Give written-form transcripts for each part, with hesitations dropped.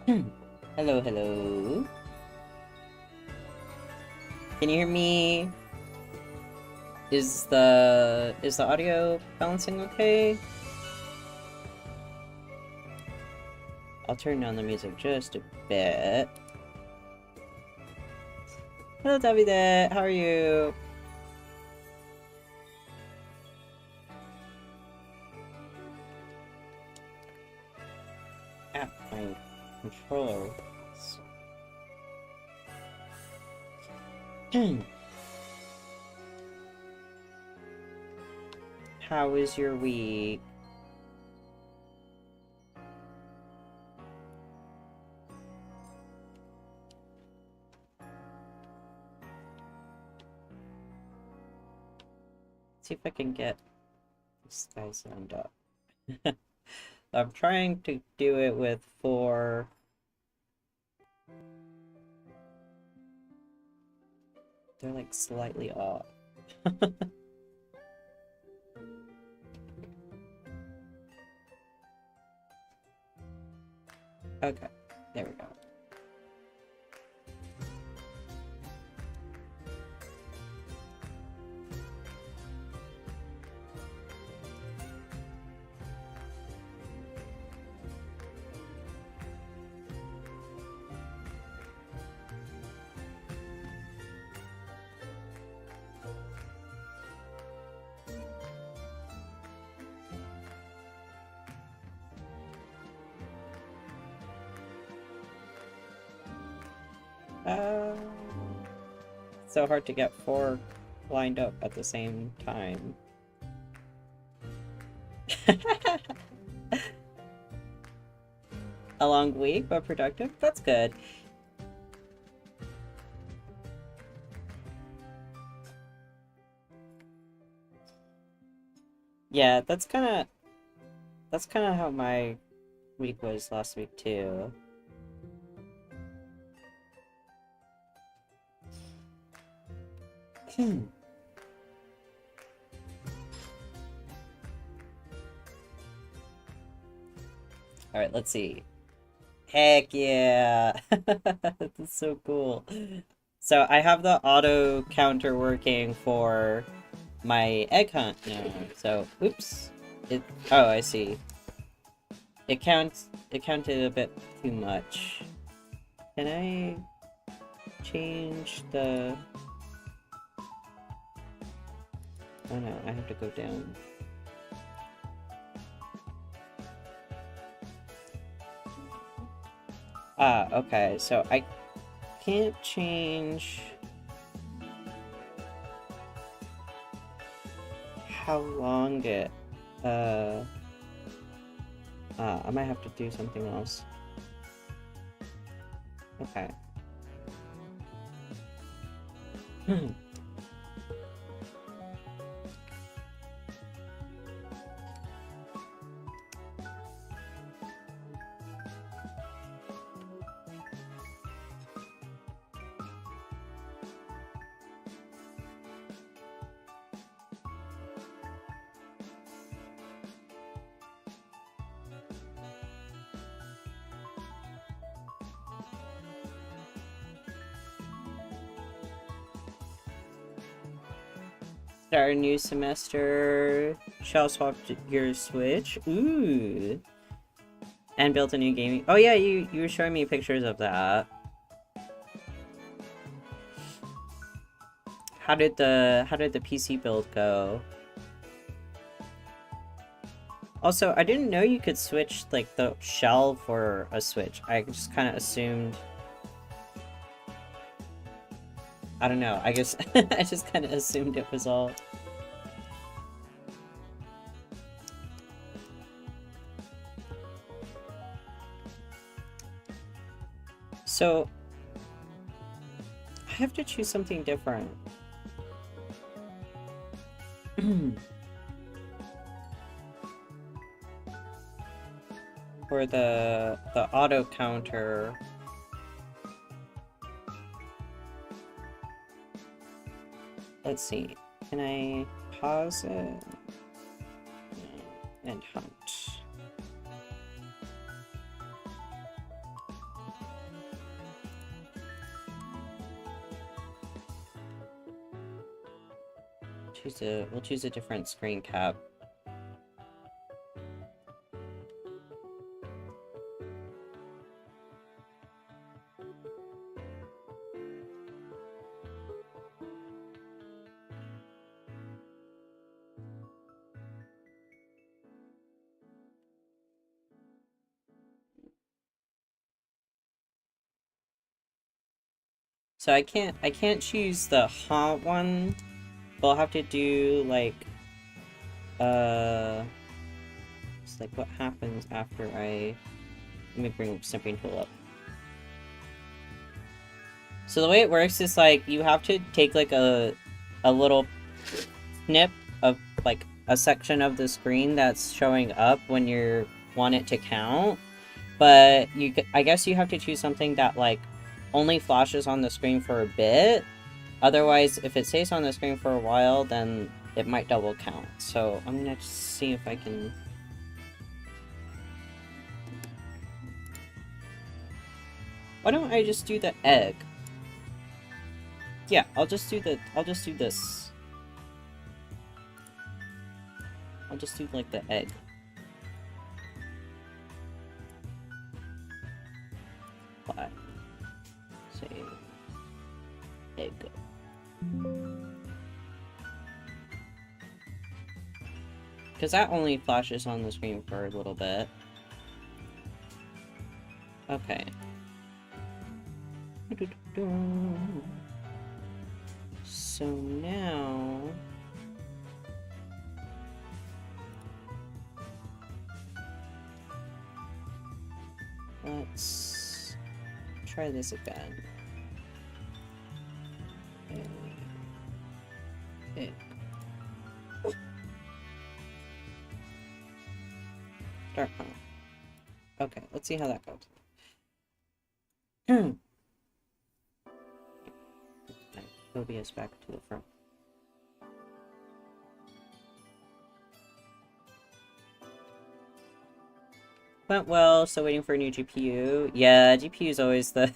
Hello, hello. Can you hear me? Is the audio balancing okay? I'll turn down the music just a bit. Hello, Davide. How are you? Ah, my controller. How is your week? See if I can get this guy signed up. I'm trying to do it with 4. They're like slightly off. Okay, there we go. So hard to get 4 lined up at the same time. A long week, but productive? That's good. Yeah, that's kind of how my week was last week too. Alright, let's see. Heck yeah! That's so cool. So I have the auto counter working for my egg hunt now. So, oops. Oh, I see. It counted a bit too much. Can I change the... Oh no, I have to go down. Ah, okay, so I can't change how long it, I might have to do something else. Okay. Start a new semester. Shell swapped your Switch. Ooh. And built a new gaming. Oh yeah, you were showing me pictures of that. How did the PC build go? Also, I didn't know you could switch like the shell for a Switch. I just kind of assumed. I don't know. I guess I just kind of assumed it was all. So I have to choose something different. For the auto counter. Let's see. Can I pause it? And hunt. choose a different screen cap. So I can't choose the haunt one. But I'll have to do like it's like what happens after let me bring Snipping Tool up. So the way it works is like you have to take like a little snip of like a section of the screen that's showing up when you want it to count. But I guess you have to choose something that like only flashes on the screen for a bit. Otherwise, if it stays on the screen for a while, then it might double count. So I'm gonna just see if I can... Why don't I just do the egg? Yeah, I'll just do this. I'll just do like the egg. But say egg. Because that only flashes on the screen for a little bit. Okay. So now... let's try this again. Okay. Dark color. Okay, let's see how that goes. Phobia's back to the front. Went well, still waiting for a new GPU. Yeah, GPU is always the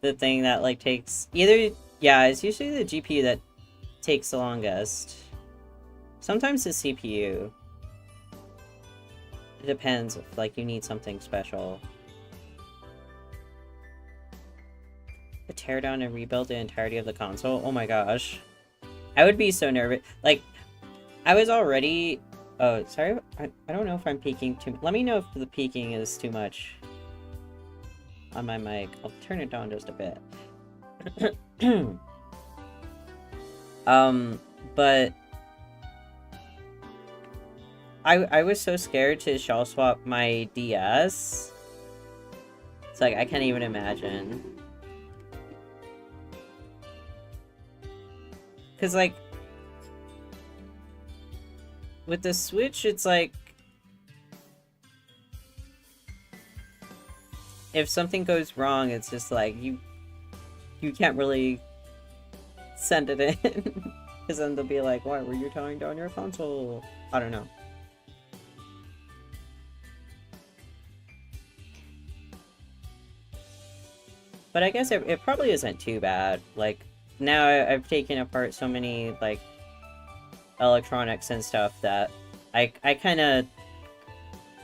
the thing that like takes either it's usually the GPU that takes the longest. Sometimes the CPU. It depends if like you need something special. To tear down and rebuild the entirety of the console? Oh my gosh. I would be so nervous. Like, I was already... Oh, sorry. I don't know if I'm peaking too... Let me know if the peaking is too much on my mic. I'll turn it down just a bit. But... I was so scared to shell swap my DS. It's like, I can't even imagine. Because, like, with the Switch, it's like, if something goes wrong, it's just like, you can't really send it in. Because then they'll be like, why were you tearing down your console? I don't know. But I guess it probably isn't too bad. Like, now I've taken apart so many, like, electronics and stuff that I kind of...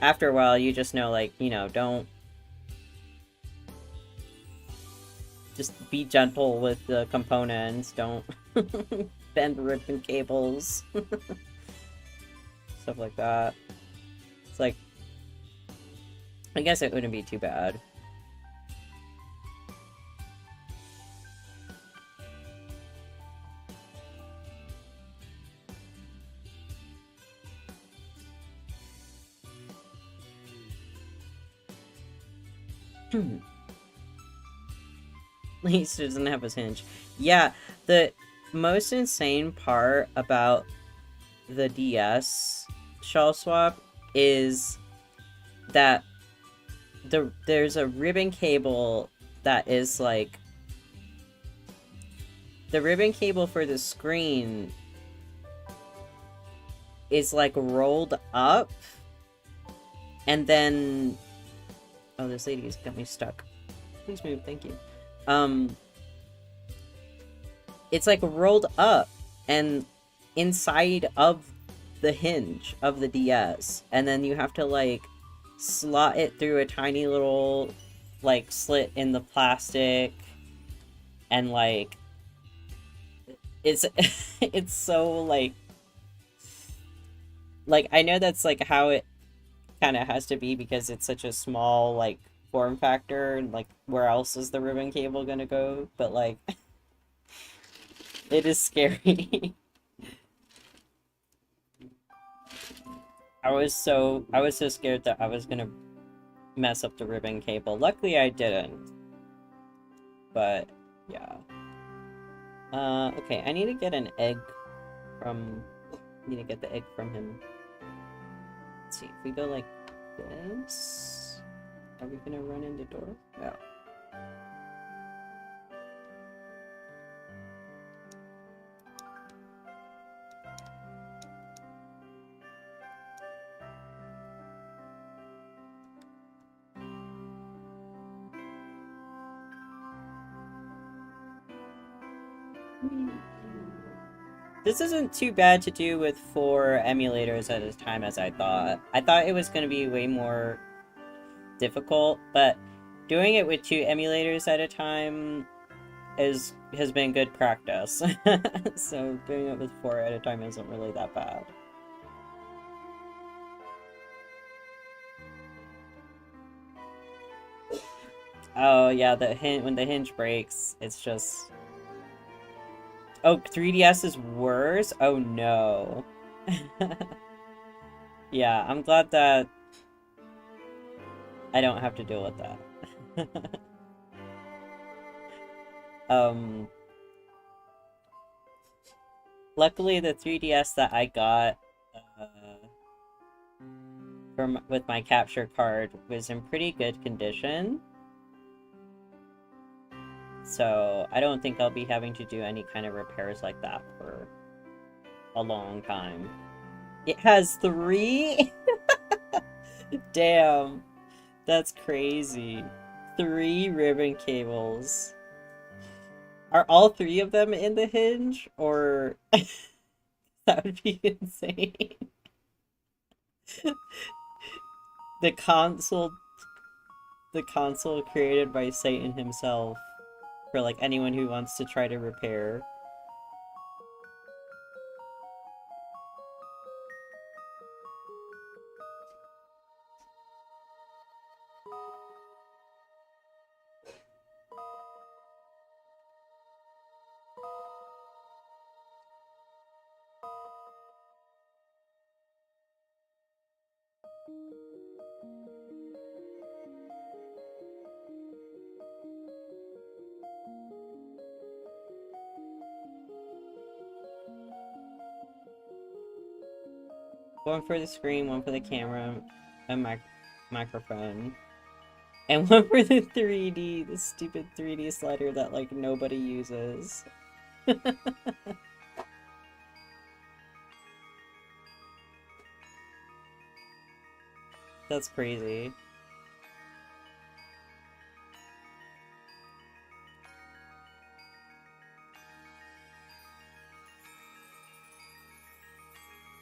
After a while, you just know, like, you know, don't... Just be gentle with the components. Don't bend ribbon cables. Stuff like that. It's like... I guess it wouldn't be too bad. At least it doesn't have his hinge. Yeah, the most insane part about the DS shell swap is that there's a ribbon cable that is like... The ribbon cable for the screen is like rolled up, and then... Oh, this lady has got me stuck. Please move, thank you. It's like rolled up, and inside of the hinge of the DS, and then you have to like slot it through a tiny little like slit in the plastic, and like it's it's so like I know that's like how it kind of has to be because it's such a small like form factor, and like where else is the ribbon cable gonna go, but like it is scary. I was so scared that I was gonna mess up the ribbon cable. Luckily I didn't. But yeah. Okay, I need to get an egg from the egg from him. Let's see, if we go like this, are we gonna run in the door? No. This isn't too bad to do with 4 emulators at a time as I thought. I thought it was going to be way more difficult, but doing it with 2 emulators at a time has been good practice. So doing it with 4 at a time isn't really that bad. Oh yeah, when the hinge breaks, it's just... Oh, 3DS is worse? Oh no. Yeah, I'm glad that I don't have to deal with that. Luckily the 3DS that I got with my capture card was in pretty good condition. So I don't think I'll be having to do any kind of repairs like that for a long time. It has 3? Damn. That's crazy. 3 ribbon cables. Are all 3 of them in the hinge? Or... That would be insane. The console created by Satan himself. For like anyone who wants to try to repair. One for the screen, one for the camera, a microphone. And one for the 3D, the stupid 3D slider that, like, nobody uses. That's crazy.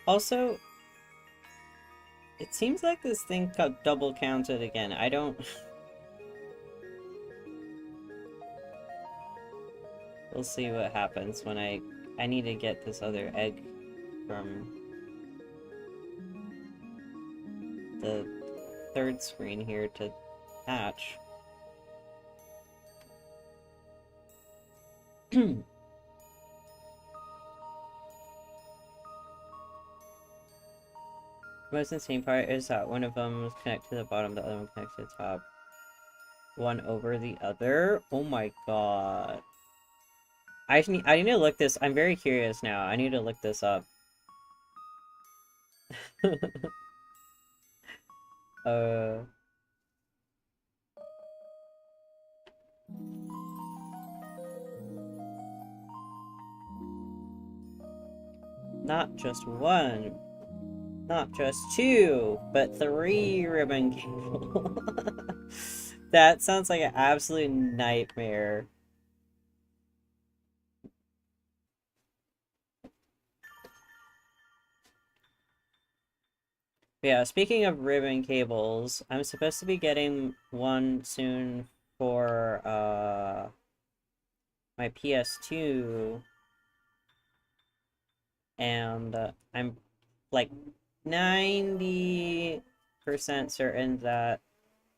Also, it seems like this thing got double counted again. I don't... We'll see what happens when I need to get this other egg from the 3rd screen here to hatch. The most insane part is that one of them was connected to the bottom, the other one connects to the top. One over the other? Oh my god. I need to look this. I'm very curious now. I need to look this up. Not just one, not just 2, but 3 ribbon cable. That sounds like an absolute nightmare. Yeah, speaking of ribbon cables, I'm supposed to be getting one soon for my PS2, and I'm like 90% certain that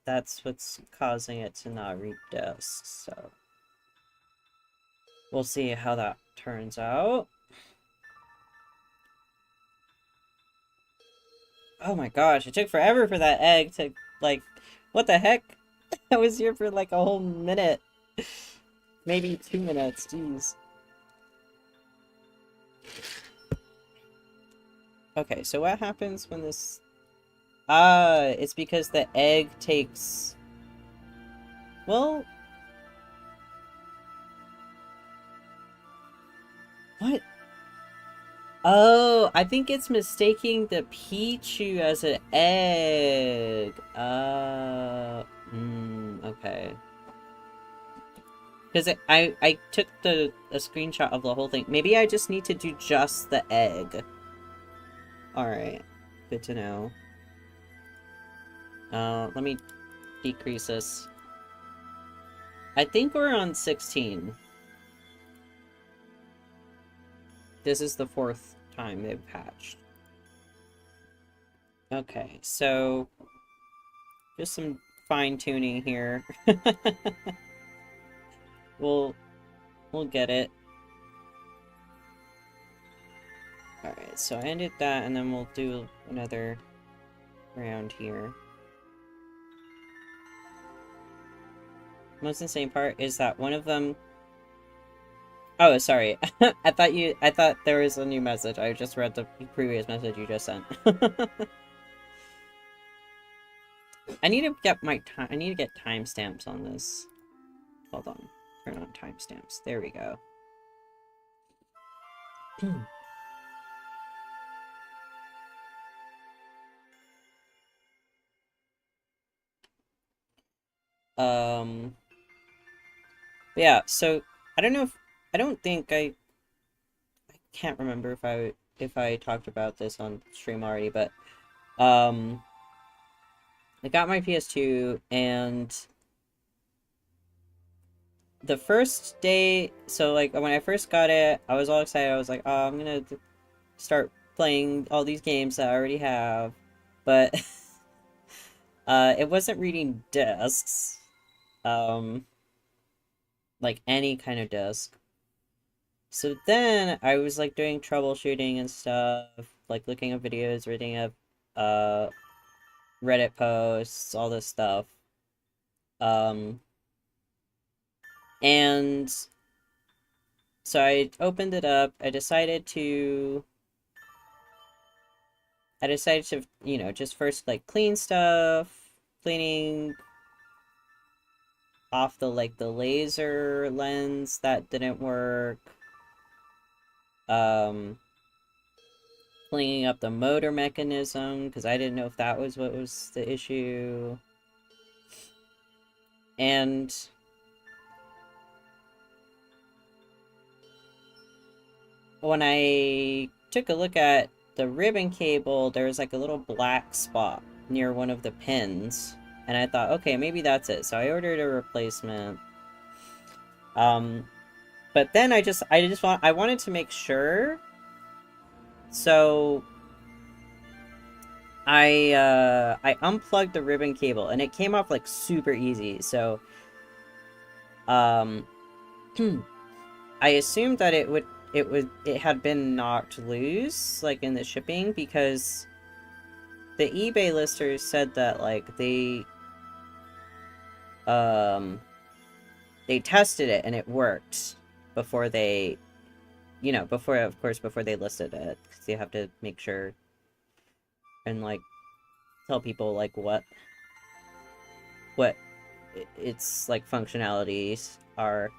that's what's causing it to not read discs, so we'll see how that turns out. Oh my gosh, it took forever for that egg to, like, what the heck? I was here for like a whole minute. Maybe 2 minutes, jeez. Okay, so what happens when this... it's because the egg takes... Well... What? Oh, I think it's mistaking the Pichu as an egg. Okay. Because I took a screenshot of the whole thing. Maybe I just need to do just the egg. Alright. Good to know. Let me decrease this. I think we're on 16. This is the 4th time they've patched. Okay, so just some fine-tuning here. We'll get it. Alright, so I ended that, and then we'll do another round here. Most insane part is that one of them... Oh, sorry. I thought there was a new message. I just read the previous message you just sent. I need to get I need to get timestamps on this. Hold on. Turn on timestamps. There we go. Yeah, so I don't know if I don't think I can't remember if I talked about this on stream already, but I got my PS2, and the first day, so like when I first got it, I was all excited. I was like, oh, I'm gonna start playing all these games that I already have, but it wasn't reading discs, like any kind of disc. So then I was like doing troubleshooting and stuff, like looking at videos, reading up Reddit posts, all this stuff. And so I opened it up. I decided to, you know, just first like clean stuff, cleaning off the laser lens that didn't work. Cleaning up the motor mechanism, because I didn't know if that was what was the issue. And when I took a look at the ribbon cable, there was like a little black spot near one of the pins. And I thought, okay, maybe that's it. So I ordered a replacement. But then I wanted to make sure. So I unplugged the ribbon cable, and it came off like super easy. So I assumed that it had been knocked loose like in the shipping, because the eBay listers said that like they tested it and it worked before they, you know, before they listed it, because you have to make sure and like tell people like what its like functionalities are.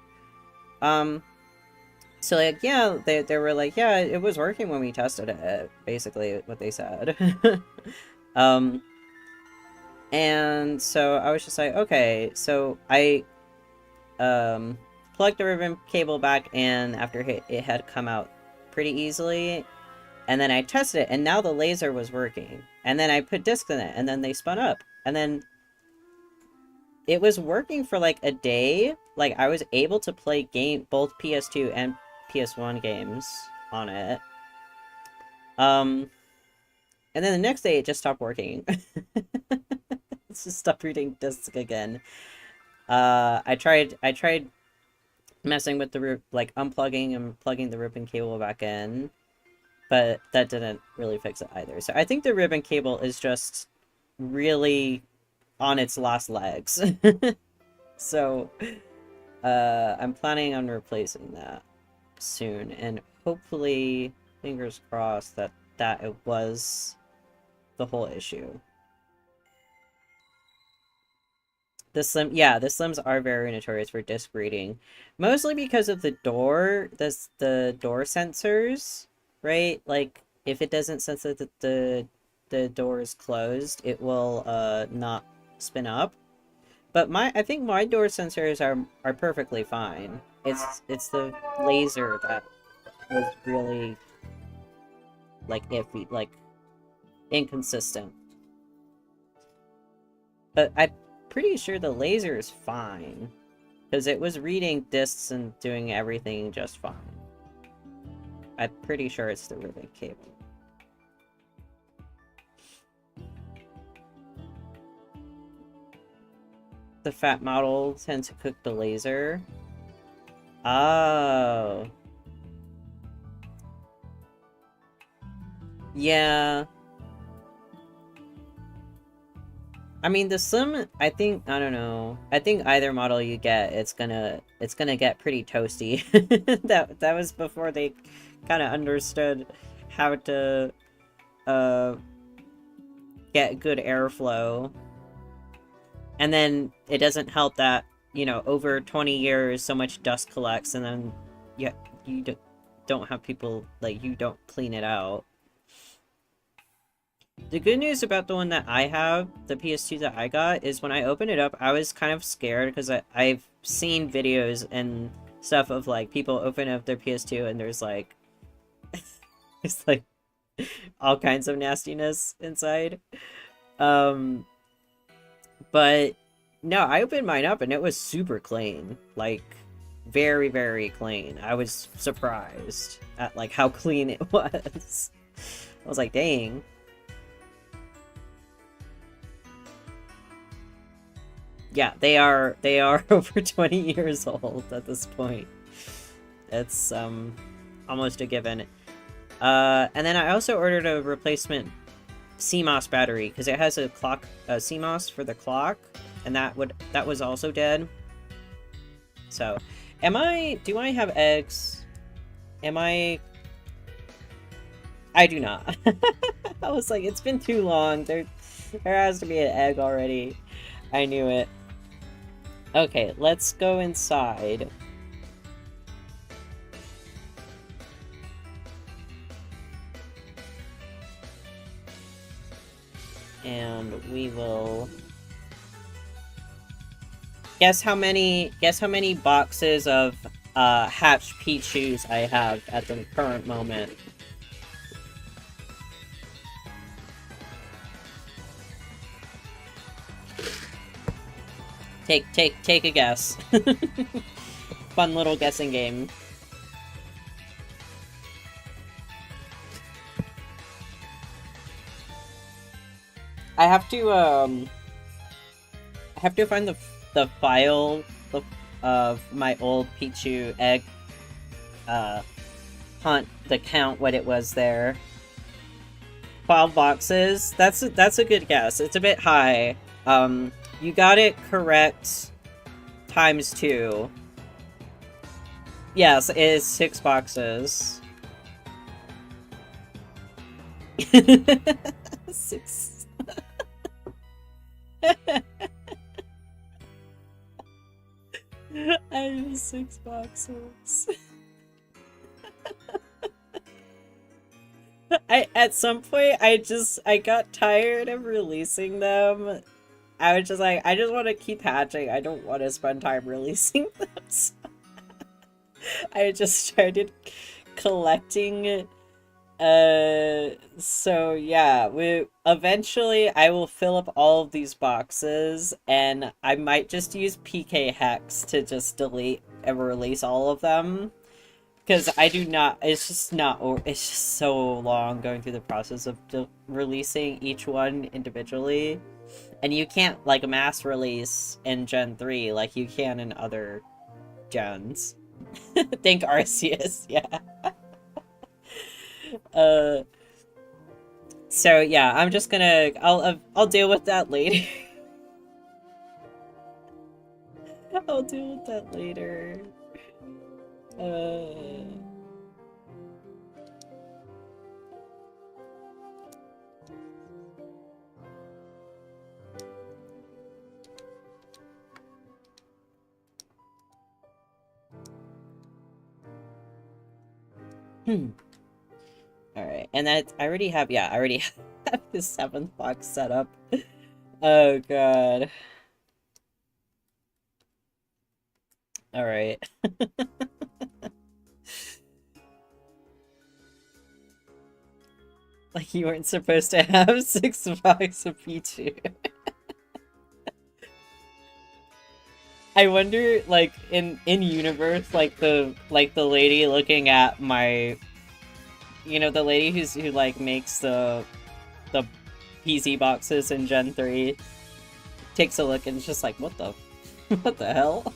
So like, yeah, they were like, yeah, it was working when we tested it, basically what they said. And so I was just like, okay, so I plugged the ribbon cable back in after it had come out pretty easily. And then I tested it, and now the laser was working. And then I put discs in it, and then they spun up. And then it was working for like a day. Like, I was able to play both PS2 and PS1 games on it. And then the next day it just stopped working. It's just stopped reading discs again. I tried messing with the like unplugging and plugging the ribbon cable back in, but that didn't really fix it either. So I think the ribbon cable is just really on its last legs. So I'm planning on replacing that soon, and hopefully, fingers crossed, that it was the whole issue. The slims are very notorious for disc reading, mostly because of the door, the door sensors, right? Like, if it doesn't sense that the door is closed, it will not spin up. But I think my door sensors are perfectly fine. It's the laser that was really like iffy, like inconsistent. But I'm pretty sure the laser is fine, because it was reading discs and doing everything just fine. I'm pretty sure it's the ribbon cable. The fat model tends to cook the laser. Oh. Yeah. I mean, the slim, I don't know. I think either model you get, it's gonna get pretty toasty. That was before they kind of understood how to get good airflow. And then it doesn't help that, you know, over 20 years so much dust collects, and then you don't have people, like, you don't clean it out. The good news about the one that I have, the PS2 that I got, is when I opened it up, I was kind of scared, because I've seen videos and stuff of, like, people open up their PS2 and there's, like, there's, like, all kinds of nastiness inside. But, no, I opened mine up and it was super clean. Like, very, very clean. I was surprised at, like, how clean it was. I was like, dang. Yeah, they are over 20 years old at this point. It's almost a given. And then I also ordered a replacement CMOS battery, because it has a clock, CMOS for the clock, and that was also dead. So, do I have eggs? I do not. I was like, it's been too long. There has to be an egg already. I knew it. Okay, let's go inside. And we will guess how many boxes of hatched Pichus I have at the current moment. Take a guess. Fun little guessing game. I have to find the file of my old Pichu egg hunt to count what it was there. 12 boxes. That's a good guess. It's a bit high. You got it correct times 2. Yes, it is 6 boxes. 6. I have 6 boxes. At some point I got tired of releasing them. I was just like, I just want to keep hatching. I don't want to spend time releasing them. So I just started collecting So yeah, we eventually I will fill up all of these boxes and I might just use PK Hex to just delete and release all of them. Because I do not, it's just not, it's just so long going through the process of releasing each one individually. And you can't, like, mass release in Gen 3 like you can in other gens. Think Arceus, yeah. Uh, so yeah, I'm just gonna, I'll deal with that later. I'll deal with that later. Uh... Hmm. Alright, and that, I already have, yeah, I already have the 7th box set up. Oh god. Alright. Like you weren't supposed to have 6 boxes of Pichu. I wonder, like, in universe, like the lady looking at my, you know, the lady who like makes the PZ boxes in Gen 3 takes a look and is just like, what the what the hell?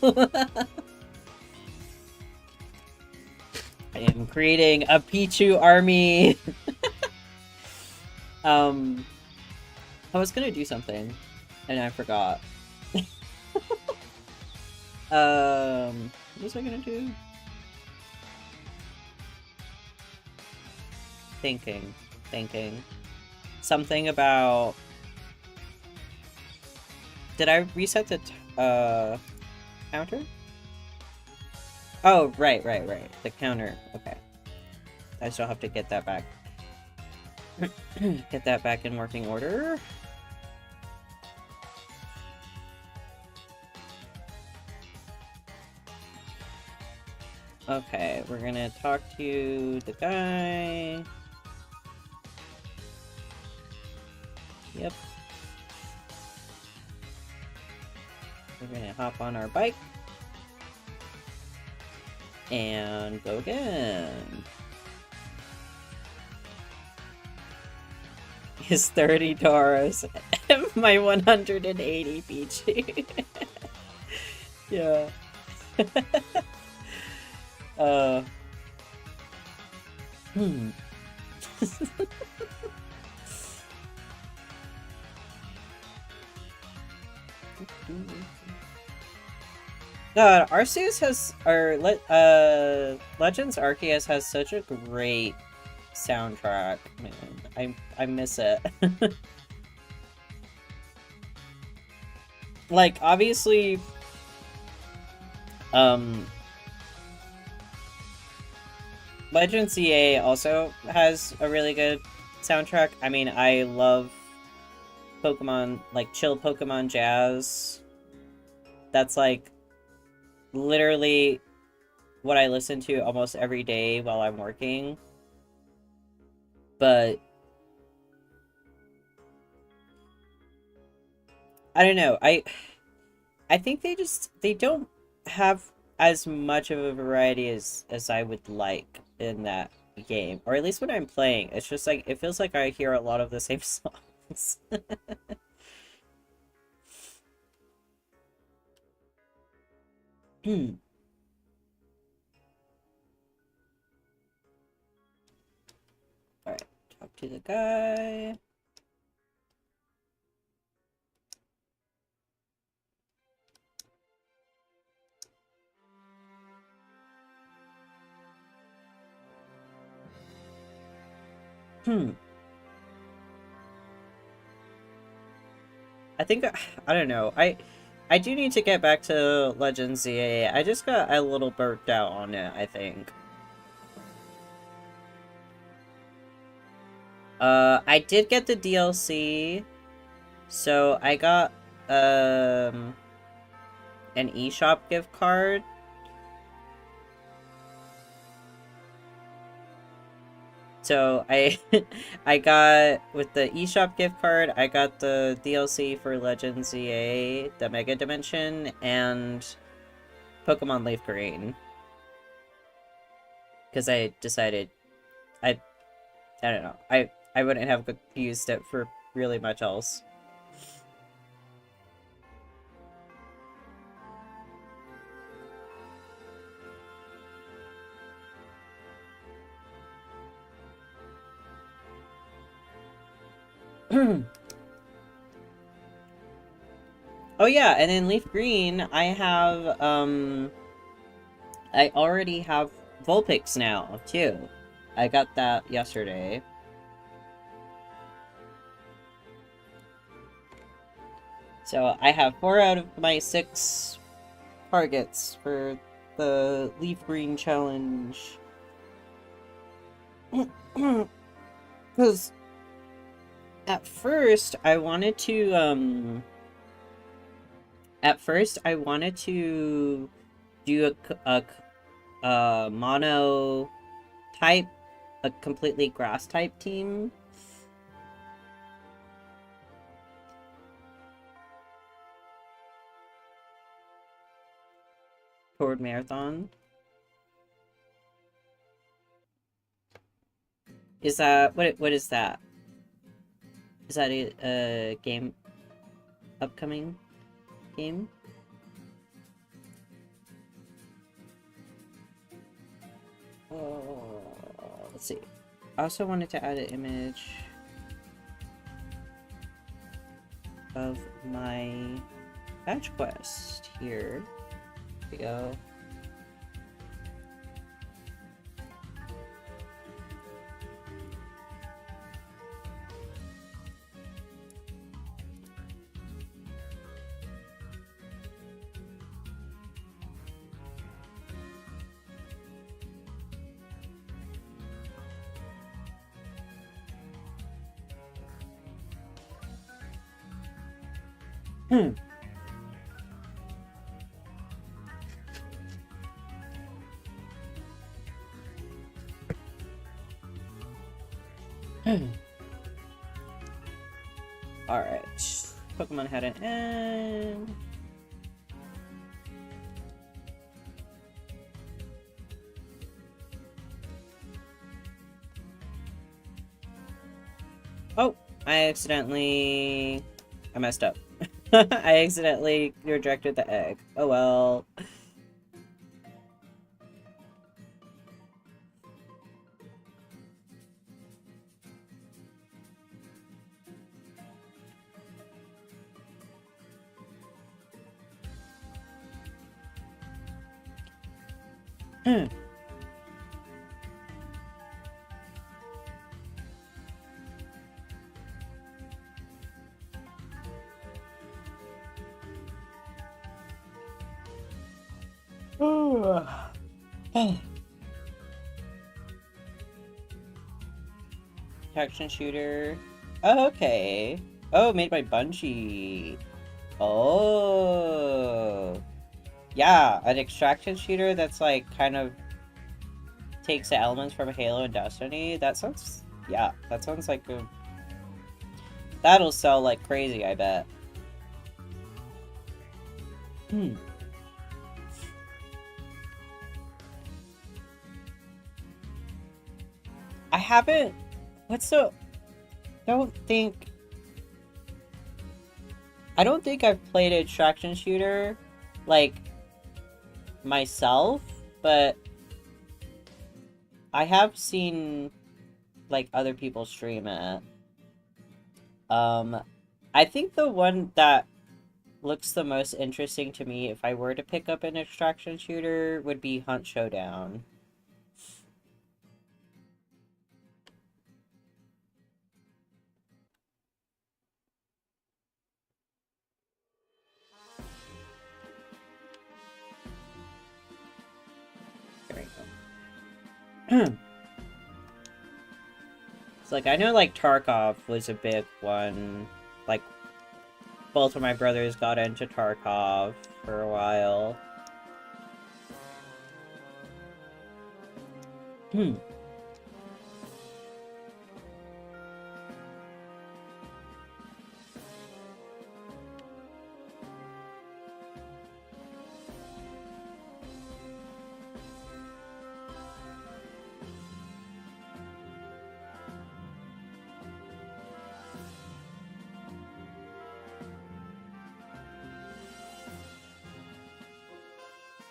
I am creating a Pichu army. I was gonna do something and I forgot. What was I gonna do? Thinking. Something about... Did I reset the counter? Oh, right. The counter. Okay. I still have to get that back. Get that back in working order. Okay, we're gonna talk to the guy. Yep. We're gonna hop on our bike. And go again. His 30 Doros and my 180 Peachy. Yeah. Hmm. God, Arceus has, or Legends Arceus has such a great soundtrack. Man, I miss it. Like, obviously, Legends ZA also has a really good soundtrack. I mean, I love Pokemon, like, chill Pokemon jazz. That's, like, literally what I listen to almost every day while I'm working. But I don't know. I think they don't have as much of a variety as I would like in that game. Or at least when I'm playing. It's just like it feels like I hear a lot of the same songs. Hmm. Alright, talk to the guy. Hmm. I think I don't know. I do need to get back to Legends ZA. I just got a little burnt out on it, I think. I did get the DLC. So I got an eShop gift card. So I got, with the eShop gift card, I got the DLC for Legends ZA, the Mega Dimension, and Pokemon Leaf Green. Because I decided I don't know. I wouldn't have used it for really much else. Oh yeah, and in Leaf Green, I already have Vulpix now, too. I got that yesterday. So I have 4 out of my 6 targets for the Leaf Green challenge. Because at first I wanted to do a mono type, a completely grass type team. Toward Marathon. Is that what is that? Is that a game? Upcoming game? Let's see. I also wanted to add an image of my badge quest here. Here we go. Alright. Pokemon had an end. Oh, I messed up. I accidentally rejected the egg. Oh well. Action shooter. Oh, okay. Oh, made by Bungie. Oh. Yeah, an extraction shooter that's like kind of takes the elements from Halo and Destiny. That sounds, yeah, that sounds like that'll sell like crazy, I bet. I haven't, I don't think I've played an extraction shooter, like, myself, but I have seen, like, other people stream it. I think the one that looks the most interesting to me if I were to pick up an extraction shooter would be Hunt Showdown. There we go. It's like, I know, like, Tarkov was a big one. Like, both of my brothers got into Tarkov for a while.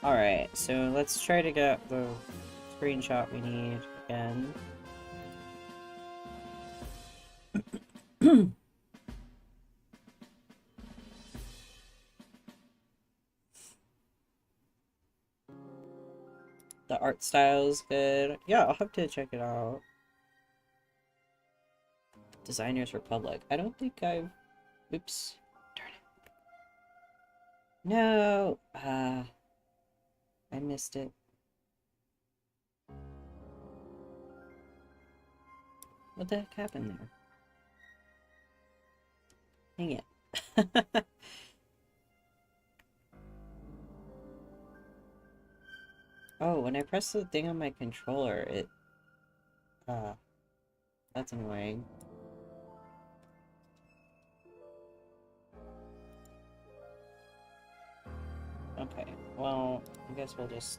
Alright, so let's try to get the screenshot we need again. The art style is good. Yeah, I'll have to check it out. Designers Republic. I don't think I've... Oops. Darn it. No! I missed it. What the heck happened there? Dang it. Oh, when I press the thing on my controller, it... that's annoying. Okay, well, I guess we'll just...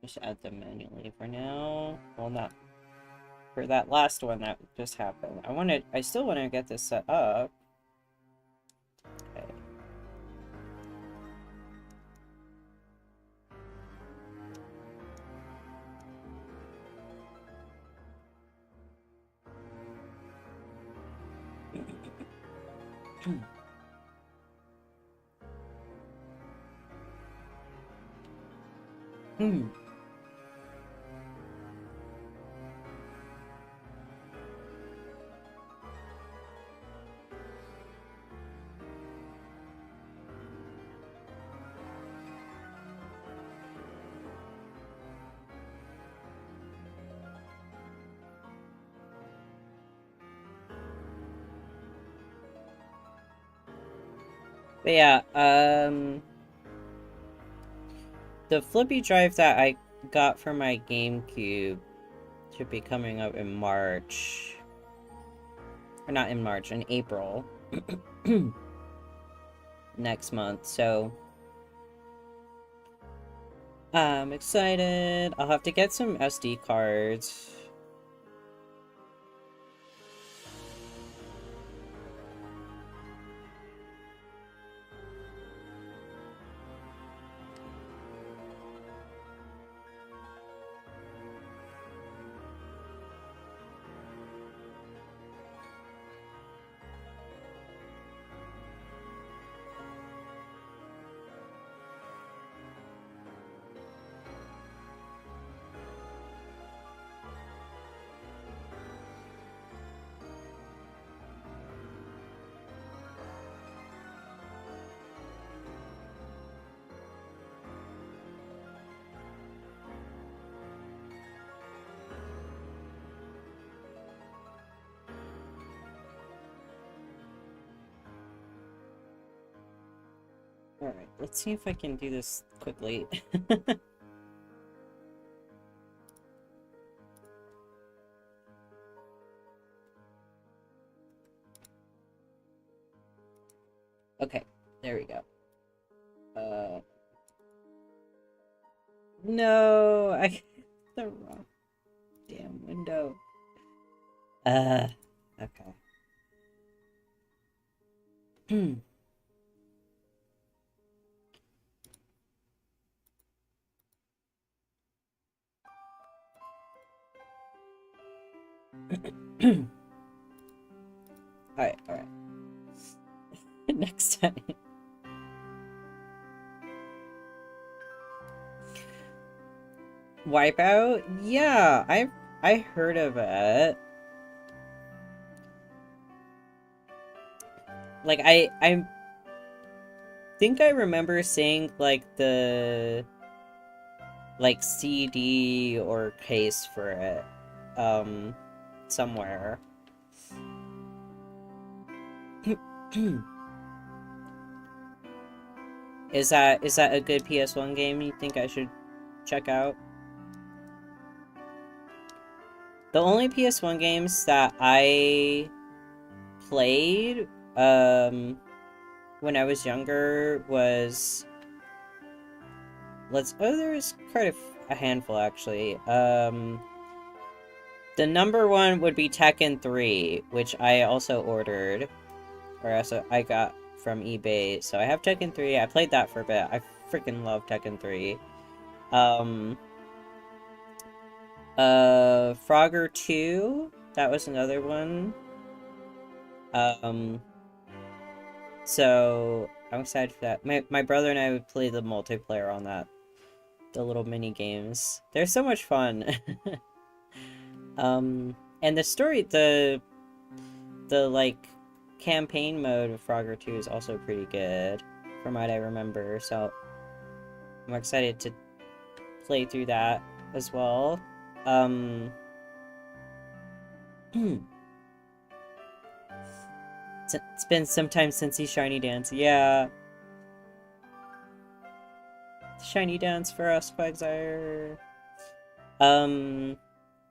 just add them manually for now. Well, not for that last one that just happened. I still want to get this set up. Okay. But yeah, the flippy drive that I got for my GameCube should be coming up in March. Or not in March, in April. Next month, so... I'm excited. I'll have to get some SD cards. Alright, let's see if I can do this quickly. Okay, there we go. No, I hit the wrong damn window. Okay. Alright. Next time. Wipeout? Yeah, I heard of it. Like, I think I remember seeing, like, the, like, CD or case for it, somewhere. Is that a good PS1 game you think I should check out? The only PS1 games that I played when I was younger was there's quite a handful actually. The number one would be Tekken 3, which I also ordered, or also I got from eBay. So I have Tekken 3. I played that for a bit. I freaking love Tekken 3. Frogger 2, that was another one. So I'm excited for that. My brother and I would play the multiplayer on that. The little mini games. They're so much fun. And the story, the like campaign mode of Frogger 2 is also pretty good, from what I remember. So I'm excited to play through that as well. It's been some time since he Shiny Dance. Yeah. Shiny Dance for us, Quagsire.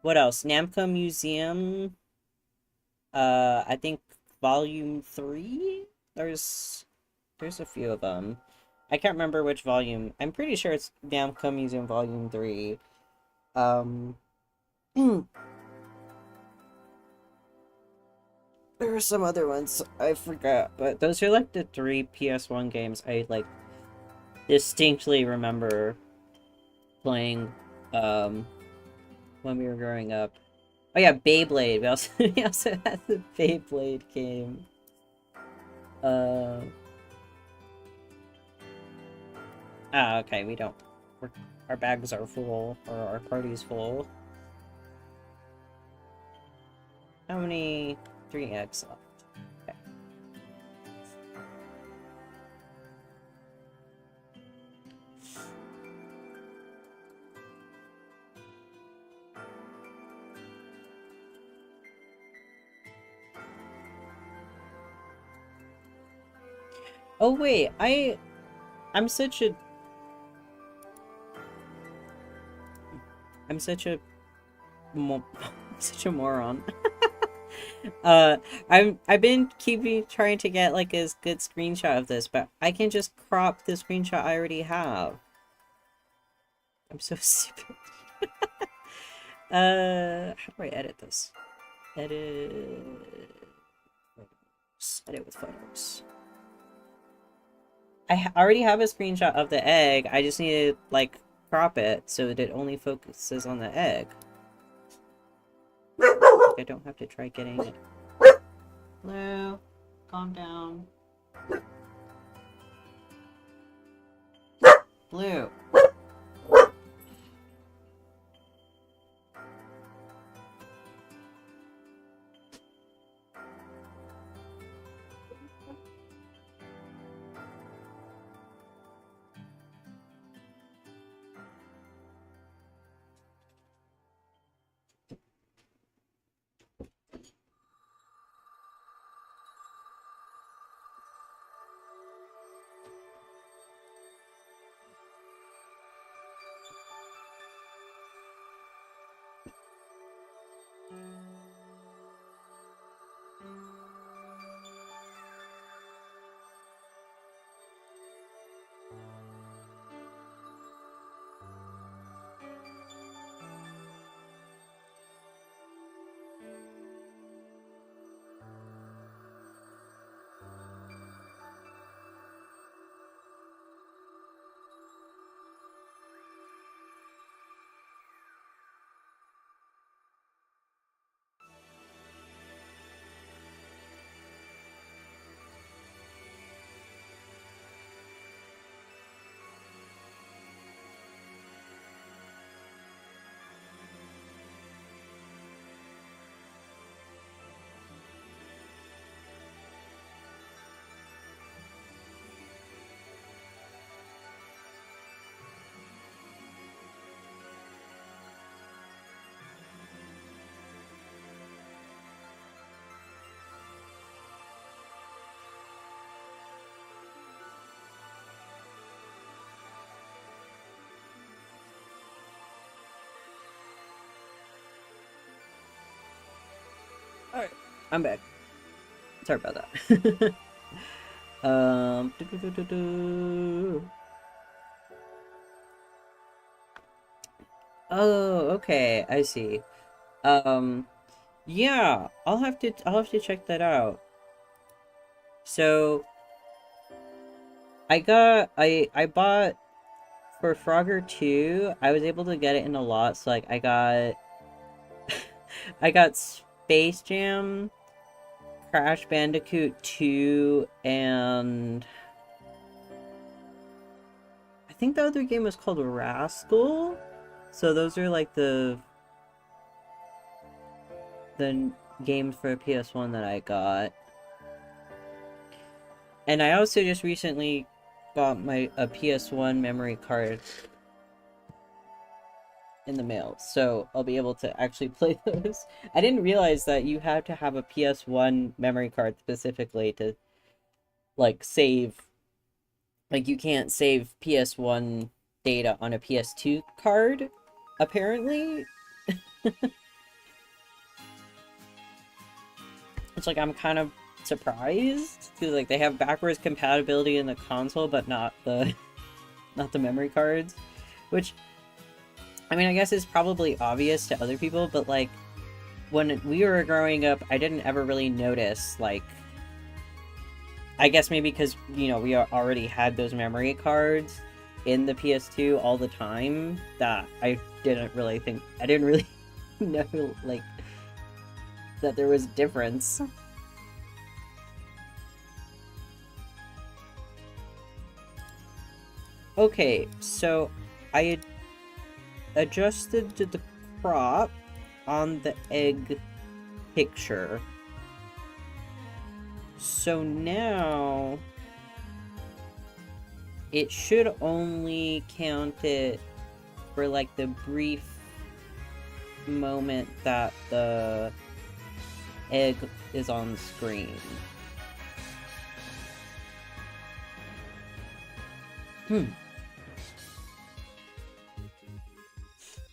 What else? Namco Museum. I think Volume 3? There's a few of them. I can't remember which volume. I'm pretty sure it's Namco Museum Volume 3. There are some other ones I forgot, but those are like the 3 PS1 games I like distinctly remember playing when we were growing up. Oh yeah, Beyblade. We also had the Beyblade game. Okay, we don't. Our bags are full, or our party's full. How many? 3 eggs left. Okay. Oh wait, I'm such a such a moron. I've been trying to get like a good screenshot of this, but I can just crop the screenshot I already have. I'm so stupid. How do I edit this? Edit with photos. I already have a screenshot of the egg. I just need to like crop it so that it only focuses on the egg. I don't have to try getting it. Blue, calm down. Blue. Alright, I'm back. Sorry about that. Do. Oh, okay, I see. Um, yeah, I'll have to check that out. So, I bought for Frogger 2, I was able to get it in a lot, so like I got Space Jam, Crash Bandicoot 2, and I think the other game was called Rascal. So those are like the games for PS1 that I got. And I also just recently got a PS1 memory card in the mail, so I'll be able to actually play those. I didn't realize that you had to have a PS1 memory card specifically to like save, like you can't save PS1 data on a PS2 card, apparently. It's like I'm kind of surprised because like they have backwards compatibility in the console but not the not the memory cards, which I mean I guess is probably obvious to other people, but like when we were growing up I didn't ever really notice, like I guess maybe because, you know, we already had those memory cards in the PS2 all the time, that I didn't really know like that there was a difference. Okay, so I adjusted the crop on the egg picture. So now it should only count it for like the brief moment that the egg is on screen.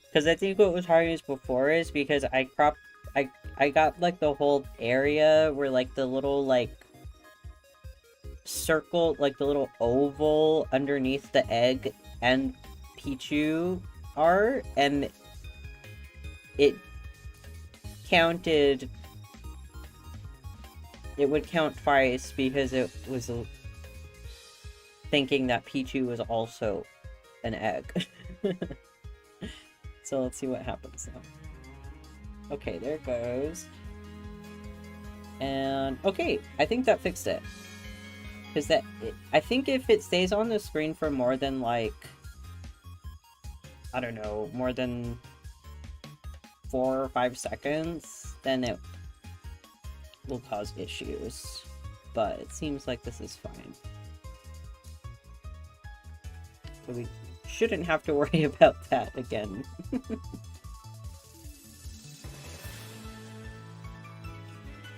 Because I think what was hardest before is because I got like the whole area where like the little like circle, like the little oval underneath the egg and Pichu are, and it counted, it would count twice because it was thinking that Pichu was also an egg. So let's see what happens now. Okay, there it goes. And okay, I think that fixed it. Because I think if it stays on the screen for more than like, I don't know, more than 4 or 5 seconds, then it will cause issues. But it seems like this is fine. So we shouldn't have to worry about that again.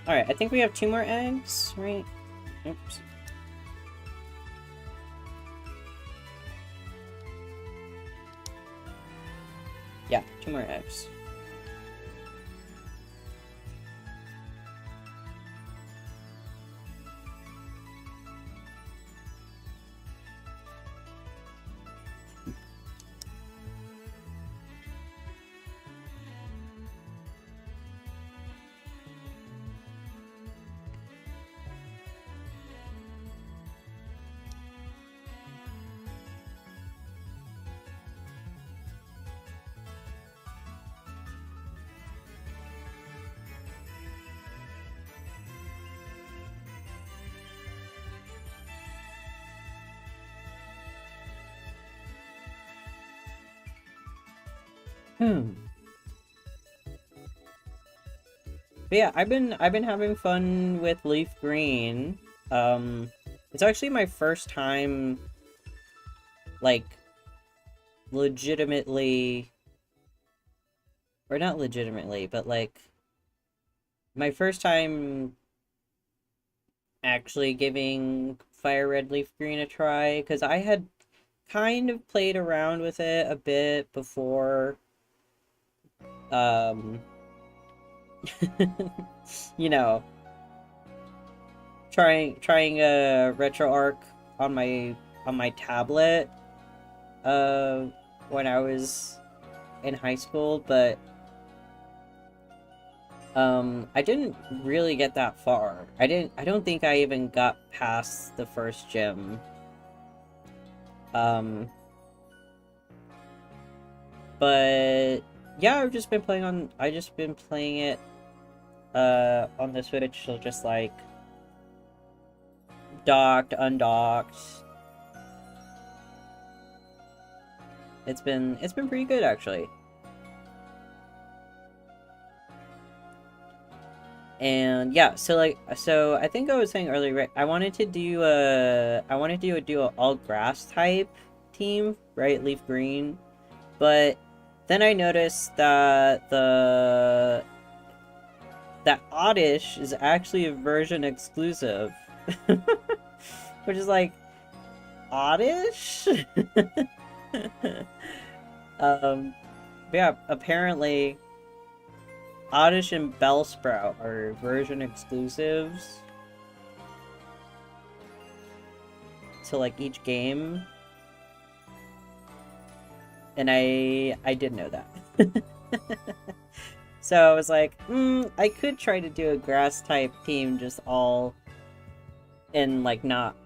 Alright, I think we have 2 more eggs, right? Oops. Yeah, 2 more eggs. But yeah, I've been having fun with Leaf Green. It's actually my first time, like, legitimately, or not legitimately, but like, my first time actually giving Fire Red Leaf Green a try, because I had kind of played around with it a bit before, um, you know, trying a RetroArch on my tablet when I was in high school, but I didn't really get that far. I don't think I even got past the first gym. But yeah, I just been playing it on the Switch, so just like docked, undocked. It's been pretty good actually. And yeah, so I think I was saying earlier, right? I wanted to do a all grass type team, right? Leaf green. But then I noticed that that Oddish is actually a version exclusive. Which is like, Oddish? But yeah, apparently Oddish and Bellsprout are version exclusives to like each game. And I did know that. So I was like, I could try to do a grass type team just all and like not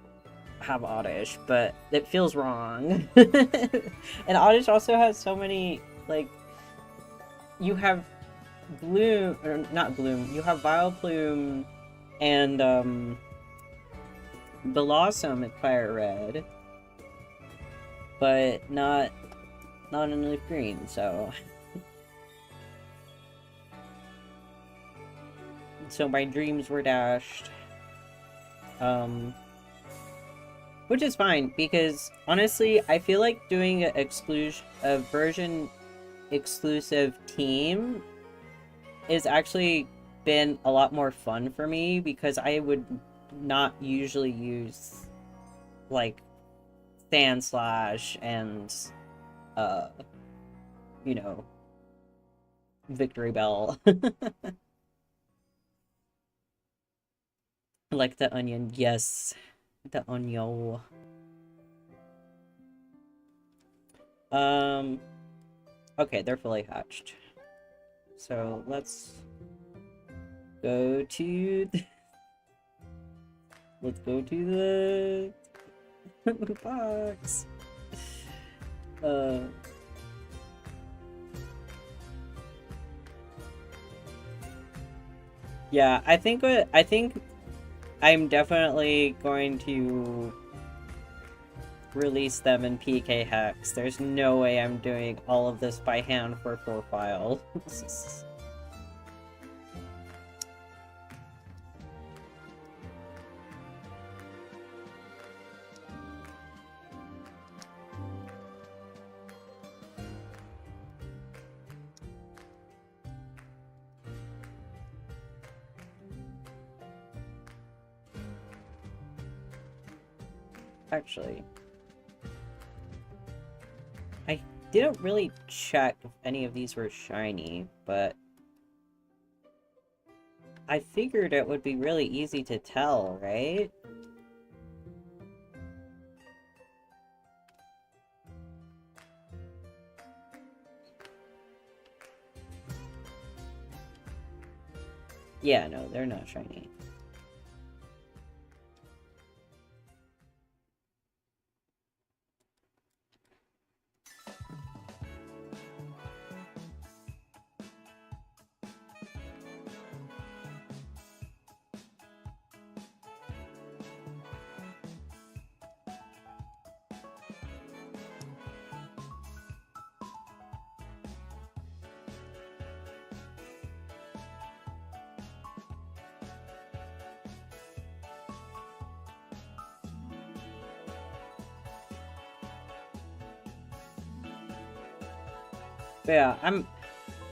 have Oddish, but it feels wrong. And Oddish also has so many, like, you have Gloom, or not Gloom, you have Vileplume and Blossom at Fire Red, but not in Leaf Green, so so my dreams were dashed. Which is fine, because honestly, I feel like doing a version exclusive team is actually been a lot more fun for me, because I would not usually use like Sandslash and you know, Victory Bell. Like the onion, yes. The onion. Okay, they're fully hatched. So let's go to let's go to the box. Yeah, I think I'm definitely going to release them in PK Hex. There's no way I'm doing all of this by hand for 4 files. Actually, I didn't really check if any of these were shiny, but I figured it would be really easy to tell, right? Yeah, no, they're not shiny. But yeah, I'm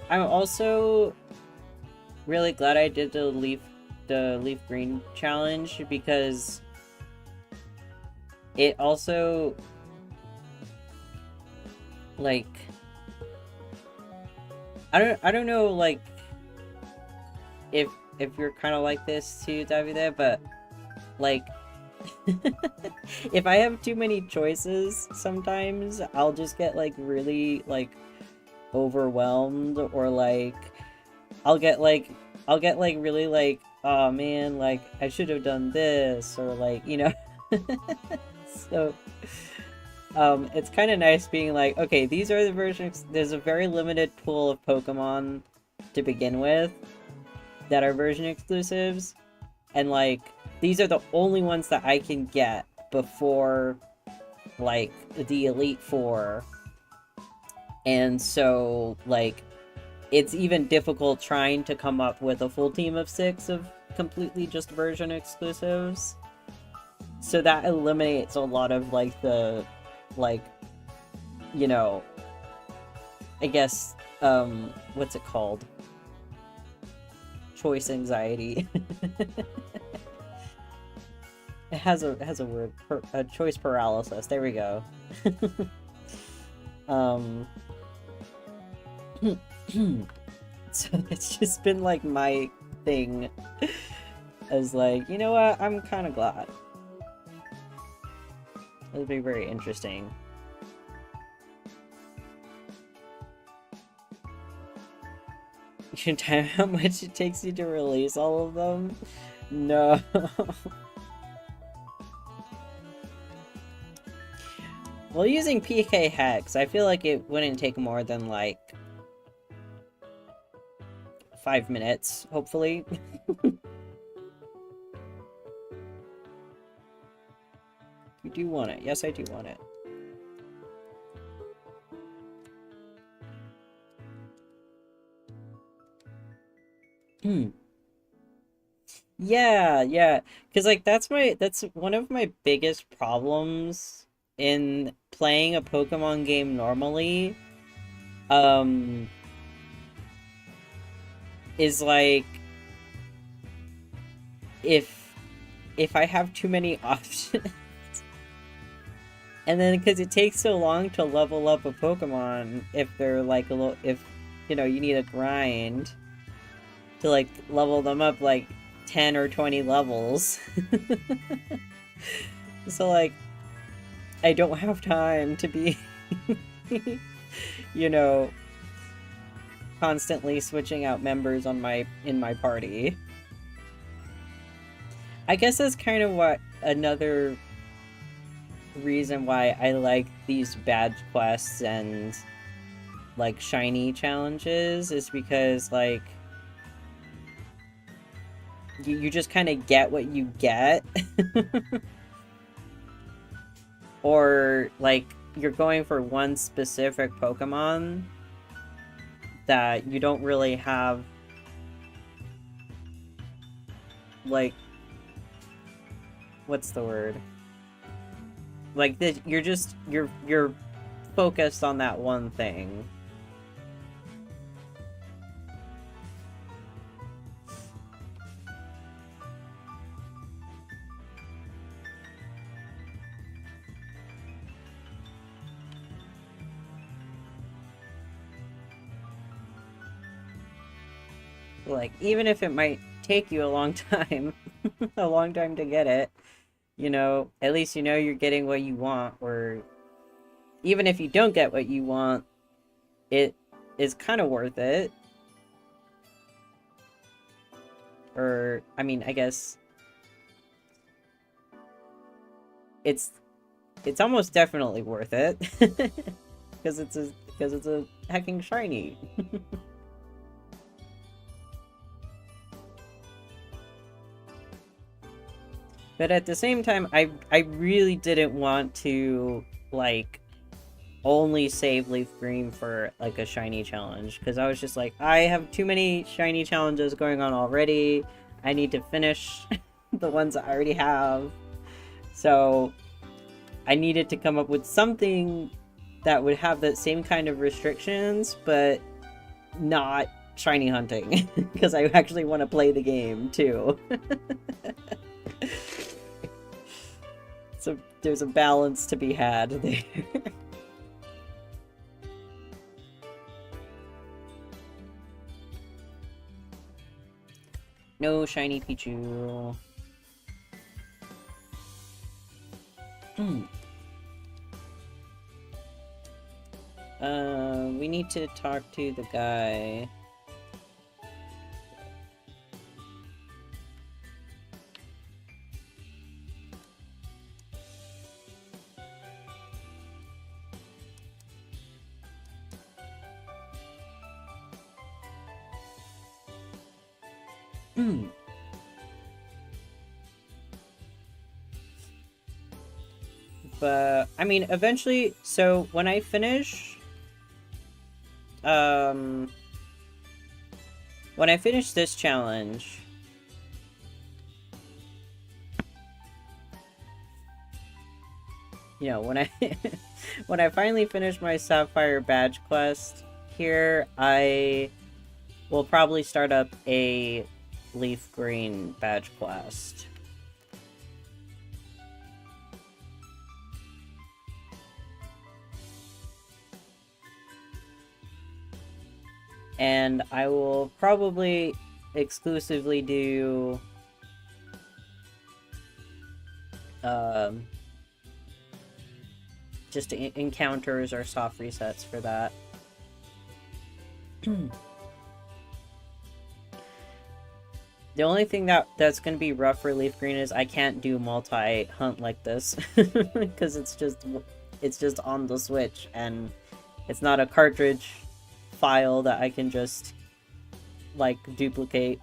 also really glad I did the leaf green challenge, because it also, like, I don't know, like, if you're kind of like this too, Davide, but like if I have too many choices, sometimes I'll just get like really like overwhelmed, or like I'll get like really like, oh man, like I should have done this, or like, you know. So it's kind of nice being like, okay, these are the versions, there's a very limited pool of Pokemon to begin with that are version exclusives, and like these are the only ones that I can get before like the Elite Four. And so like it's even difficult trying to come up with a full team of 6 of completely just version exclusives. So that eliminates a lot of like the like, you know, I guess what's it called? Choice anxiety. It has a word, choice paralysis. There we go. So it's just been like my thing as like, you know what, I'm kind of glad. It'll be very interesting. You can tell how much it takes you to release all of them? No. Well, using PK Hex, I feel like it wouldn't take more than like 5 minutes, hopefully. You do want it. Yes, I do want it. Yeah. Because, like, that's one of my biggest problems in playing a Pokemon game normally, is, like, if I have too many options, and then, because it takes so long to level up a Pokemon, if they're, like, if, you know, you need a grind to, like, level them up, like, 10 or 20 levels. So, like, I don't have time to be, you know, constantly switching out members in my party. I guess that's kind of what another reason why I like these badge quests and like shiny challenges is because like you just kind of get what you get. Or like you're going for one specific Pokemon that you don't really have like, what's the word? Like this, you're focused on that one thing. Like, even if it might take you a long time, a long time to get it, you know, at least you know you're getting what you want, or even if you don't get what you want, it is kind of worth it. Or, I mean, I guess it's almost definitely worth it. Because it's a hecking shiny. But at the same time, I really didn't want to, like, only save Leaf Green for, like, a shiny challenge. Because I was just like, I have too many shiny challenges going on already. I need to finish the ones I already have. So, I needed to come up with something that would have that same kind of restrictions, but not shiny hunting. Because I actually want to play the game, too. So there's a balance to be had there. No shiny Pichu. We need to talk to the guy. But, I mean, eventually, so when I finish, when I finish this challenge, you know, when I, when I finally finish my Sapphire badge quest here, I will probably start up a leaf green badge quest. And I will probably exclusively do just encounters or soft resets for that. The only thing that's going to be rough for Leaf Green is I can't do multi-hunt like this. Because it's just on the Switch, and it's not a cartridge file that I can just, like, duplicate.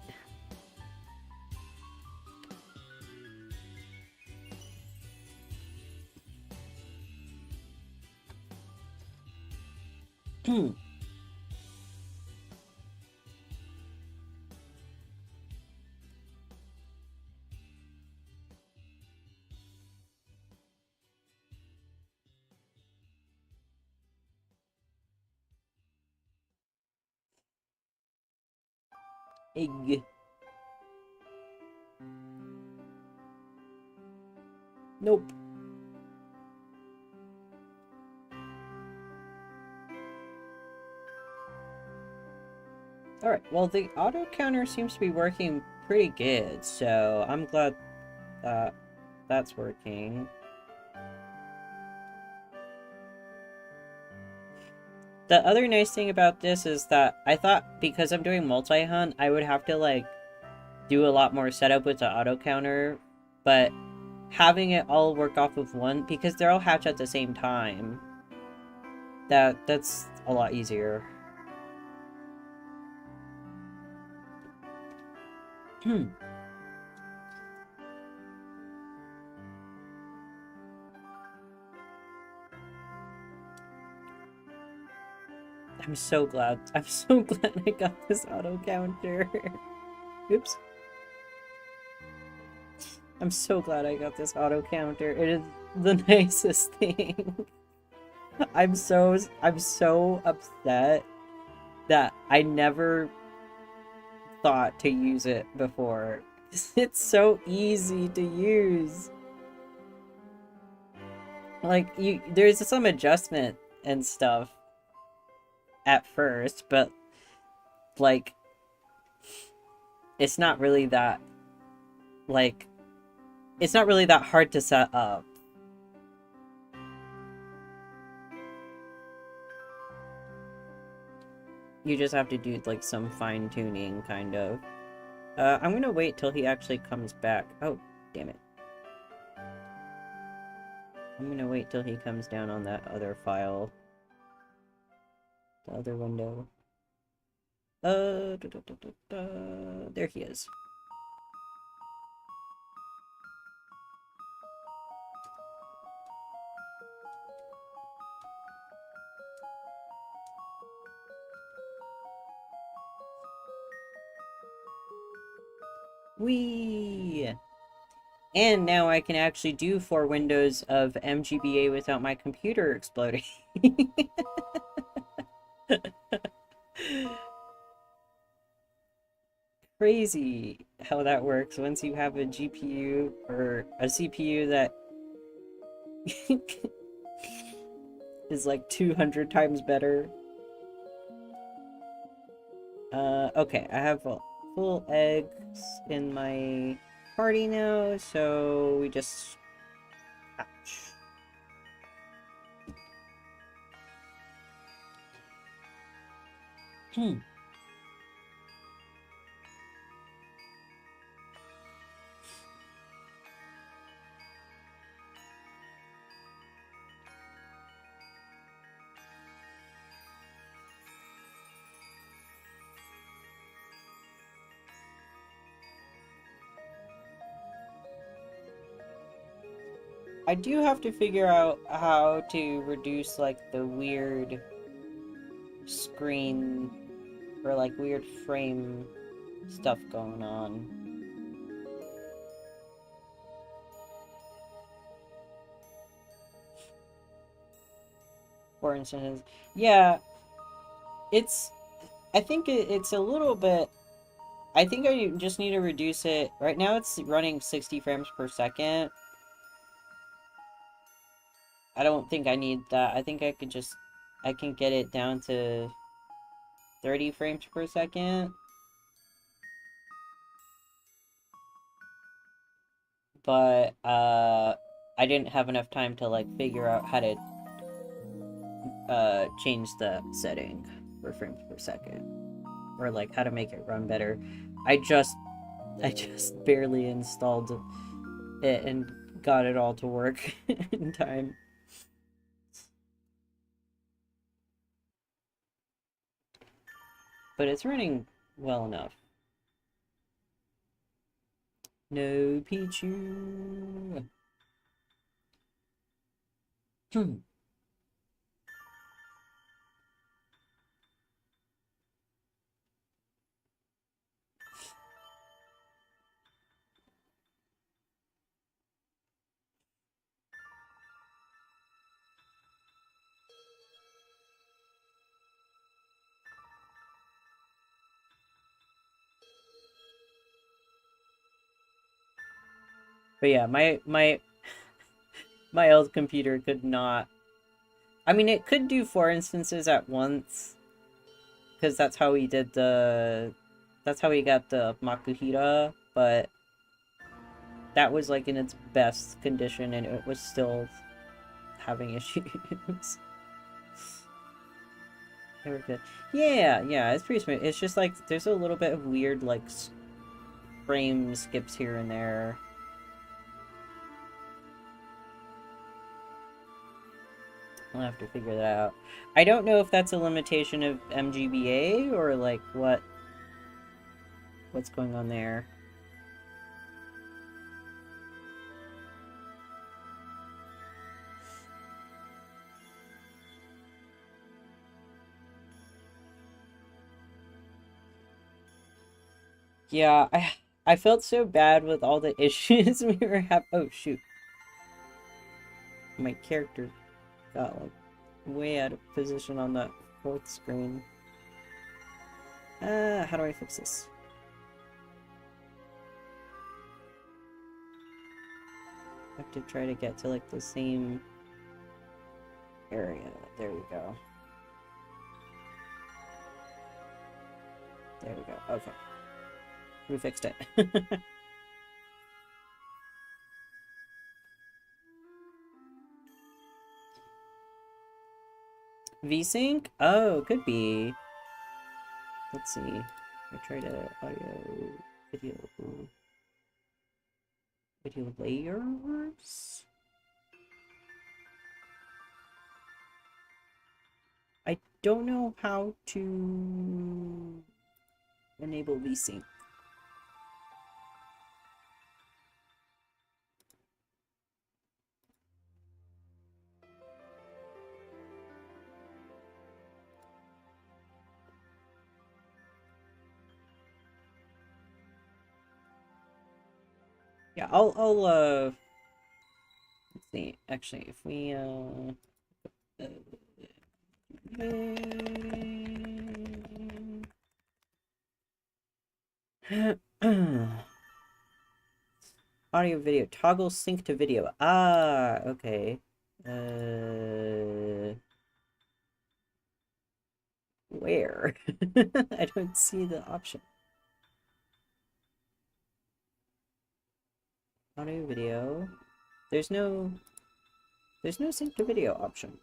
Egg. Nope. Alright, well, the auto counter seems to be working pretty good, so I'm glad that that's working. The other nice thing about this is that I thought because I'm doing multi-hunt, I would have to, like, do a lot more setup with the auto counter, but having it all work off of one, because they're all hatch at the same time, that's a lot easier. I'm so glad I got this auto counter. Oops. I'm so glad I got this auto counter. It is the nicest thing. I'm so upset that I never thought to use it before. It's so easy to use. Like, there's some adjustment and stuff at first, but, like, it's not really that, like, it's not really that hard to set up. You just have to do, like, some fine-tuning, kind of. I'm gonna wait till he actually comes back. Oh, damn it. I'm gonna wait till he comes down on that other file. The other window. There he is. Whee! And now I can actually do 4 windows of MGBA without my computer exploding. Crazy how that works once you have a GPU or a CPU that is like 200 times better. Okay, I have full eggs in my party now, so we just... Ouch. I do have to figure out how to reduce, like, the weird screen or, like, weird frame stuff going on. For instance, yeah, I think it's a little bit, I think I just need to reduce it. Right now it's running 60 frames per second. I don't think I need that. I think I can get it down to 30 frames per second. But, I didn't have enough time to, like, figure out how to, change the setting for frames per second. Or, like, how to make it run better. I just barely installed it and got it all to work in time. But it's running well enough. No Pichu. But yeah, my old computer could not. I mean, it could do 4 instances at once, because that's how he did the. That's how he got the Makuhita, but that was like in its best condition, and it was still having issues. They were good. Yeah, it's pretty smooth. It's just like there's a little bit of weird like frame skips here and there. I'll have to figure that out. I don't know if that's a limitation of MGBA or like what's going on there. Yeah, I felt so bad with all the issues we were having. Oh shoot. My character got like way out of position on that 4th screen. How do I fix this? I have to try to get to like the same area. There we go. There we go. Okay. We fixed it. VSync? Oh, could be. Let's see. I try to video layers. I don't know how to enable VSync. Yeah, I'll let's see. Actually, if we audio video toggle sync to video. Ah, okay. Where? I don't see the option. Audio video. There's no sync to video option.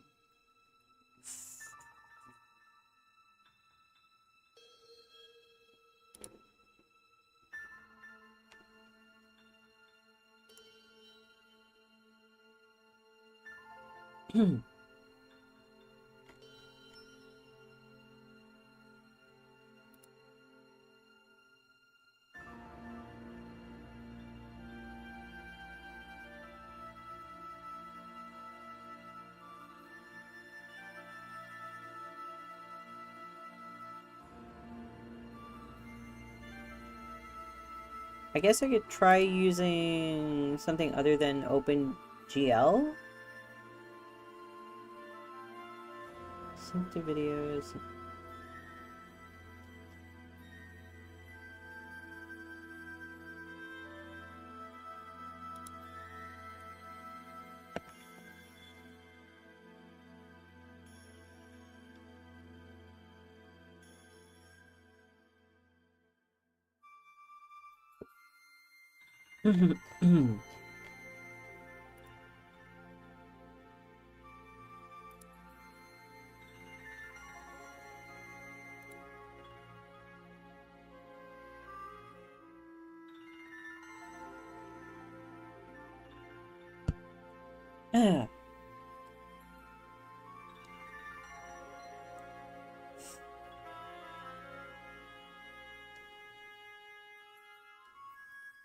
I guess I could try using something other than OpenGL. Sync to videos.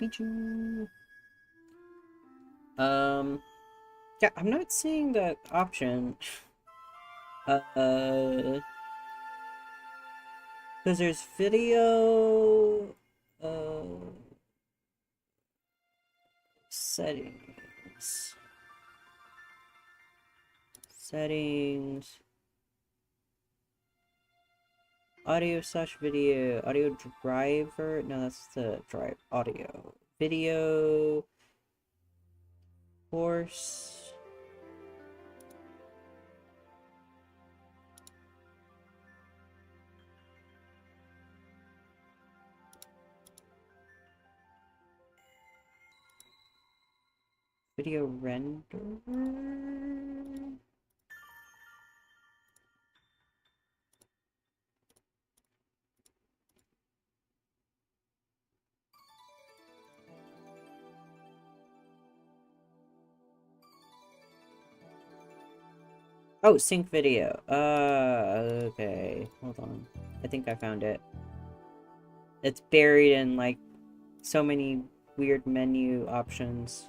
Pichu. Yeah, I'm not seeing that option. Because there's video, settings, audio/video, audio driver, no, that's the drive, audio, video, course, video render. Oh, sync video. Okay. Hold on. I think I found it. It's buried in, like, so many weird menu options.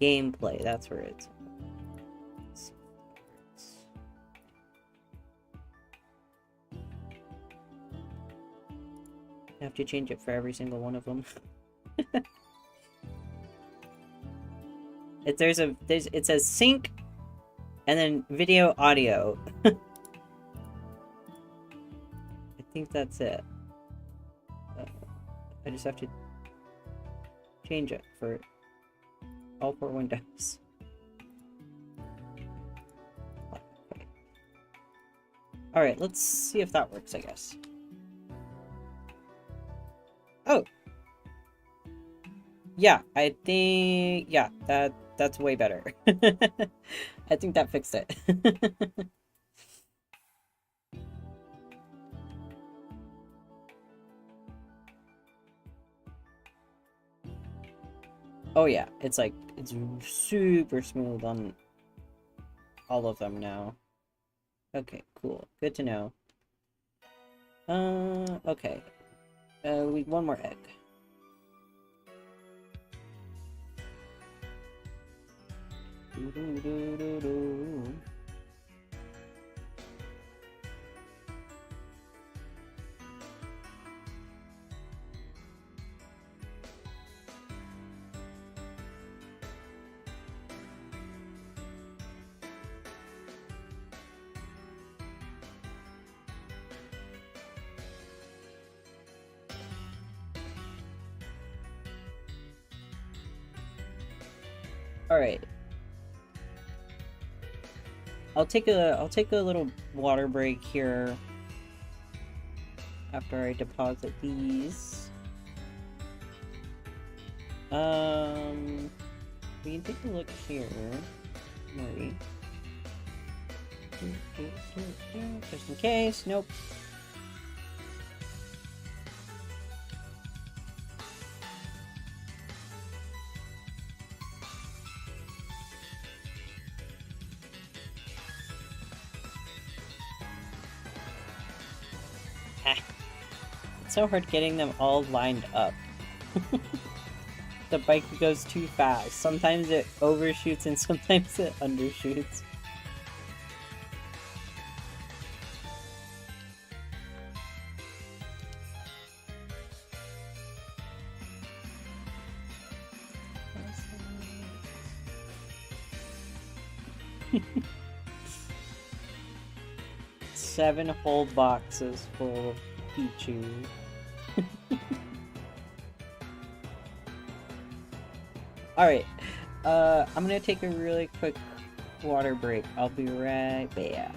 Gameplay, that's where it's. I have to change it for every single one of them. It says sync and then video audio. I think that's it. I just have to change it for all 4 windows. Okay. Alright, let's see if that works, I guess. Oh! Yeah, I think... yeah, that's way better. I think that fixed it. Oh yeah, it's like, it's super smooth on all of them now. Okay, cool. Good to know. Okay. We need one more egg. All right. I'll take a little water break here. after I deposit these. We can take a look here. Wait. Just in case. Nope. Ah. It's so hard getting them all lined up. The bike goes too fast. Sometimes it overshoots and sometimes it undershoots. Seven whole boxes full of Pichu. Alright, I'm gonna take a really quick water break. I'll be right back.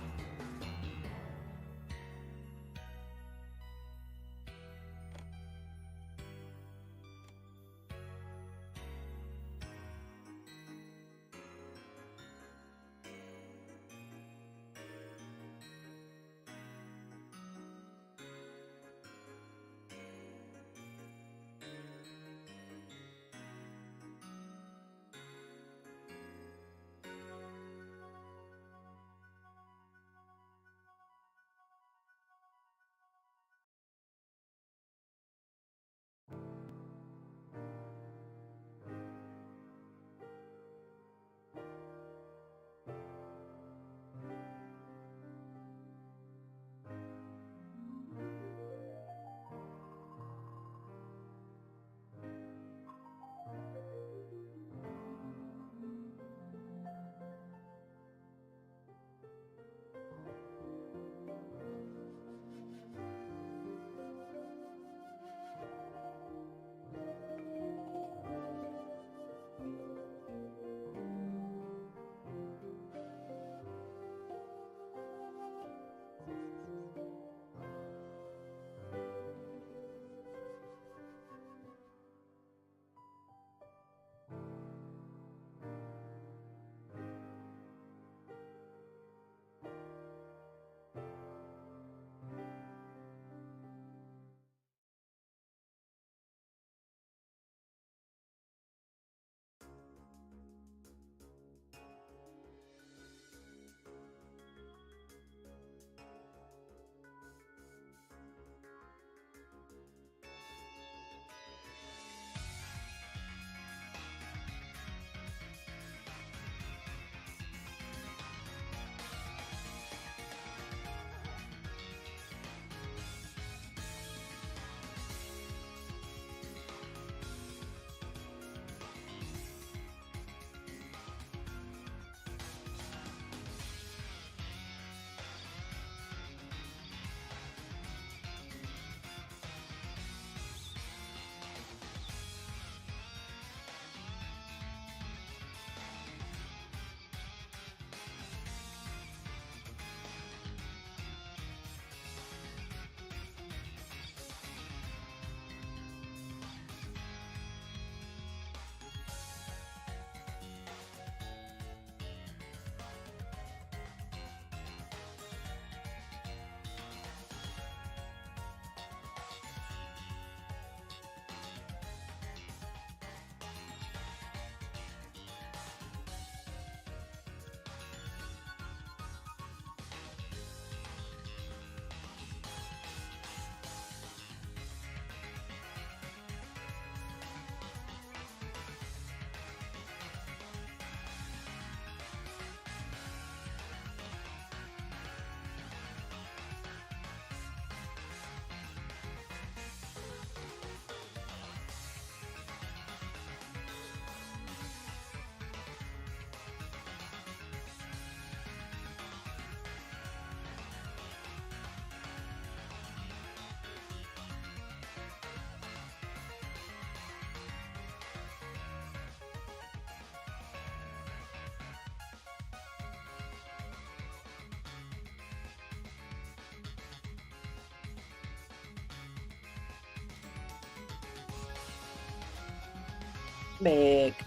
Back.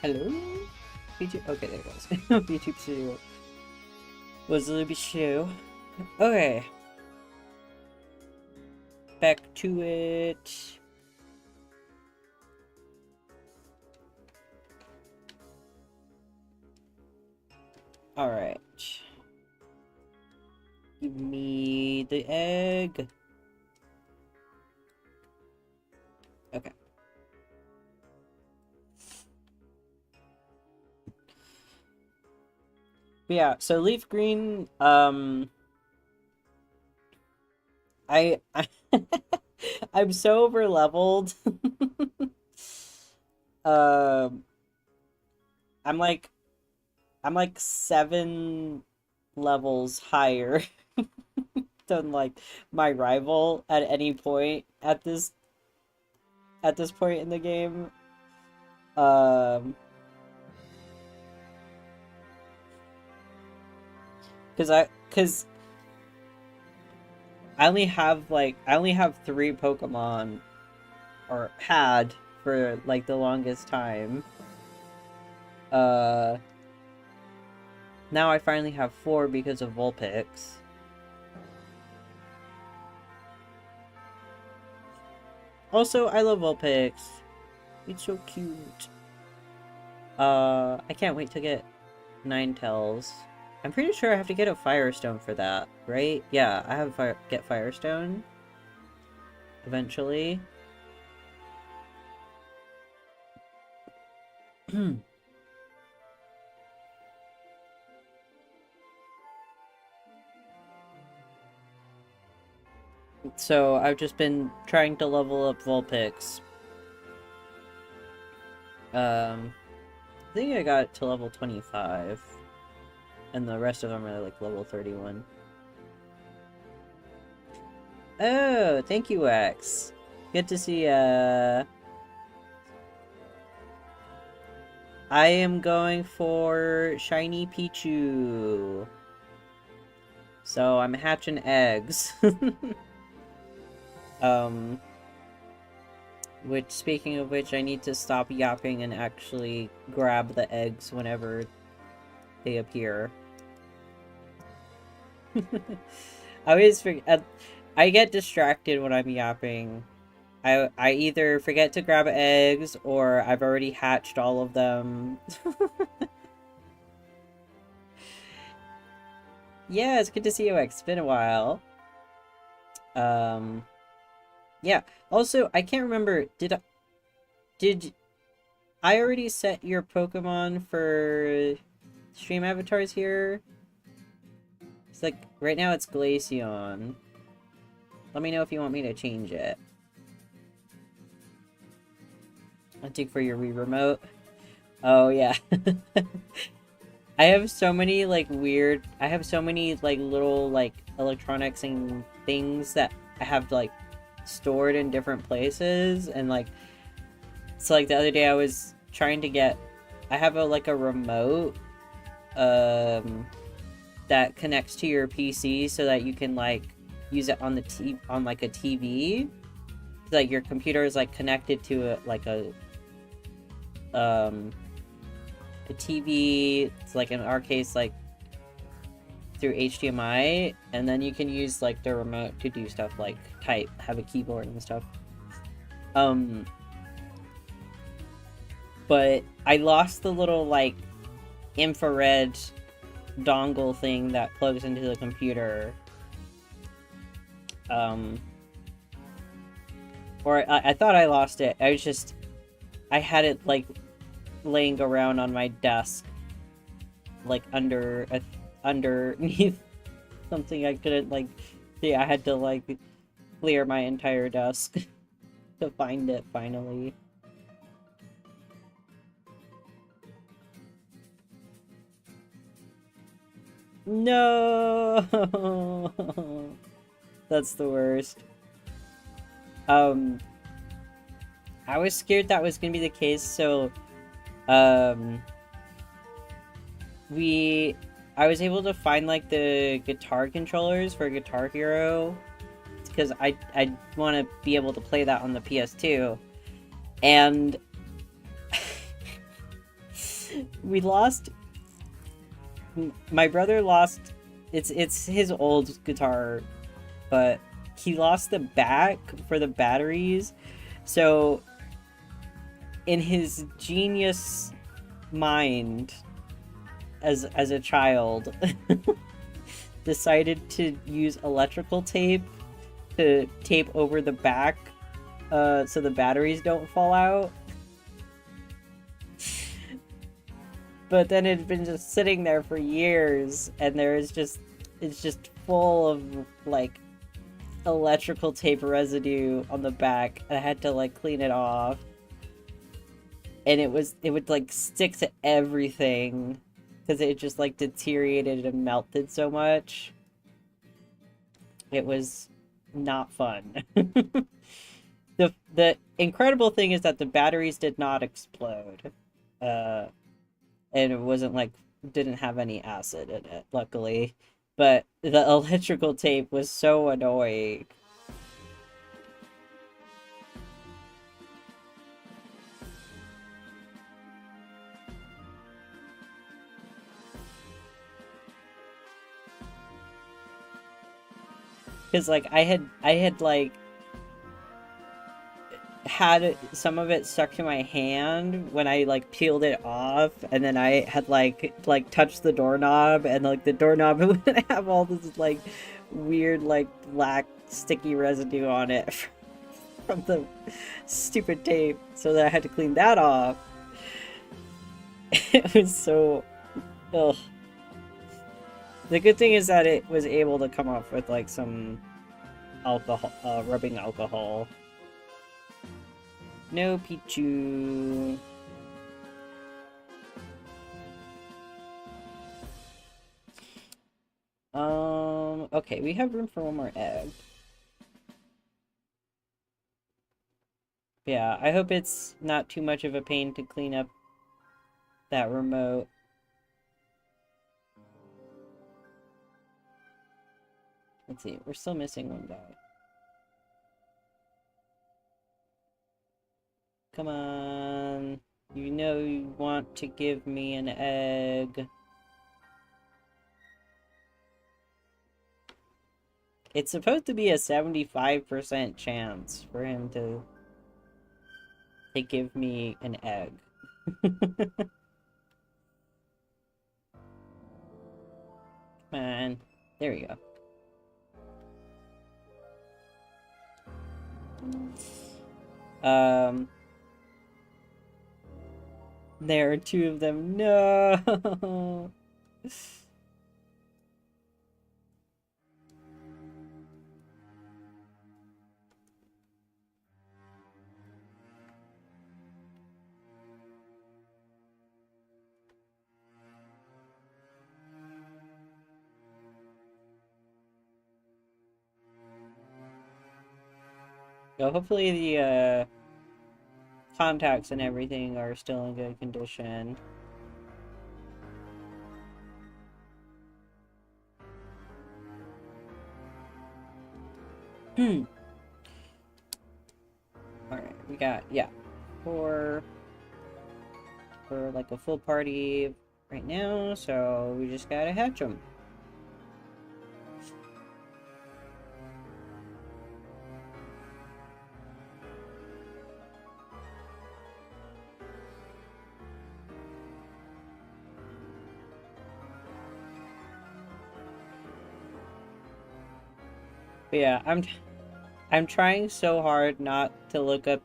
Hello? YouTube? Okay, there it was. YouTube show. Was a little bit show. Okay. Back to it. Alright. Give me the egg. Okay. Yeah, so leaf green, I I'm so over leveled. um I'm like I'm like 7 levels higher than like my rival at any point at this point in the game. Um cuz I only have 3 Pokemon, or had for like the longest time. Uh Now I finally have 4 because of Vulpix. Also, I love Vulpix. It's so cute. I can't wait to get Ninetales. I'm pretty sure I have to get a Firestone for that, right? Yeah, I have get Firestone eventually. So I've just been trying to level up Vulpix. I think I got to level 25. And the rest of them are like level 31. Oh, thank you, X. Good to see ya. I am going for Shiny Pichu. So I'm hatching eggs. Which, speaking of which, I need to stop yapping and actually grab the eggs whenever they appear. I always forget. I get distracted when I'm yapping. I either forget to grab eggs, or I've already hatched all of them. Yeah, it's good to see you, X. It's been a while. Yeah. Also, I can't remember, did I already set your Pokemon for stream avatars here? It's like, right now it's Glaceon. Let me know if you want me to change it. I'll take for your Wii remote. Oh, yeah. I have so many, like, I have so many, like, little, like, electronics and things that I have, like, stored in different places, and, like, so, like, the other day I was trying to get, I have a remote, that connects to your PC so that you can, like, use it on like, a TV. Like, your computer is, like, connected to a TV. It's like, in our case, like, through HDMI, and then you can use, like, the remote to do stuff like have a keyboard and stuff. But I lost the little, like, infrared dongle thing that plugs into the computer. Or I thought I lost it. I had it, like, laying around on my desk, like, underneath something I couldn't, like, see. I had to, like, clear my entire desk to find it finally. No. That's the worst. I was scared that was gonna be the case, so I was able to find, like, the guitar controllers for Guitar Hero, because I want to be able to play that on the PS2. And we lost... My brother lost... It's his old guitar, but he lost the back for the batteries. So, in his genius mind as a child, decided to use electrical tape to tape over the back so the batteries don't fall out. But then it'd been just sitting there for years, and it's just full of like electrical tape residue on the back. I had to like clean it off, and it would like stick to everything because it just like deteriorated and melted so much. It was not fun. The incredible thing is that the batteries did not explode. And it wasn't like, didn't have any acid in it, luckily. But the electrical tape was so annoying. Because like I had like had some of it stuck to my hand when I like peeled it off, and then I had like touched the doorknob, and like the doorknob would have all this like weird like black sticky residue on it from the stupid tape, so that I had to clean that off. It was so ugh. The good thing is that it was able to come off with like some alcohol, rubbing alcohol. No, Pichu. Okay, we have room for one more egg. Yeah, I hope it's not too much of a pain to clean up that remote. Let's see, we're still missing one guy. Come on. You know you want to give me an egg. It's supposed to be a 75% chance for him to give me an egg. Come on. There we go. There are two of them. No! So hopefully the contacts and everything are still in good condition. Alright, we got, yeah, for like a full party right now, so we just gotta hatch them. But yeah, I'm trying so hard not to look up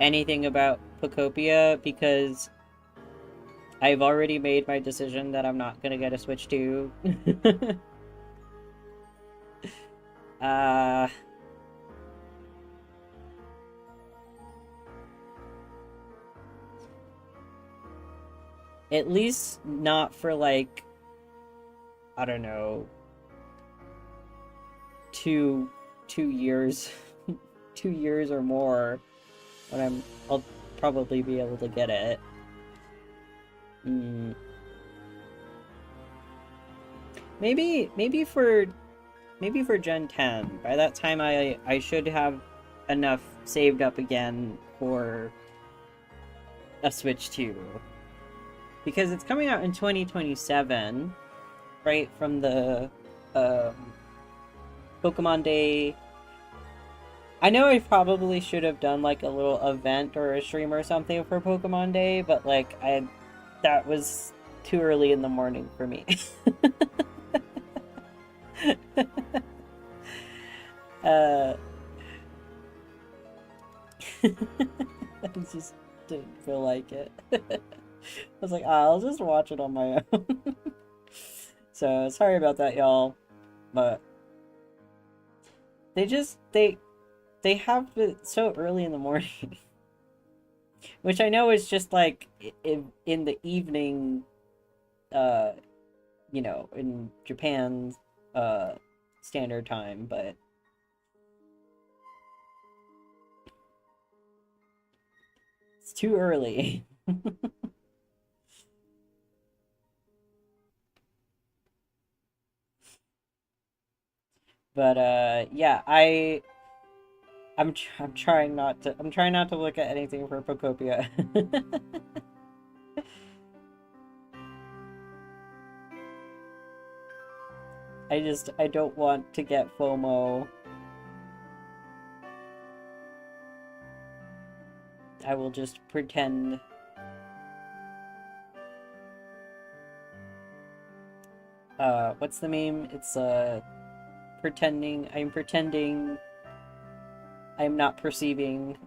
anything about Pocopia because I've already made my decision that I'm not gonna get a Switch 2. At least not for like, I don't know, two years, 2 years or more, when I'll probably be able to get it. Maybe for Gen 10. By that time I should have enough saved up again for a Switch 2. Because it's coming out in 2027, right from the Pokemon Day. I know I probably should have done like a little event or a stream or something for Pokemon Day, but like that was too early in the morning for me. I just didn't feel like it. I was like, I'll just watch it on my own. So sorry about that, y'all. But they have it so early in the morning. Which I know is just like in the evening, you know, in Japan's standard time, but it's too early. But yeah, I'm trying not to look at anything for Procopia. I don't want to get FOMO. I will just pretend. What's the meme? It's pretending. I'm pretending I'm not perceiving.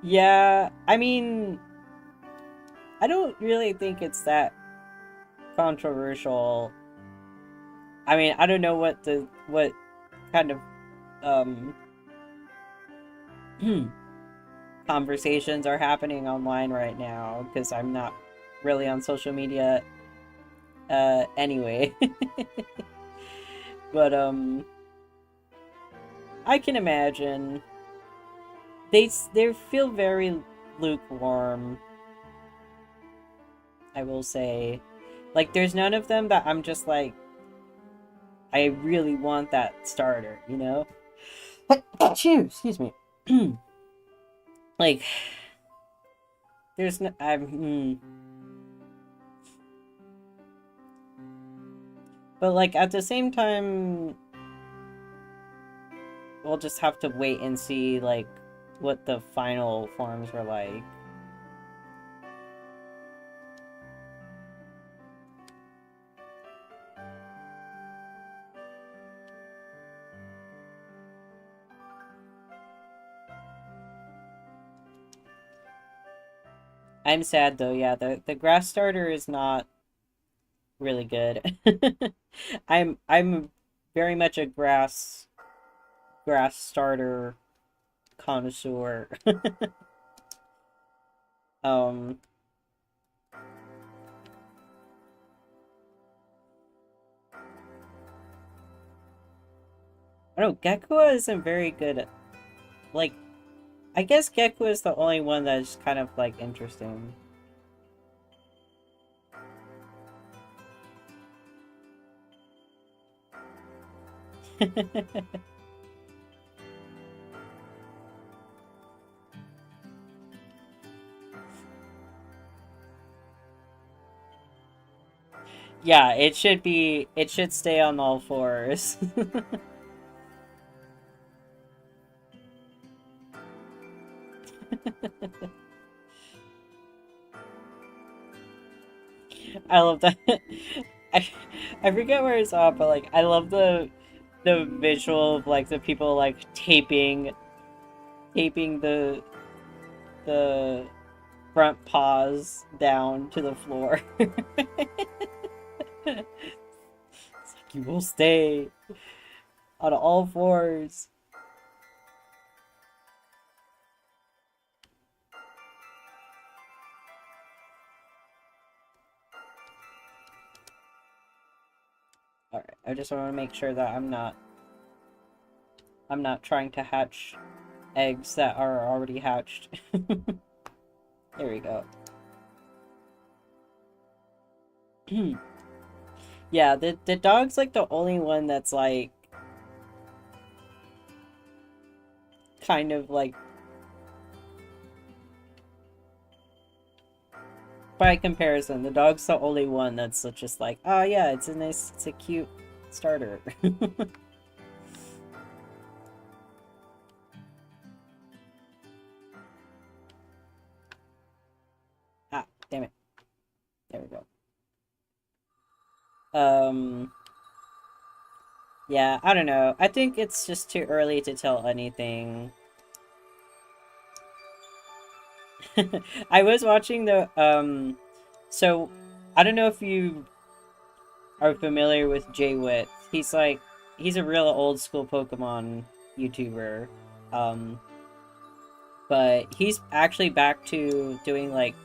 Yeah, I mean, I don't really think it's that controversial. I mean, I don't know what kind of conversations are happening online right now because I'm not really on social media anyway. But I can imagine they feel very lukewarm, I will say. Like, there's none of them that I'm just like, I really want that starter, you know? Achoo, excuse me. Like, there's no, But like at the same time, we'll just have to wait and see like what the final forms were like. I'm sad though, yeah, the grass starter is not really good. I'm very much a grass starter connoisseur. um I don't know, Gekua isn't very good at, like, I guess Gekua is the only one that's kind of like interesting. Yeah, it should stay on all fours. I love that. I, I forget where it's at, but like I love the visual of like the people like taping the front paws down to the floor. It's like, you will stay on all fours. Alright, I just want to make sure that I'm not trying to hatch eggs that are already hatched. There we go. Yeah, the dog's like the only one that's like kind of like by comparison, the dog's the only one that's just like, oh yeah, it's a cute starter. Ah, damn it. There we go. Um, yeah, I don't know. I think it's just too early to tell anything. I was watching so I don't know if you are familiar with Jay Witt. He's a real old school Pokemon YouTuber. Um, but he's actually back to doing like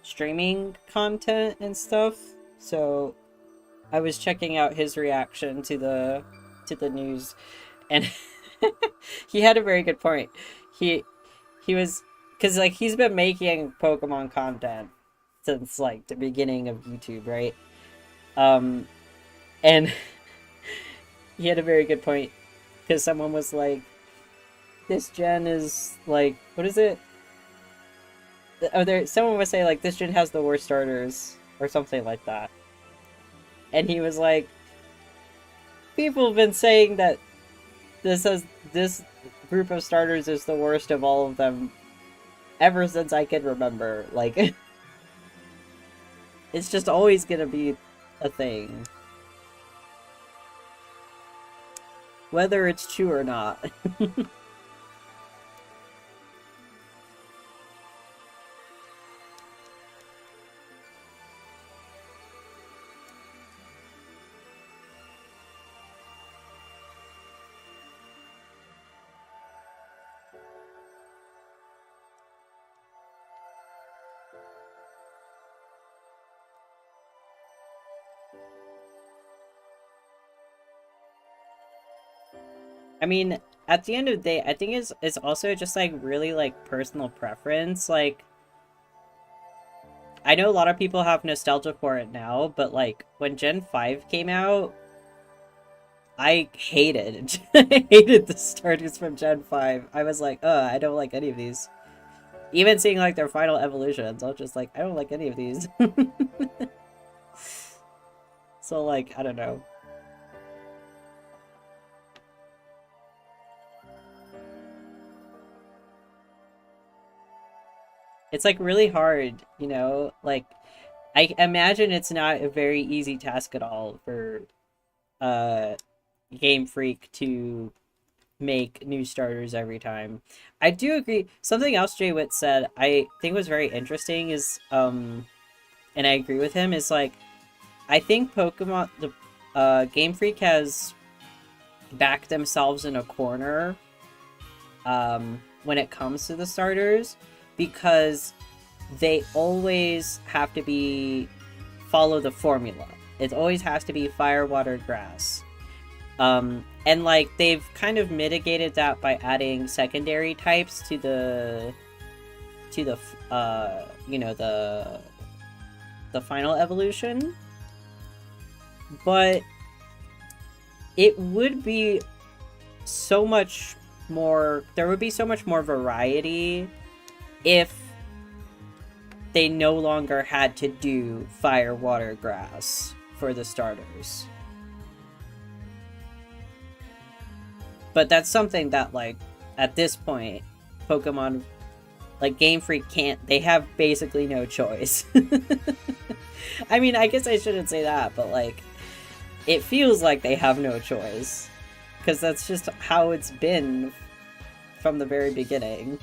streaming content and stuff. So I was checking out his reaction to the news, and he had a very good point. He he was because like he's been making Pokemon content since like the beginning of YouTube, right? Um, and he had a very good point because someone was like, "This gen is like, what is it? Oh, there. Someone would say like this gen has the worst starters or something like that." And he was like, "People have been saying that this group of starters is the worst of all of them ever since I can remember. Like, it's just always gonna be a thing, whether it's true or not." I mean, at the end of the day, I think it's also just like really like personal preference. Like, I know a lot of people have nostalgia for it now, but like when Gen 5 came out, I hated it. I hated the starters from Gen 5. I was like, I don't like any of these. Even seeing like their final evolutions, I was just like, I don't like any of these. So like, I don't know. It's like really hard, you know? Like I imagine it's not a very easy task at all for uh Game Freak to make new starters every time. I do agree. Something else Jay Witt said I think was very interesting is and I agree with him is like I think Pokemon the Game Freak has backed themselves in a corner when it comes to the starters because they always have to be follow the formula. It always has to be fire, water, grass. And like they've kind of mitigated that by adding secondary types to the you know the final evolution. But it would be so much more there would be so much more variety if they no longer had to do fire, water, grass for the starters. But that's something that, like, at this point, Pokemon, like, Game Freak can't, they have basically no choice. I mean, I guess I shouldn't say that, but, like, it feels like they have no choice. Because that's just how it's been from the very beginning.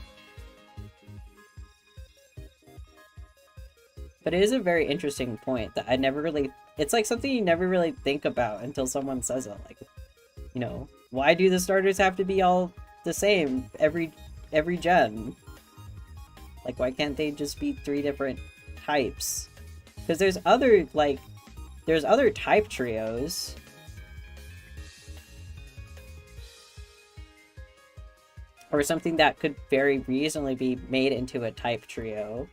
But it is a very interesting point that I never really... It's like something you never really think about until someone says it. Like, you know, why do the starters have to be all the same every gen? Like, why can't they just be 3 different types? Because there's other, like... There's other type trios. Or something that could very reasonably be made into a type trio.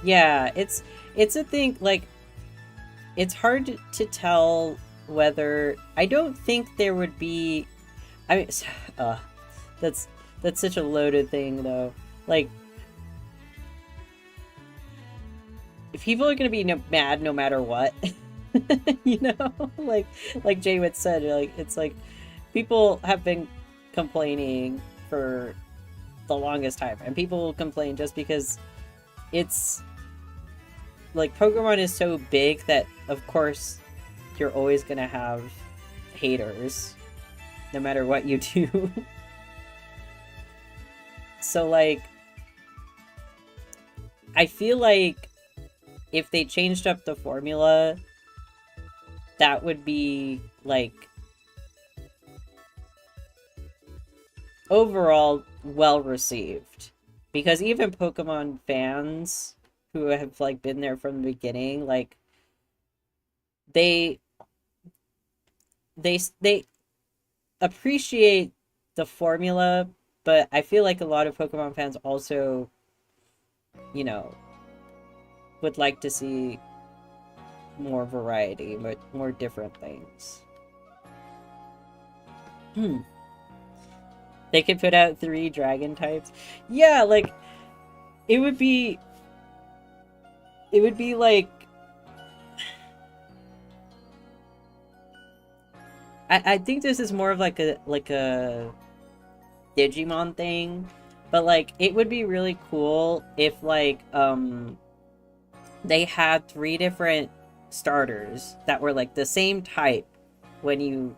Yeah, it's a thing, like, it's hard to tell whether I don't think there would be I mean uh that's that's such a loaded thing though. Like, if people are gonna be mad no matter what, you know, like Jaywit said, like it's like people have been complaining for the longest time, and people will complain just because it's like Pokemon is so big that of course you're always gonna have haters no matter what you do. So like I feel like if they changed up the formula, that would be like overall well received, because even Pokemon fans who have like been there from the beginning, like they they appreciate the formula, but I feel like a lot of Pokemon fans also, you know, would like to see more variety, but more different things. Hmm. They could put out 3 dragon types. Yeah, like it would be like I think this is more of like a Digimon thing, but like it would be really cool if like they had 3 different starters that were like the same type when you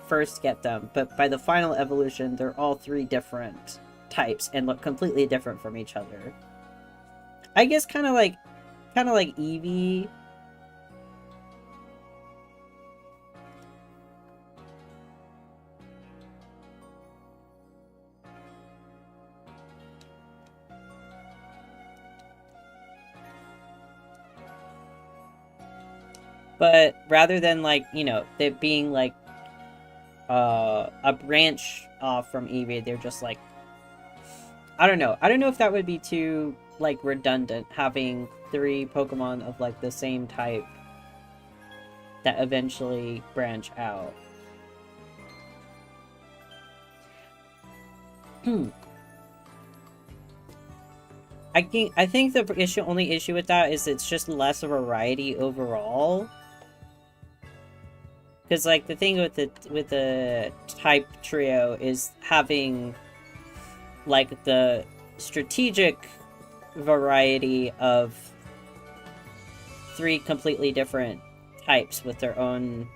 first get them, but by the final evolution they're all 3 different types and look completely different from each other. I guess kind of like Eevee. But rather than like, you know, it being like a branch off from Eevee, they're just like, I don't know. I don't know if that would be too like redundant, having 3 Pokemon of like the same type that eventually branch out. I think the only issue with that is it's just less variety overall. Because like the thing with the type trio is having like the strategic variety of 3 completely different types with their own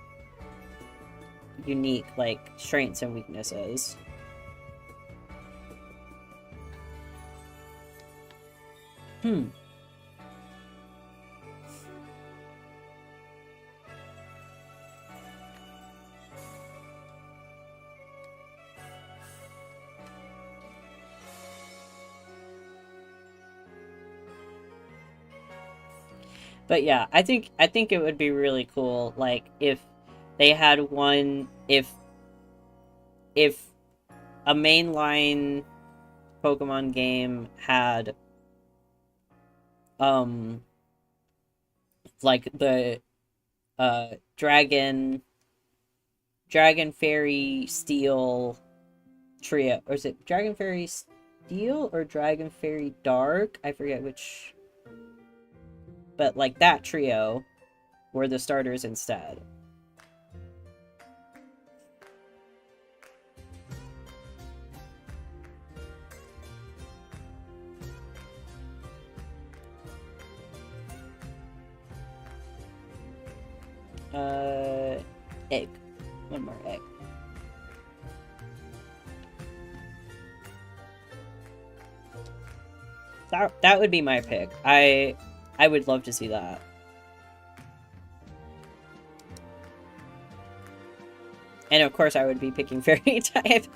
unique like strengths and weaknesses. Hmm. But yeah, I think it would be really cool, like if they had one, if a mainline Pokemon game had um like the Dragon Fairy Steel trio, or is it Dragon Fairy Steel or Dragon Fairy Dark? I forget which, but like that trio were the starters instead. Uh, egg. One more egg. That would be my pick. I would love to see that. And of course I would be picking fairy type.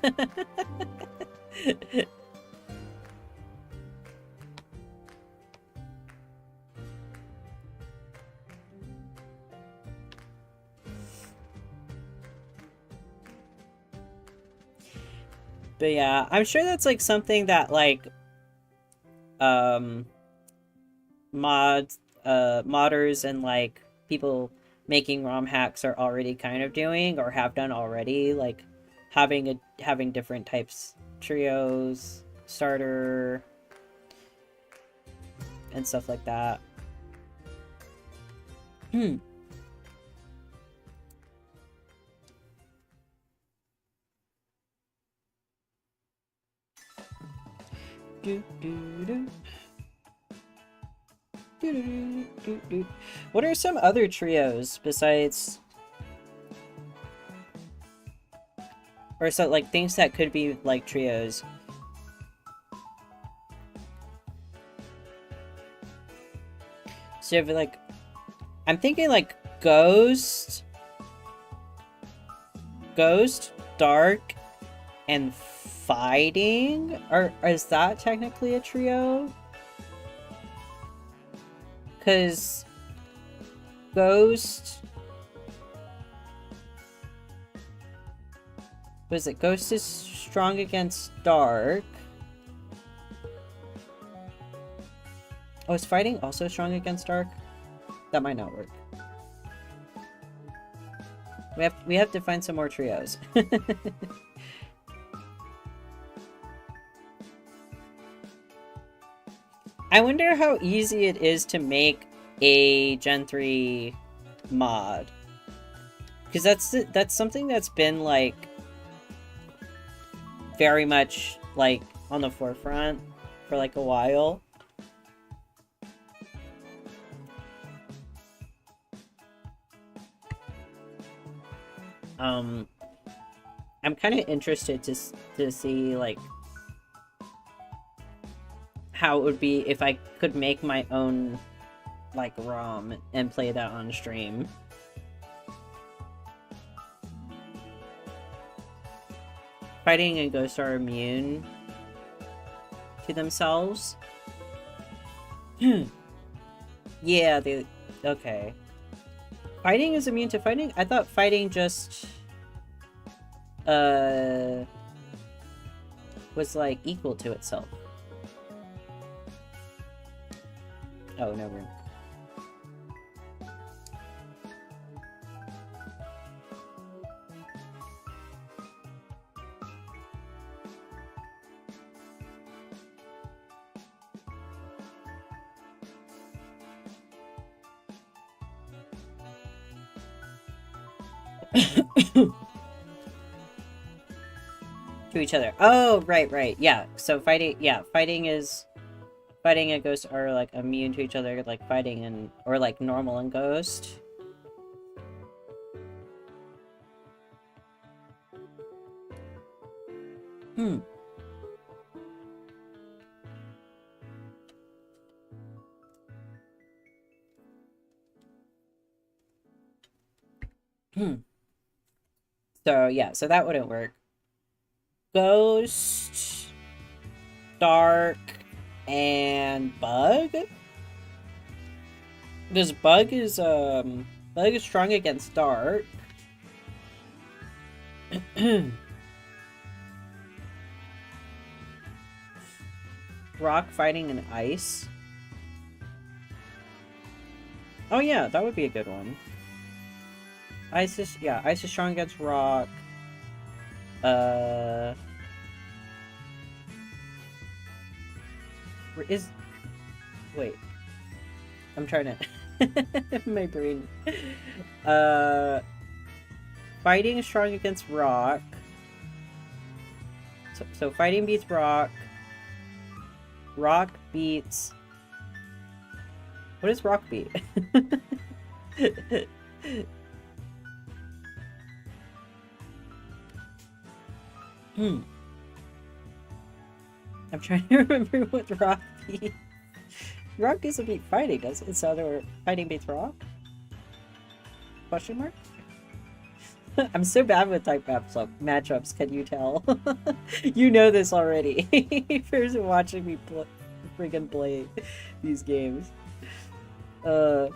But yeah, I'm sure that's like something that like modders and like people making ROM hacks are already kind of doing or have done already, like having different types, trios, starter, and stuff like that. What are some other trios besides, or so like things that could be like trios? So if like, I'm thinking like Ghost, Dark, and Fighting? Or is that technically a trio? Because Ghost... What is it? Ghost is strong against Dark. Oh, is Fighting also strong against Dark? That might not work. We have to find some more trios. I wonder how easy it is to make a Gen 3 mod. Because that's something that's been like very much like on the forefront for like a while. I'm kind of interested to see like how it would be if I could make my own like ROM and play that on stream. Fighting and Ghost are immune to themselves. Yeah, okay. Fighting is immune to fighting? I thought fighting just was like equal to itself. Oh, never. To each other. Oh, right. Yeah. So fighting and Ghost are like immune to each other, like fighting and or like normal and Ghost. So yeah, so that wouldn't work. Ghost, Dark, and Bug? Because Bug is strong against Dark. Rock, Fighting, and Ice. Oh yeah, that would be a good one. Ice is strong against Rock. Wait. I'm trying to... My brain. Fighting is strong against Rock. So Fighting beats Rock. Rock beats... What does Rock beat? I'm trying to remember what rock beat. Rock doesn't beat fighting, does it? So other fighting beats rock? Question mark? I'm so bad with type matchups, can you tell? You know this already. First watching me freaking play these games. I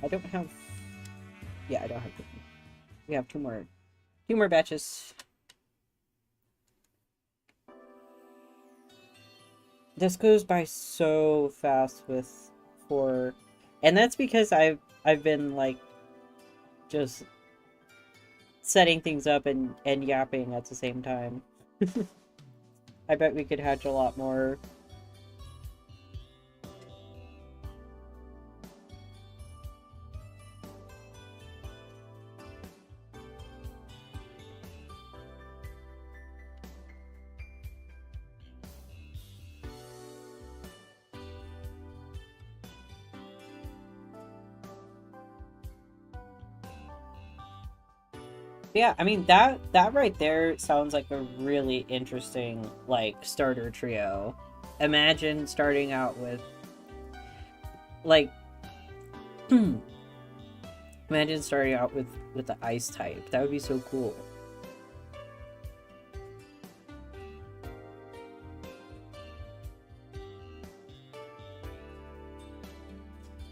don't have... Yeah, I don't have... We have two more batches. This goes by so fast with 4, and that's because I've been like just setting things up and yapping at the same time. I bet we could hatch a lot more. Yeah, I mean that right there sounds like a really interesting like starter trio. Imagine starting out with like imagine starting out with the ice type. That would be so cool.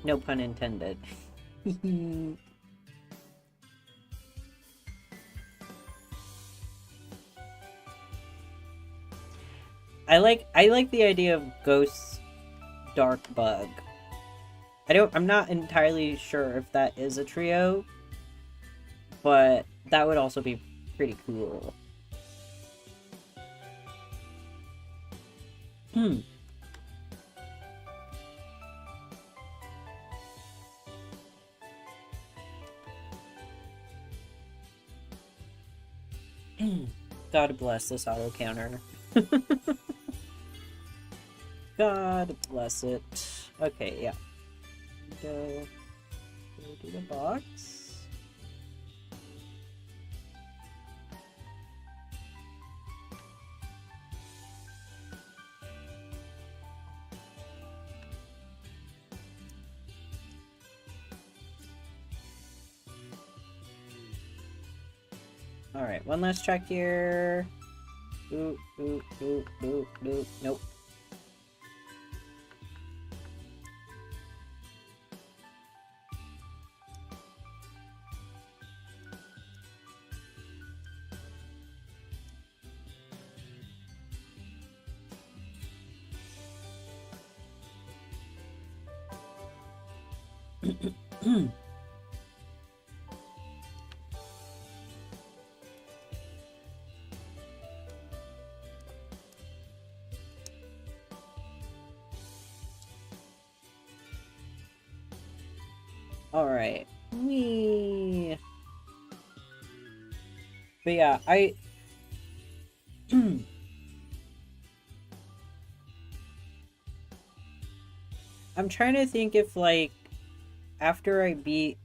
No pun intended. I like the idea of Ghost's Dark Bug. I'm not entirely sure if that is a trio, but that would also be pretty cool. God bless this auto counter. God bless it. Okay, yeah. Go to the box. Alright, one last check here. Nope. Alright. Wee. But yeah, I'm trying to think if, like, after I beat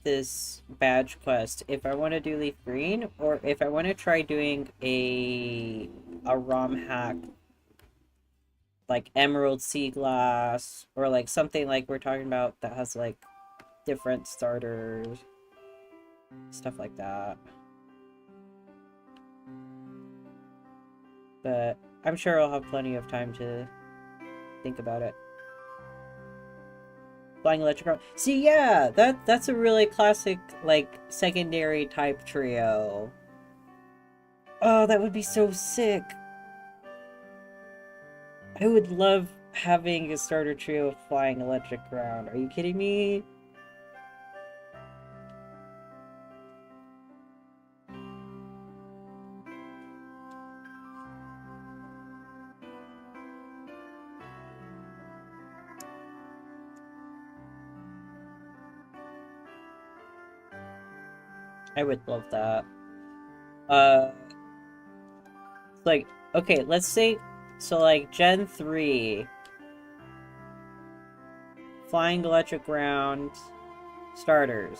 this badge quest, if I want to do Leaf Green, or if I want to try doing a ROM hack, like Emerald Sea Glass, or like something like we're talking about that has, like, different starters, stuff like that. But I'm sure I'll have plenty of time to think about it. Flying Electric. See, yeah, that's a really classic, like, secondary type trio. Oh, that would be so sick. I would love having a starter trio of Flying Electric Ground. Are you kidding me? I would love that. Like, Okay, let's say, so like Gen 3, flying electric ground, starters.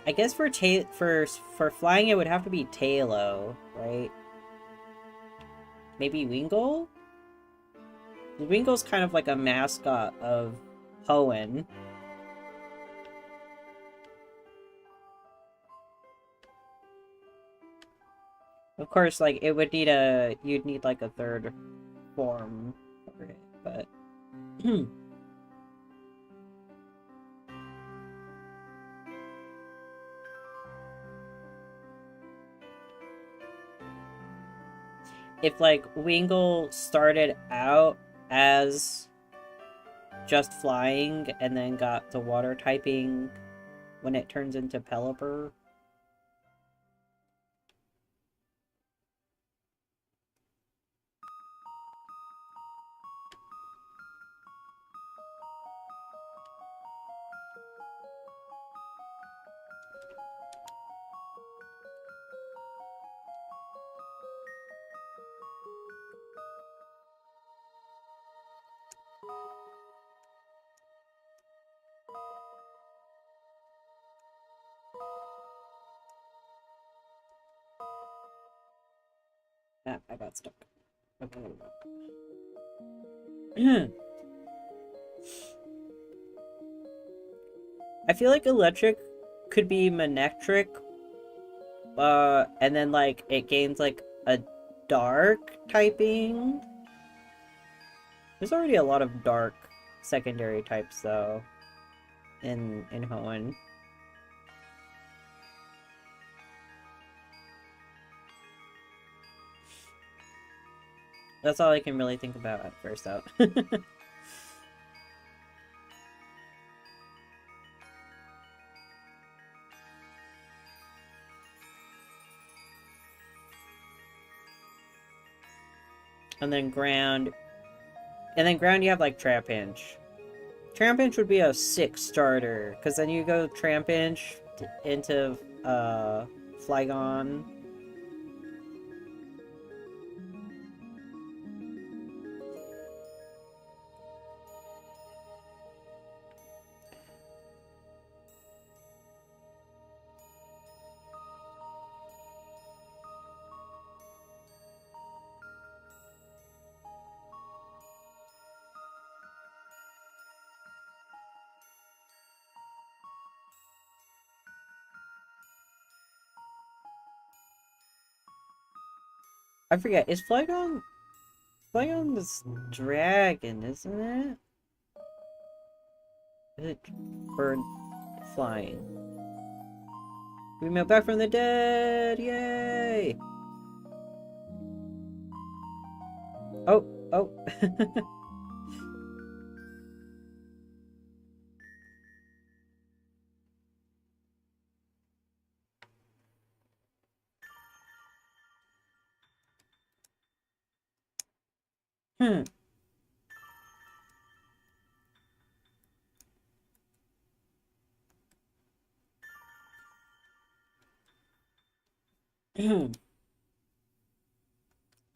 I guess for flying it would have to be Talo, right? Maybe Wingull? Wingull's kind of like a mascot of Hoenn. Of course, like, it would need you'd need like a third form for it, but... If, like, Wingull started out as just flying and then got the water typing when it turns into Pelipper. Ah, I got stuck. Okay. I feel like electric could be Manectric, and then, like, it gains, like, a dark typing. There's already a lot of dark secondary types, though, in Hoenn. That's all I can really think about at first out. And then ground. And then ground you have like Trapinch. Trapinch would be a 6 starter, because then you go Trapinch into Flygon. I forget, is Flygon... Flygon is dragon, isn't it? Is it bird flying? We made back from the dead! Yay! Oh, oh. Hmm.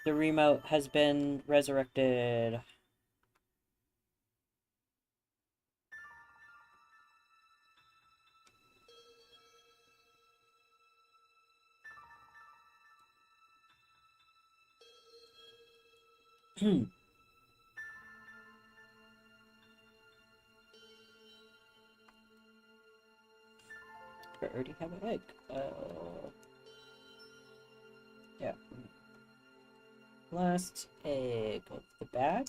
The remote has been resurrected. I already have an egg. Yeah. Last egg of the batch.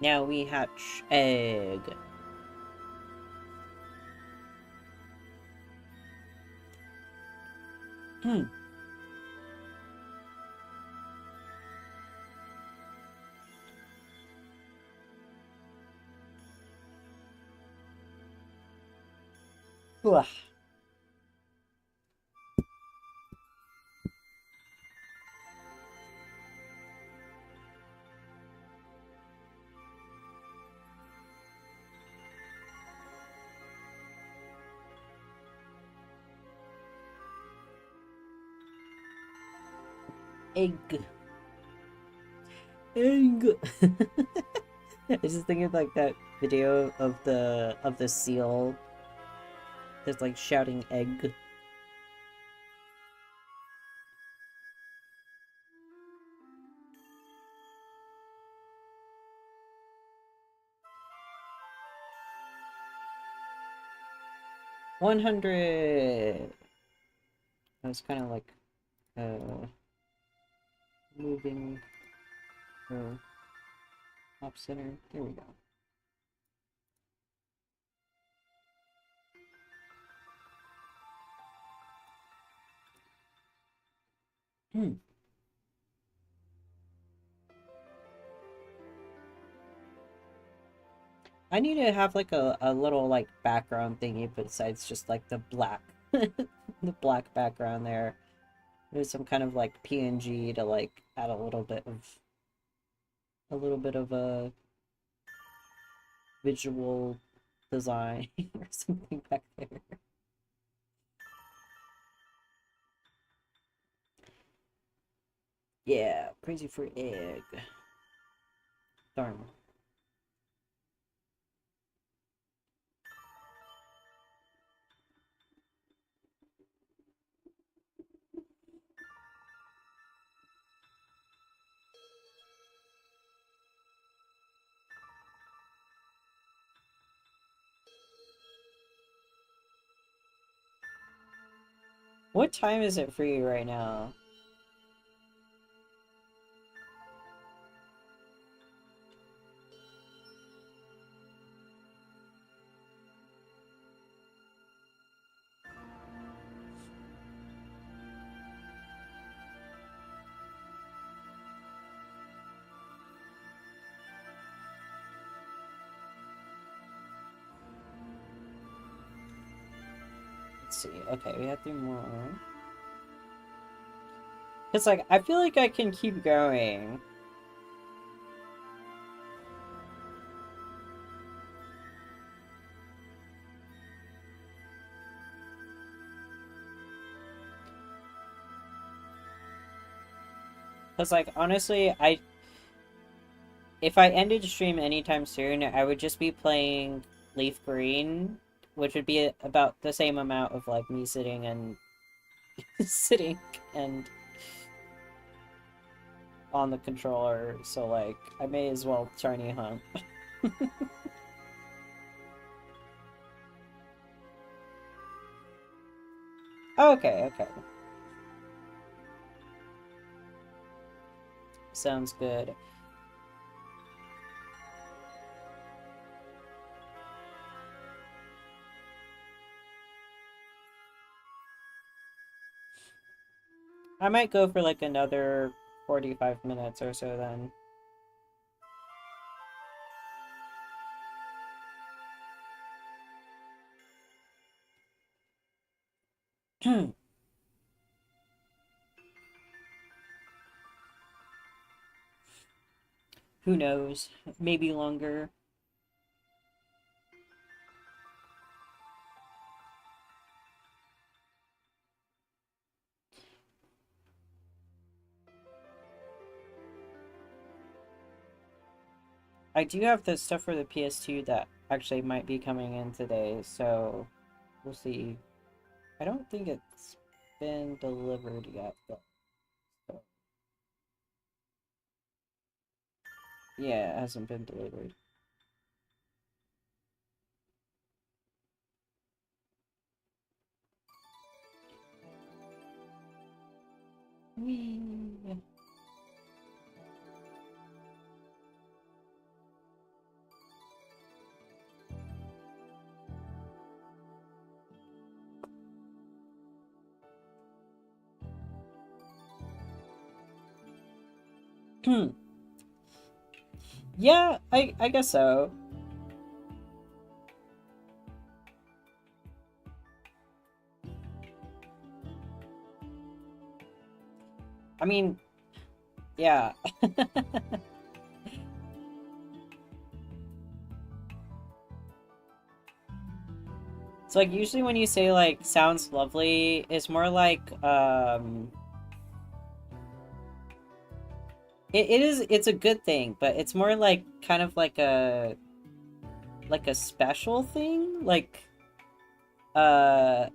Now we hatch egg. Ugh. Egg. Egg. I was just thinking of like that video of the seal that's like shouting egg. $100. I was kind of like moving her off center. There we go. Hmm. I need to have like a little like background thingy besides just like the black the black background there. There's some kind of like PNG to like add a little bit of a visual design or something back there. Yeah, crazy for egg. Darn. What time is it for you right now? Let's see. Okay, we have 3 more. It's like, I feel like I can keep going. Because, like, honestly, if I ended stream anytime soon, I would just be playing Leaf Green, which would be about the same amount of, like, me sitting and sitting and on the controller, so, like, I may as well shiny hunt. Okay, okay. Sounds good. I might go for like another 45 minutes or so then. Who knows? Maybe longer. I do have the stuff for the PS2 that actually might be coming in today, so we'll see. I don't think it's been delivered yet, but so. Yeah, it hasn't been delivered. Whee! Yeah, I guess so. I mean, yeah. So like usually when you say like sounds lovely, it's more like it's a good thing, but it's more like kind of like a special thing. Like uh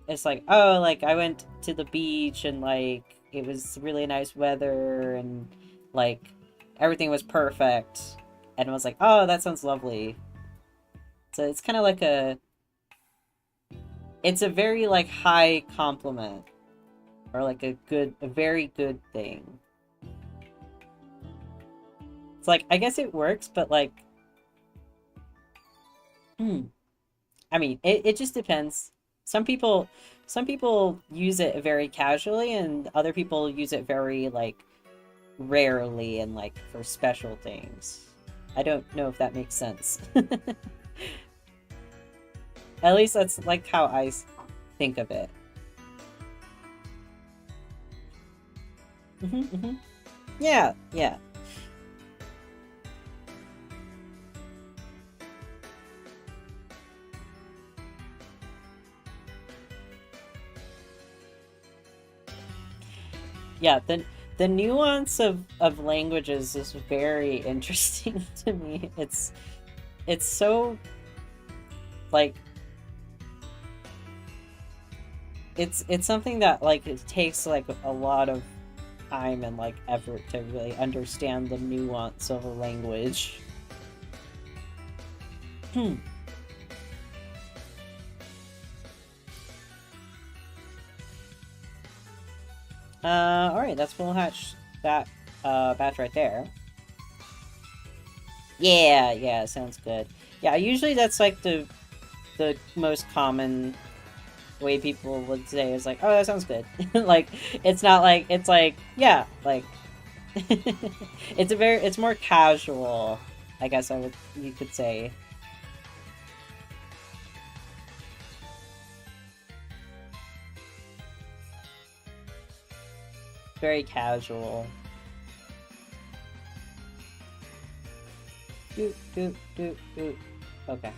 it's like, oh, like I went to the beach and like it was really nice weather and like everything was perfect and I was like, oh, that sounds lovely. So it's kind of like it's a very like high compliment or like a very good thing. It's like, I guess it works, but like, hmm, I mean, it just depends. Some people, some people use it very casually, and other people use it very like rarely and like for special things. I don't know if that makes sense. At least that's like how think of it. Hmm. Yeah, yeah. Yeah, the nuance of languages is very interesting to me. It's so like it's something that like it takes like a lot of time and like effort to really understand the nuance of a language. Hmm. All right, that's full hatch that batch right there. Yeah, yeah, sounds good. Yeah, usually that's like the most common way people would say is like, oh, that sounds good. Like, it's not like it's like, yeah, like it's more casual, I guess you could say. Very casual. Doot doot doot doot. Okay.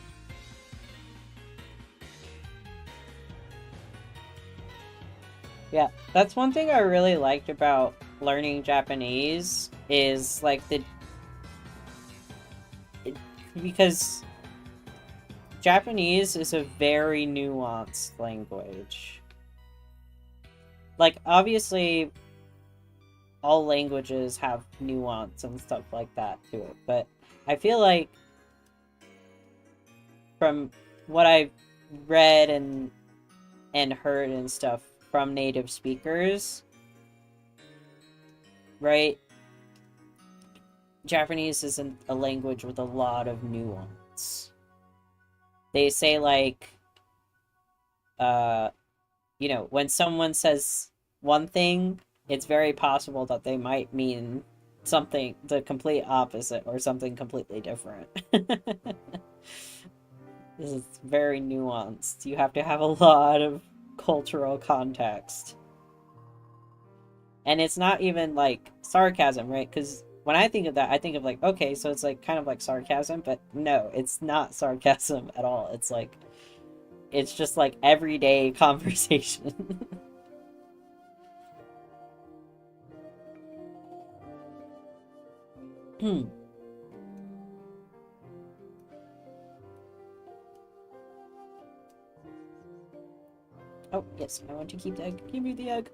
Yeah, that's one thing I really liked about learning Japanese is like it, because Japanese is a very nuanced language. Like obviously all languages have nuance and stuff like that to it, but I feel like from what I've read and heard and stuff from native speakers, right? Japanese isn't a language with a lot of nuance. They say like uh when someone says one thing, it's very possible that they might mean something the complete opposite or something completely different. This is very nuanced. You have to have a lot of cultural context. And it's not even like sarcasm, right? Because when I think of that, I think of like, okay, so it's like kind of like sarcasm, but no, it's not sarcasm at all. It's like, it's just like everyday conversation. Hmm. Oh, yes, I want to keep the egg. Give me the egg.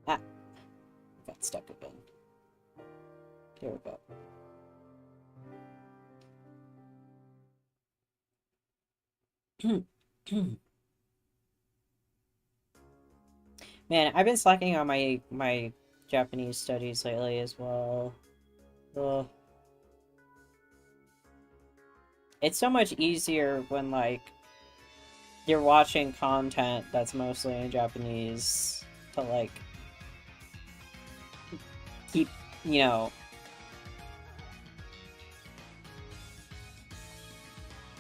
Ah, got stuck again. Here we go. Man, I've been slacking on my Japanese studies lately as well. Ugh. It's so much easier when like you're watching content that's mostly in Japanese to like keep, you know,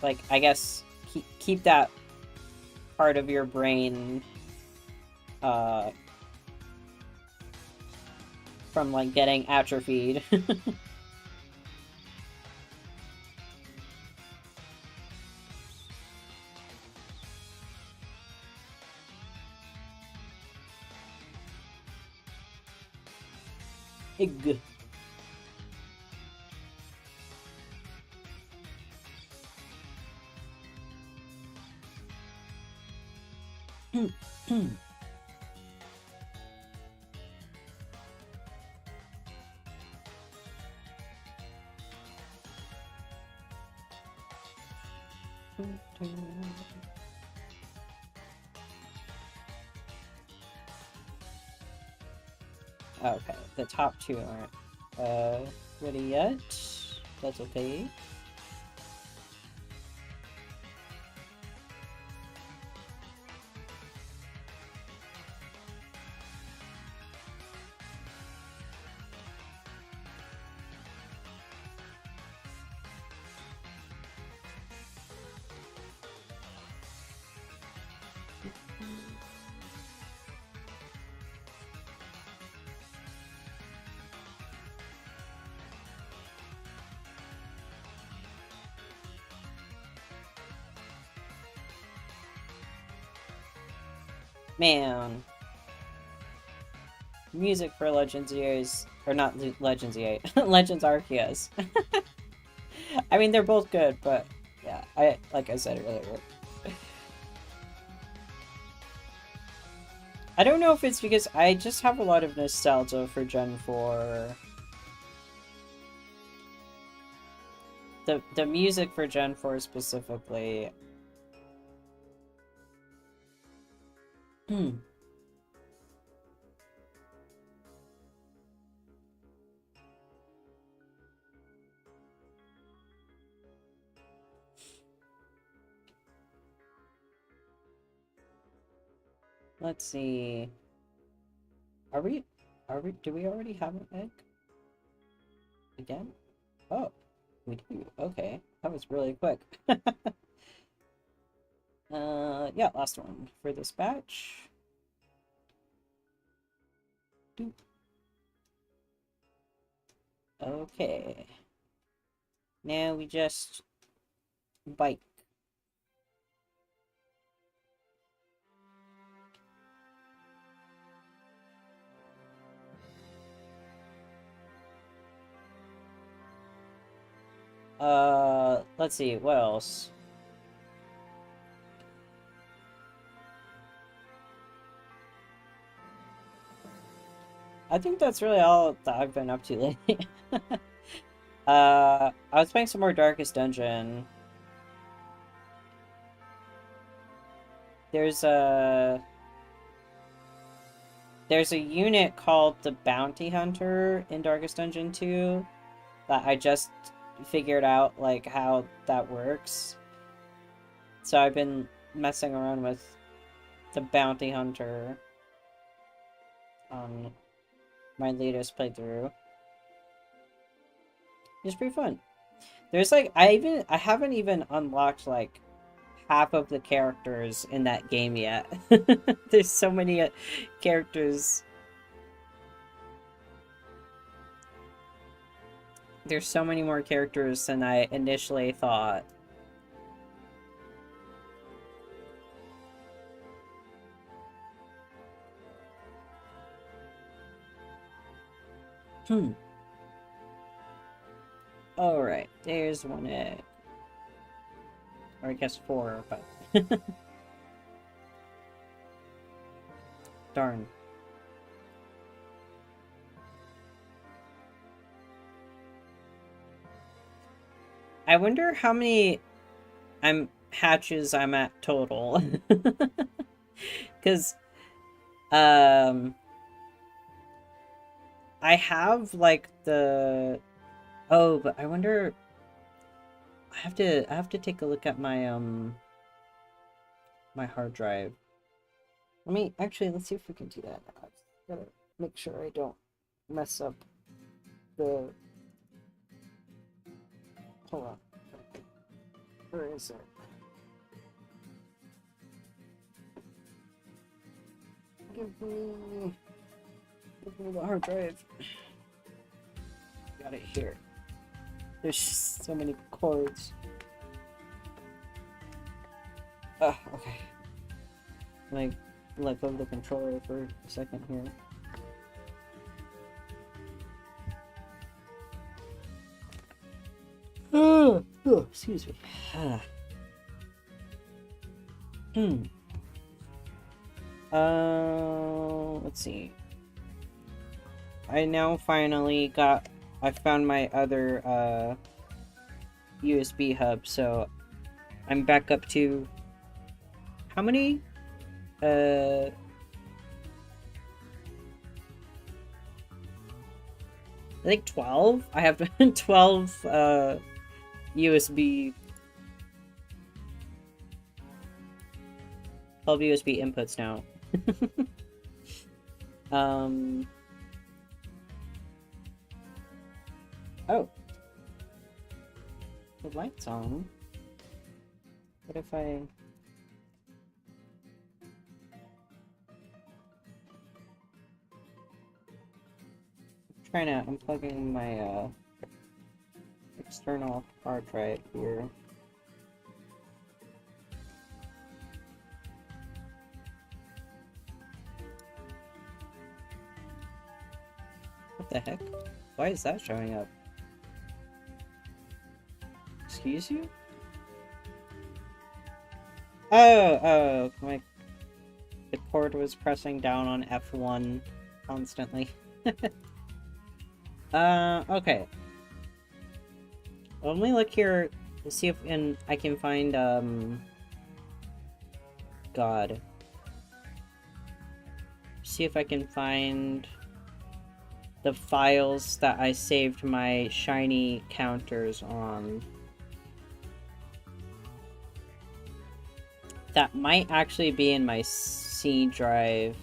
like I guess keep that part of your brain from like getting atrophied. Ig. Okay, the top two aren't ready yet. That's okay. Man. Music for Legends EA's, or not Legends EA, Legends Arceus. I mean, they're both good, but yeah, like I said earlier. I don't know if it's because I just have a lot of nostalgia for Gen 4. The music for Gen 4 specifically. Let's see. Do we already have an egg? Again? Oh, we do. Okay. That was really quick. Yeah, last one for this batch. Doop. Okay. Now we just bite. Let's see, what else? I think that's really all that I've been up to lately. I was playing some more Darkest Dungeon. There's a unit called the Bounty Hunter in Darkest Dungeon 2 that I just figured out like how that works. So I've been messing around with the Bounty Hunter on my latest playthrough. It's pretty fun. There's like I haven't even unlocked like half of the characters in that game yet. There's so many characters. There's so many more characters than I initially thought. Alright, there's one egg. Or I guess 4, but... Darn. I wonder how many hatches I'm at total. Because, I have, like, the... Oh, but I wonder... I have to take a look at my, my hard drive. Let's see if we can do that. I gotta make sure I don't mess up the... Hold on. Where is it? Give me the hard drive. Got it here. There's just so many cords. Okay. Like, let go of the controller for a second here. Oh, excuse me. Let's see. I now finally I found my other, USB hub, so I'm back up to... How many? I think 12? I have 12, USB... 12 USB inputs now. Oh. The light's on. What if I'm trying to unplugging my, external hard drive here. What the heck? Why is that showing up? Excuse you? Oh, the cord was pressing down on F1 constantly. Okay. Let me look here to see if I can find, God. See if I can find the files that I saved my shiny counters on. That might actually be in my C drive.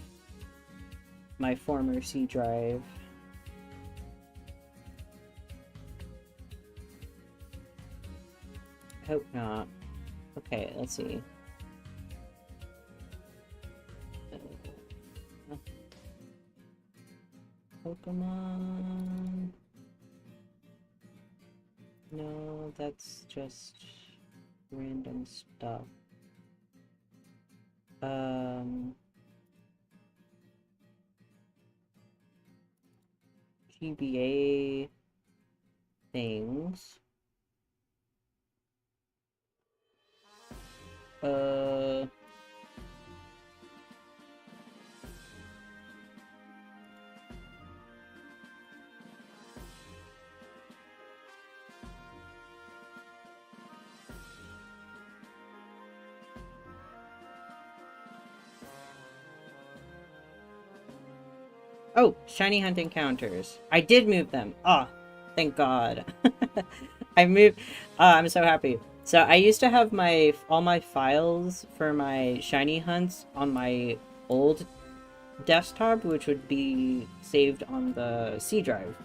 My former C drive. Hope not. Okay, let's see. Pokemon. No, that's just random stuff. GBA things. Oh, shiny hunting counters. I did move them. Ah, thank God. I moved. I'm so happy. So I used to have all my files for my shiny hunts on my old desktop, which would be saved on the C drive.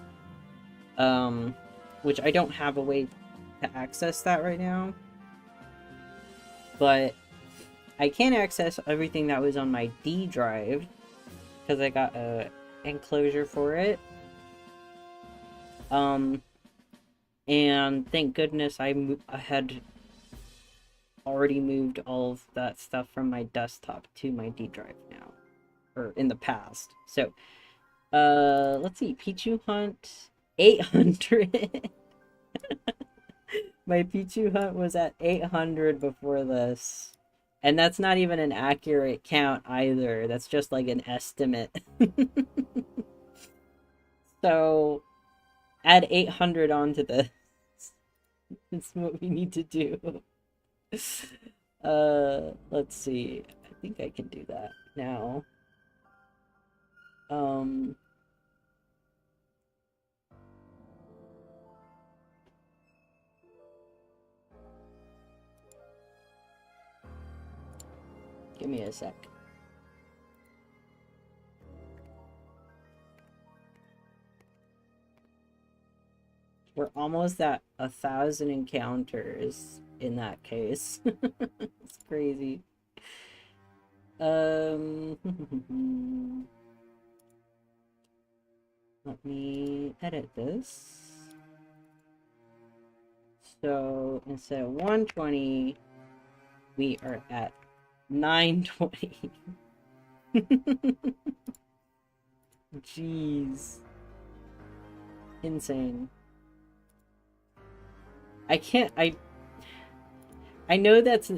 Which I don't have a way to access that right now. But I can access everything that was on my D drive because I got a enclosure for it. And thank goodness I had already moved all of that stuff from my desktop to my D drive now. Or in the past. So, let's see. Pichu Hunt 800. My Pichu Hunt was at 800 before this. And that's not even an accurate count either. That's just like an estimate. So, add 800 onto this. That's what we need to do. Let's see. I think I can do that now. Give me a sec. We're almost at 1,000 encounters in that case. It's crazy. Um, let me edit this. So instead of 120, we are at 920. Jeez. Insane. I know that's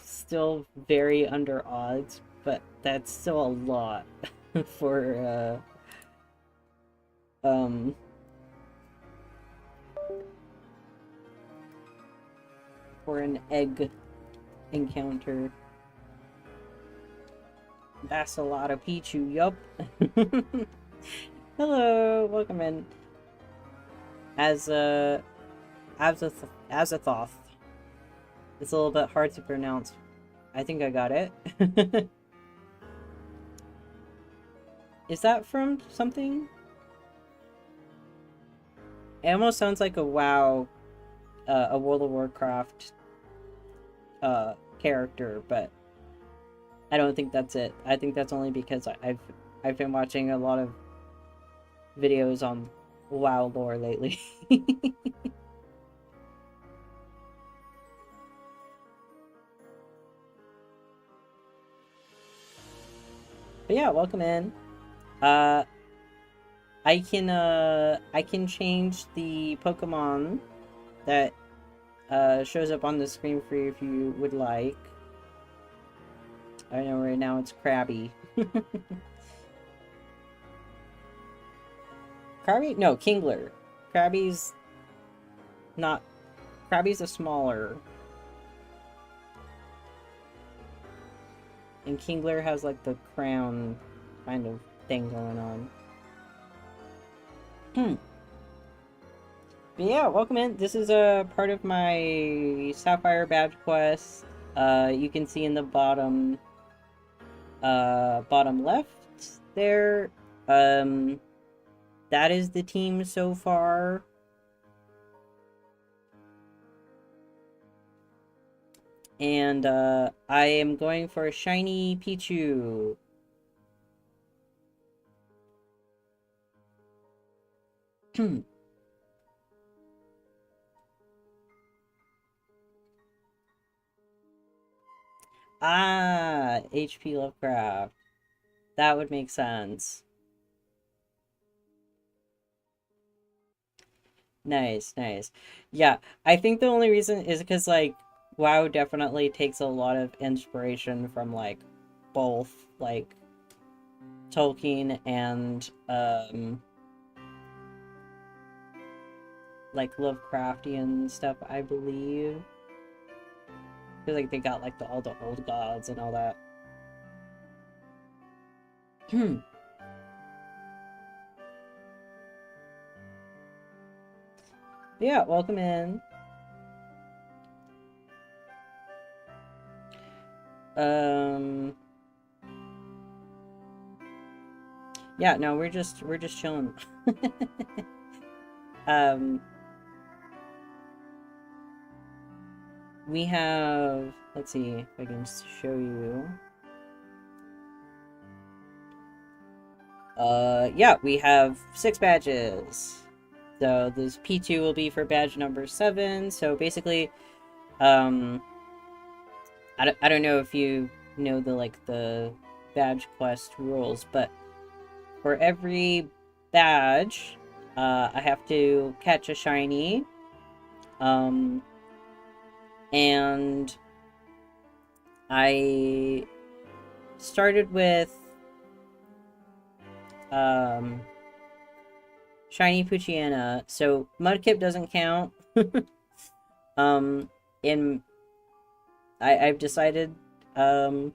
still very under odds, but that's still a lot for for an egg encounter. That's a lot of Pichu, yup. Hello, welcome in. Azathoth. It's a little bit hard to pronounce. I think I got it. Is that from something? It almost sounds like a WoW, a World of Warcraft character, but I don't think that's it. I think that's only because I've been watching a lot of videos on WoW lore lately. But yeah, welcome in. I can change the Pokemon that shows up on the screen for you if you would like. I know right now it's Krabby. Krabby? No, Kingler. Krabby's not... Krabby's a smaller. And Kingler has like the crown kind of thing going on. But yeah, welcome in. This is a part of my Sapphire badge quest. You can see in the bottom left there. That is the team so far. And I am going for a shiny Pichu. Ah, HP Lovecraft. That would make sense. Nice, nice. Yeah, I think the only reason is because, like, WoW definitely takes a lot of inspiration from, like, both, like, Tolkien and, like, Lovecraftian stuff, I believe. Because, like, they got, like, all the old gods and all that. Yeah, welcome in. Yeah, no, we're just chilling. We have, let's see if I can show you. Yeah, we have 6 badges. So this P2 will be for badge number 7. So basically, I don't know if you know the badge quest rules, but for every badge, I have to catch a shiny. And I started with shiny Poochyena, so Mudkip doesn't count. I've decided in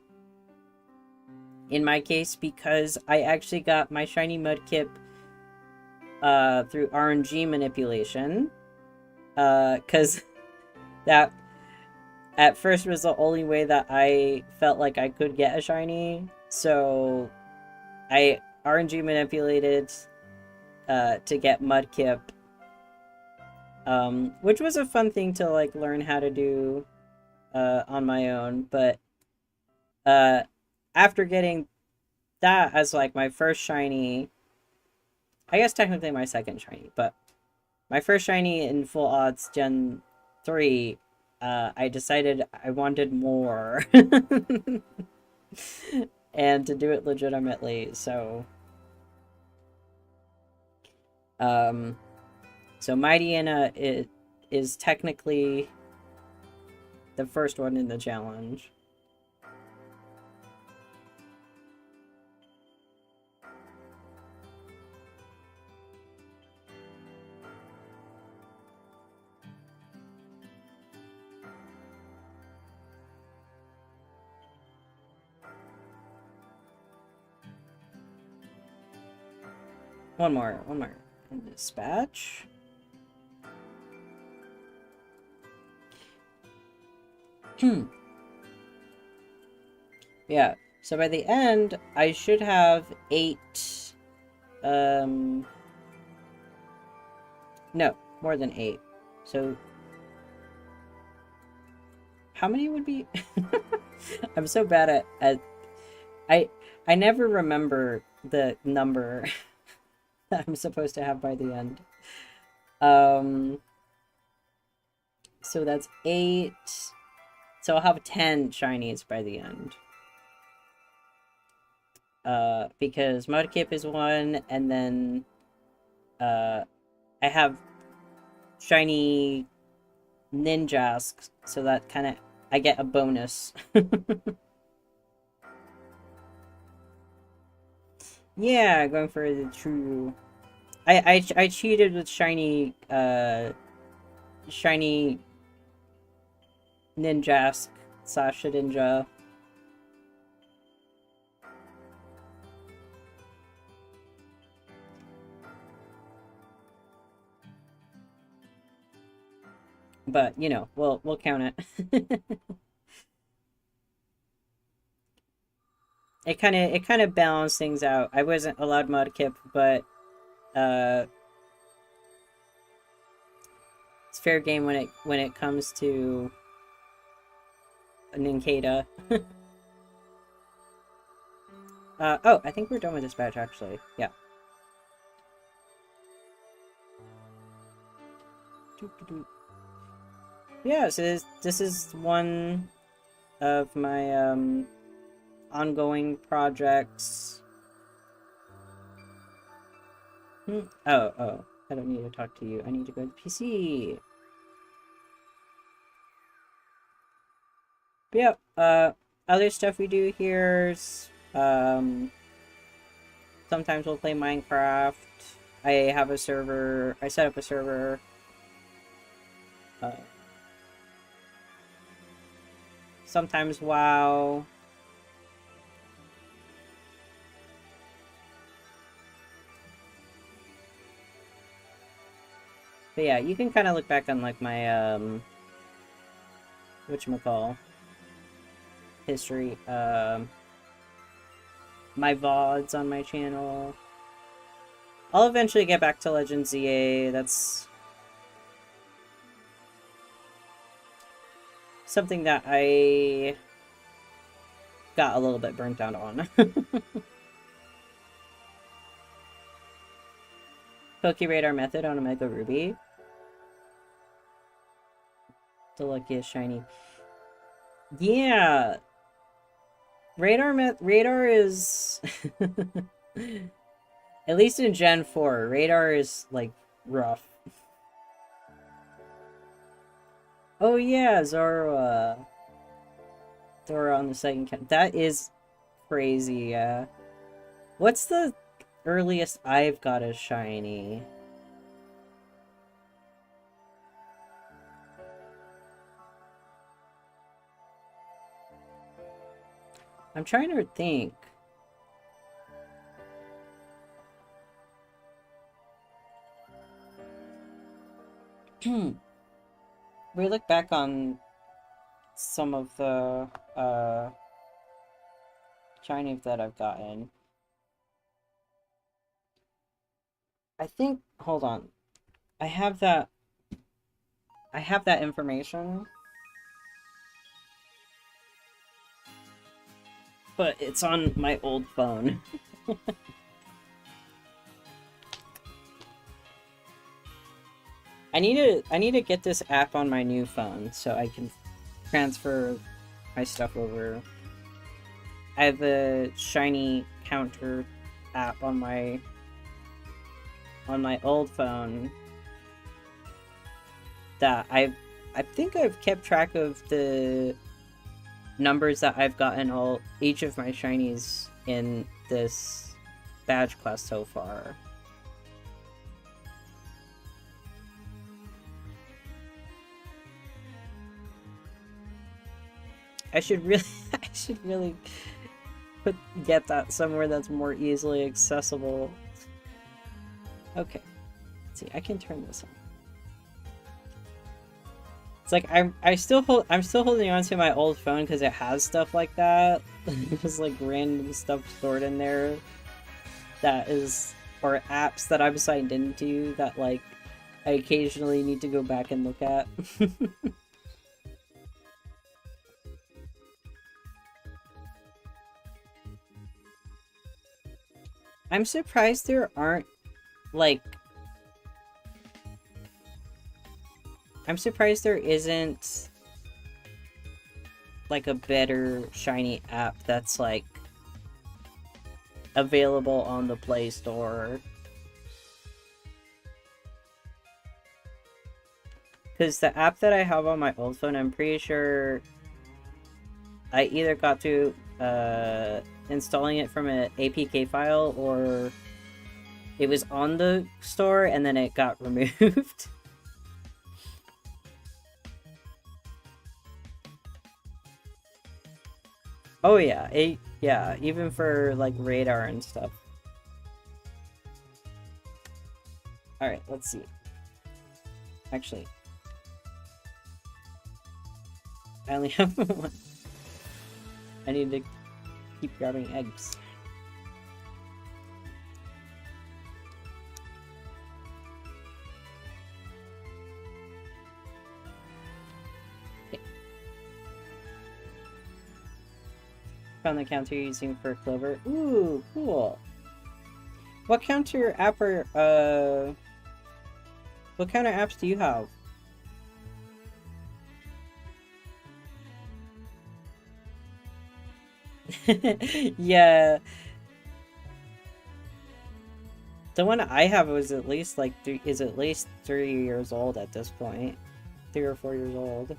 my case, because I actually got my shiny Mudkip through RNG manipulation, because that at first was the only way that I felt like I could get a shiny, so I RNG manipulated to get Mudkip, which was a fun thing to learn how to do on my own, but after getting that as like my first shiny, I guess technically my second shiny, but my first shiny in Full Odds Gen 3, I decided I wanted more. And to do it legitimately, so... So Mightyena is technically the first one in the challenge. One more. And dispatch. Yeah, so by the end, I should have 8, no, more than 8. So, how many would be? I'm so bad at I never remember the number that I'm supposed to have by the end. So that's 8. So I'll have 10 shinies by the end. Because Mudkip is 1, and then I have shiny Ninjask, so that kind of I get a bonus. Yeah, going for the true. I cheated with shiny shiny Ninjask Sasha Ninja. But you know, we'll count it. It kind of balanced things out. I wasn't allowed Mudkip, but it's fair game when it comes to a Ninkata. Oh, I think we're done with this batch actually. Yeah. Yeah, so this is one of my ongoing projects. Oh, I don't need to talk to you. I need to go to the PC. But yeah, other stuff we do here is, sometimes we'll play Minecraft. I have a server. I set up a server. Sometimes WoW. But yeah, you can kind of look back on like my whatchamacall history. My VODs on my channel. I'll eventually get back to Legend ZA. That's something that I got a little bit burnt out on. Pokeradar method on Omega Ruby. The luckiest shiny. Yeah. Radar is at least in Gen 4, Radar is like rough. Oh yeah, Zora on the second count. That is crazy, yeah. What's the earliest I've got a shiny? I'm trying to think. We look back on some of the shinies that I've gotten. I think, hold on. I have that information. but it's on my old phone. I need to get this app on my new phone so I can transfer my stuff over. I have a shiny counter app on my old phone that I think I've kept track of the numbers that I've gotten each of my shinies in this badge quest so far. I should really get that somewhere that's more easily accessible. Okay. Let's see, I can turn this on. It's like I'm still holding on to my old phone because it has stuff like that. Just like random stuff stored in there that is, or apps that I'm signed into that like I occasionally need to go back and look at. I'm surprised there aren't, like... I'm surprised there isn't, like, a better shiny app that's, like, available on the Play Store. Because the app that I have on my old phone, I'm pretty sure I either got to, installing it from an APK file, or it was on the store and then it got removed. Oh yeah, yeah, even for like radar and stuff. Alright, let's see. Actually, I only have one. I need to keep grabbing eggs. Okay. Found the counter you're using for Clover. Ooh, cool. What counter app are, what counter apps do you have? Yeah. The one I have was at least like is at least 3 years old at this point. 3 or 4 years old.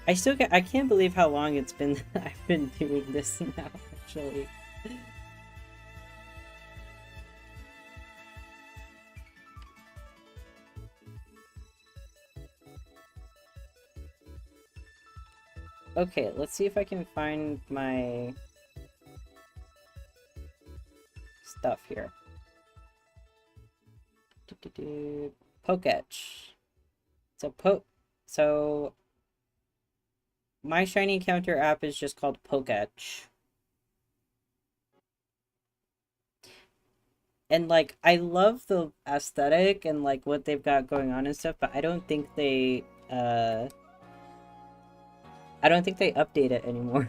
I can't believe how long it's been I've been doing this now, actually. Okay, let's see if I can find my stuff here. Poketch. So my shiny counter app is just called Poketch. And like I love the aesthetic and like what they've got going on and stuff, but I don't think they update it anymore.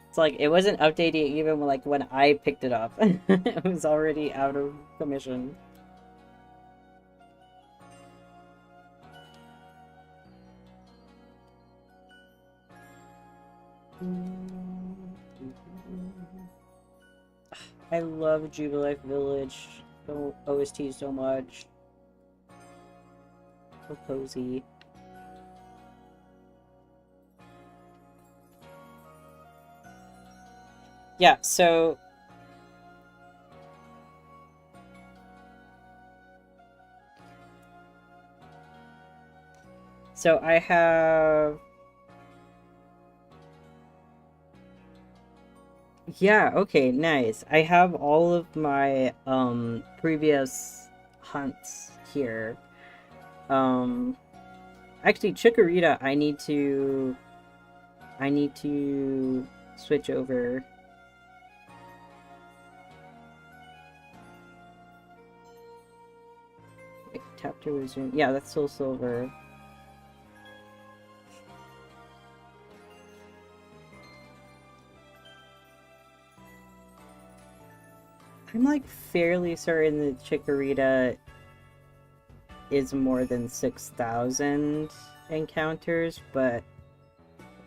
It's like it wasn't updating even like when I picked it up. It was already out of commission. I love Jubilife Village OST so much. So cozy. Yeah, so I have, yeah, okay, nice. I have all of my previous hunts here. Actually, Chikorita, I need to switch over. Wait, tap. To resume. Yeah, that's still silver. I'm like fairly certain that Chikorita is more than 6,000 encounters, but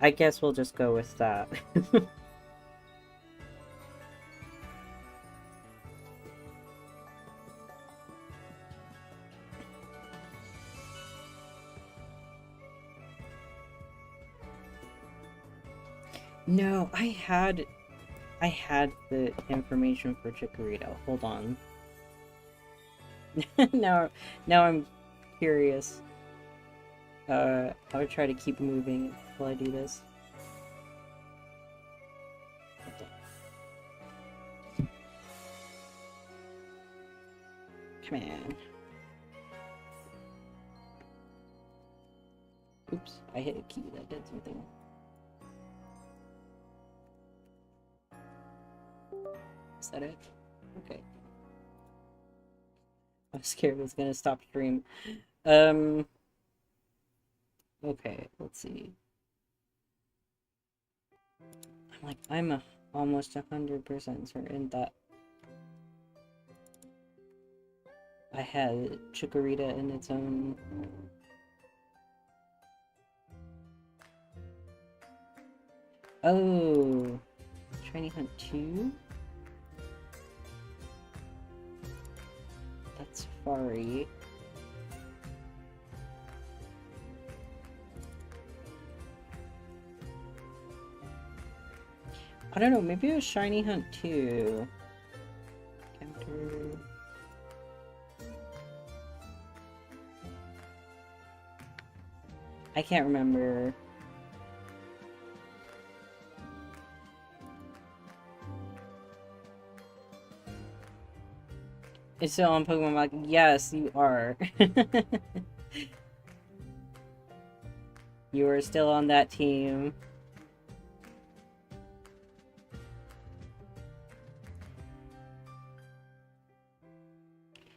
I guess we'll just go with that. No, I had the information for Chikorita. Hold on. now I'm curious. I would try to keep moving while I do this. Come on. Oops, I hit a key that did something. Is that it? Okay. I was scared it was gonna stop stream. Okay, let's see. I'm almost 100% certain that I had Chikorita in its own. Oh, Shiny Hunt 2? That's Safari. I don't know, maybe it was Shiny Hunt 2. Counter. I can't remember. It's still on Pokemon Black. Yes, you are. You are still on that team.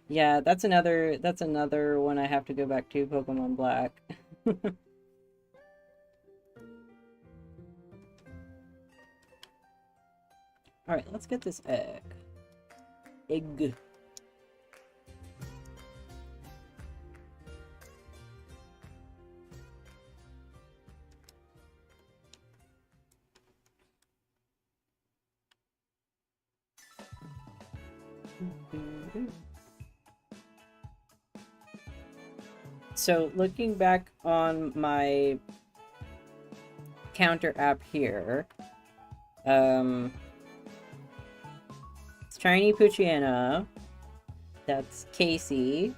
Yeah, that's another one I have to go back to, Pokemon Black. Alright, let's get this egg. Egg. So, looking back on my counter app here, it's Shiny Poochyena, that's Casey.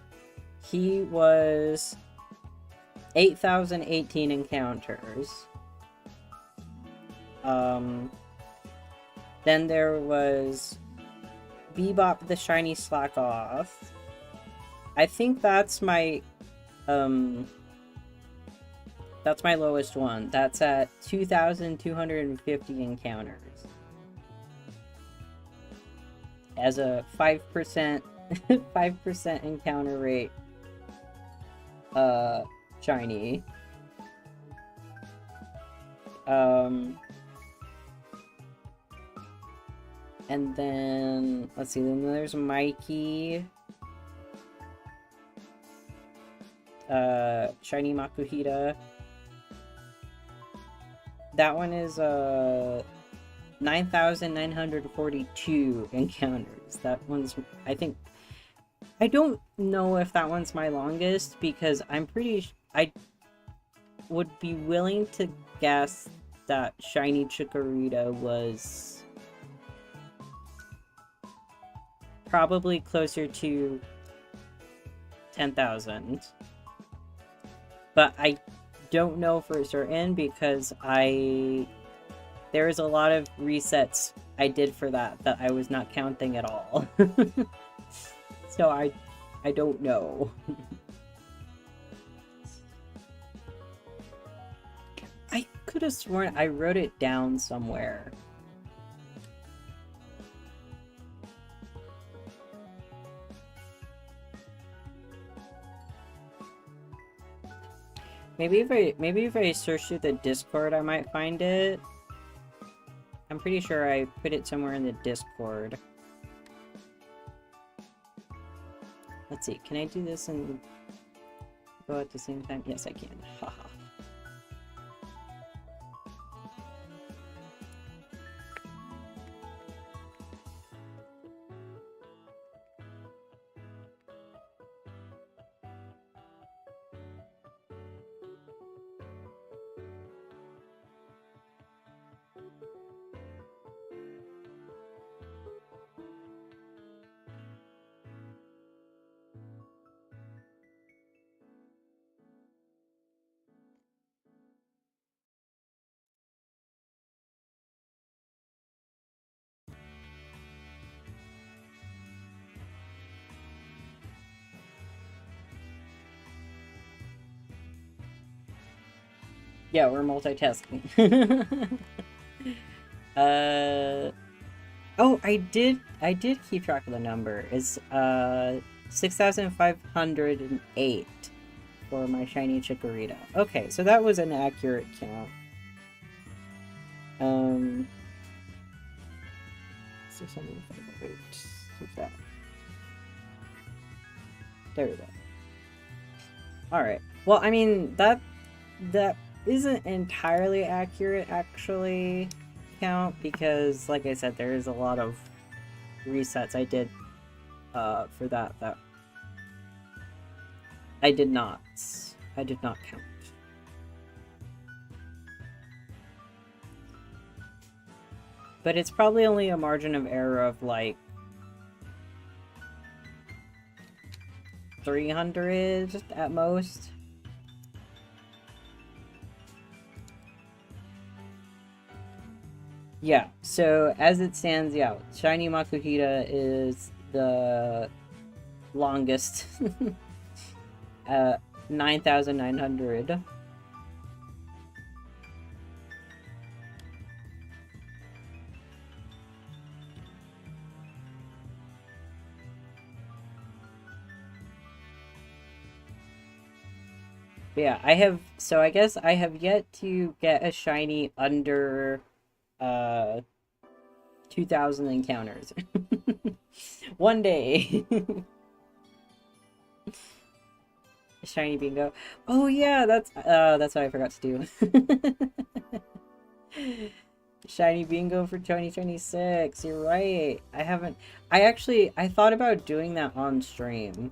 He was 8,018 encounters. Then there was Bebop the Shiny Slack Off. I think that's my lowest one. That's at 2,250 encounters. As a 5% 5% encounter rate shiny. And then let's see, then there's Mikey. Shiny Makuhita. That one is 9,942 encounters. That one's, I think, I don't know if that one's my longest, because I'm pretty, I would be willing to guess that Shiny Chikorita was probably closer to 10,000. But I don't know for certain, because there was a lot of resets I did for that I was not counting at all. So I don't know. I could have sworn I wrote it down somewhere. maybe if I search through the Discord, I might find it. I'm pretty sure I put it somewhere in the Discord. Let's see, can I do this and go at the same time? Yes, I can. Haha. Yeah, we're multitasking. Oh, I did keep track of the number. It's 6,508 for my shiny Chikorita. Okay, so that was an accurate count. 6,508. What's that? There we go. Alright. Well, I mean, that isn't entirely accurate, actually, count, because, like I said, there is a lot of resets I did, for that I did not count. But it's probably only a margin of error of, like, 300 at most. Yeah, so as it stands, yeah, Shiny Makuhita is the longest. 9,900. Yeah, I guess I have yet to get a shiny under 2,000 encounters. One day. Shiny bingo. Oh yeah, that's what I forgot to do. Shiny bingo for 2026. You're right. I thought about doing that on stream.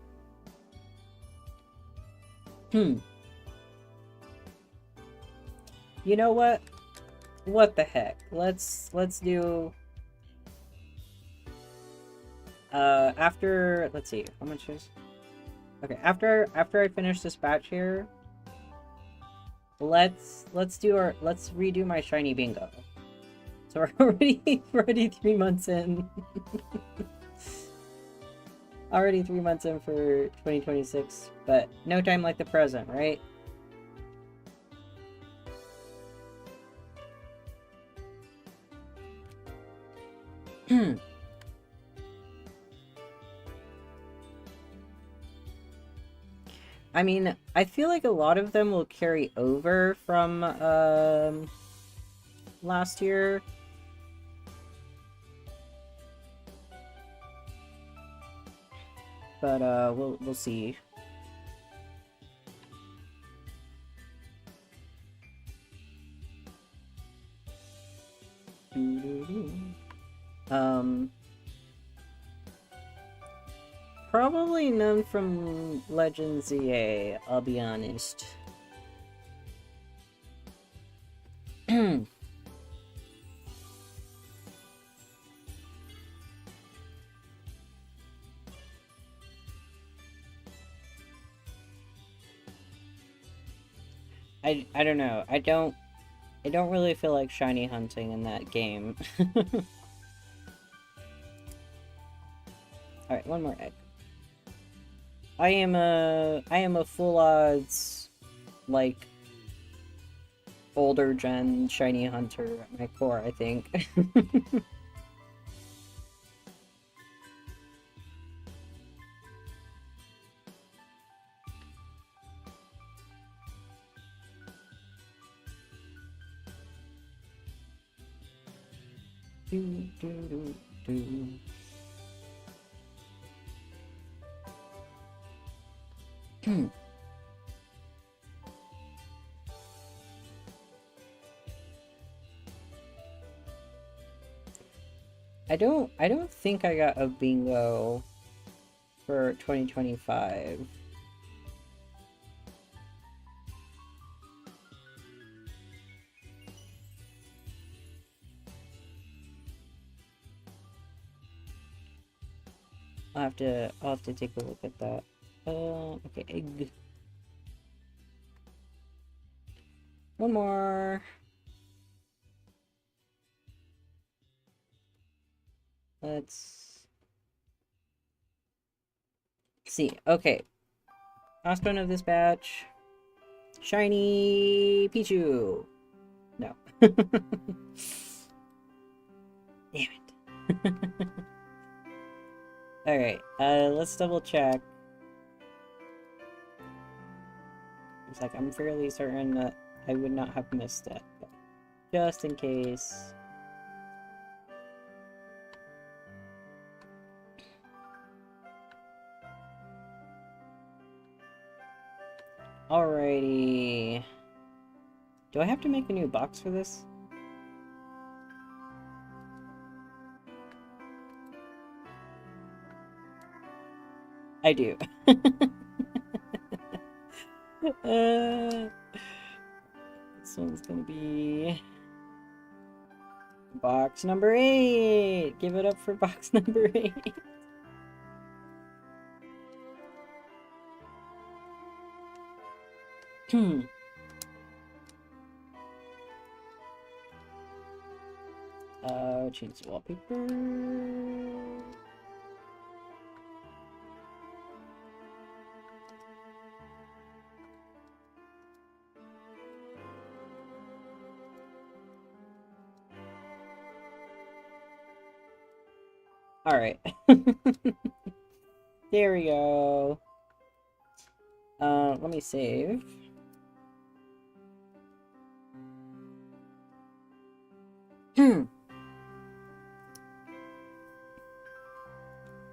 You know what? What the heck? Let's do after, let's see, how much is, okay, after I finish this batch here, let's redo my shiny bingo. So we're already 3 months in. Already 3 months in for 2026, but no time like the present, right? I mean, I feel like a lot of them will carry over from last year. But we'll see. Probably none from Legend ZA, I'll be honest. I don't know. I don't really feel like shiny hunting in that game. Alright, one more egg. I am a full odds, like, older gen shiny hunter at my core, I think. Do, do, do, do. I don't think I got a bingo for 2025. I'll have to take a look at that. Okay, egg. One more. Let's see. Okay. Last one of this batch. Shiny Pichu. No. Damn it. Alright, let's double check. It's like I'm fairly certain that I would not have missed it, but just in case. Alrighty. Do I have to make a new box for this? I do. This one's gonna be box number 8. Give it up for box number 8. Change the wallpaper. Alright. There we go. Let me save.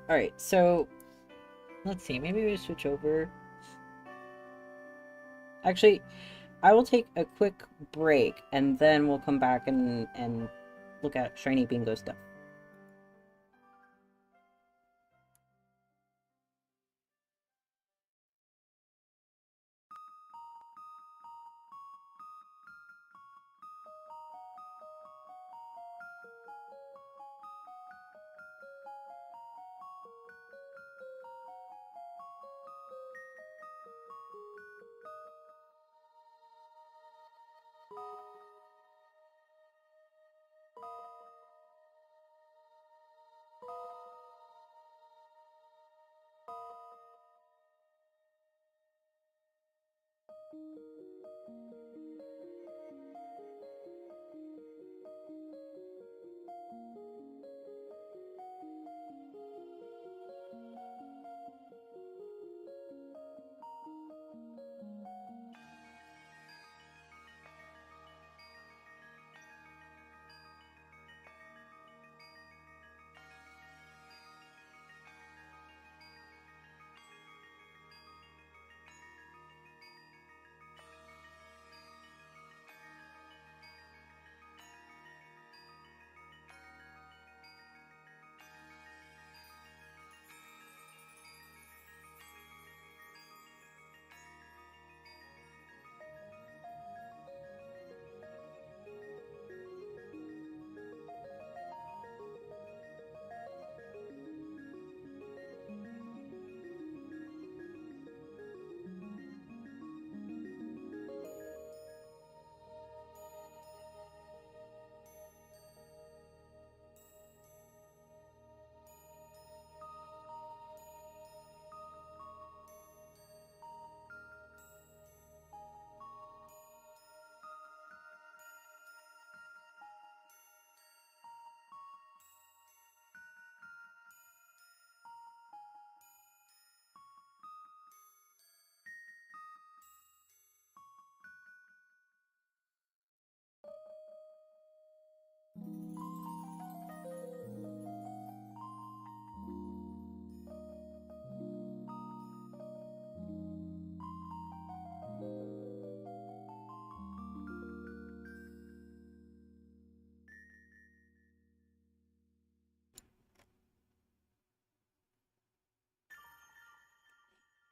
Alright, so let's see, maybe we switch over. Actually, I will take a quick break and then we'll come back and look at shiny bingo stuff.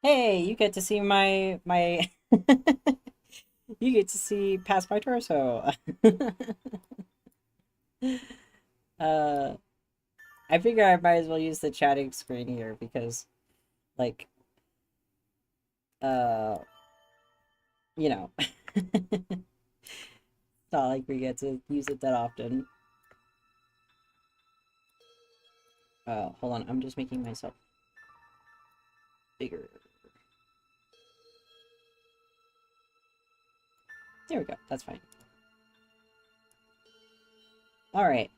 Hey, you get to see my you get to see past my torso. uh I figure I might as well use the chatting screen here because like uh you know it's not like we get to use it that often. Hold on, I'm just making myself bigger. There we go, that's fine. Alright.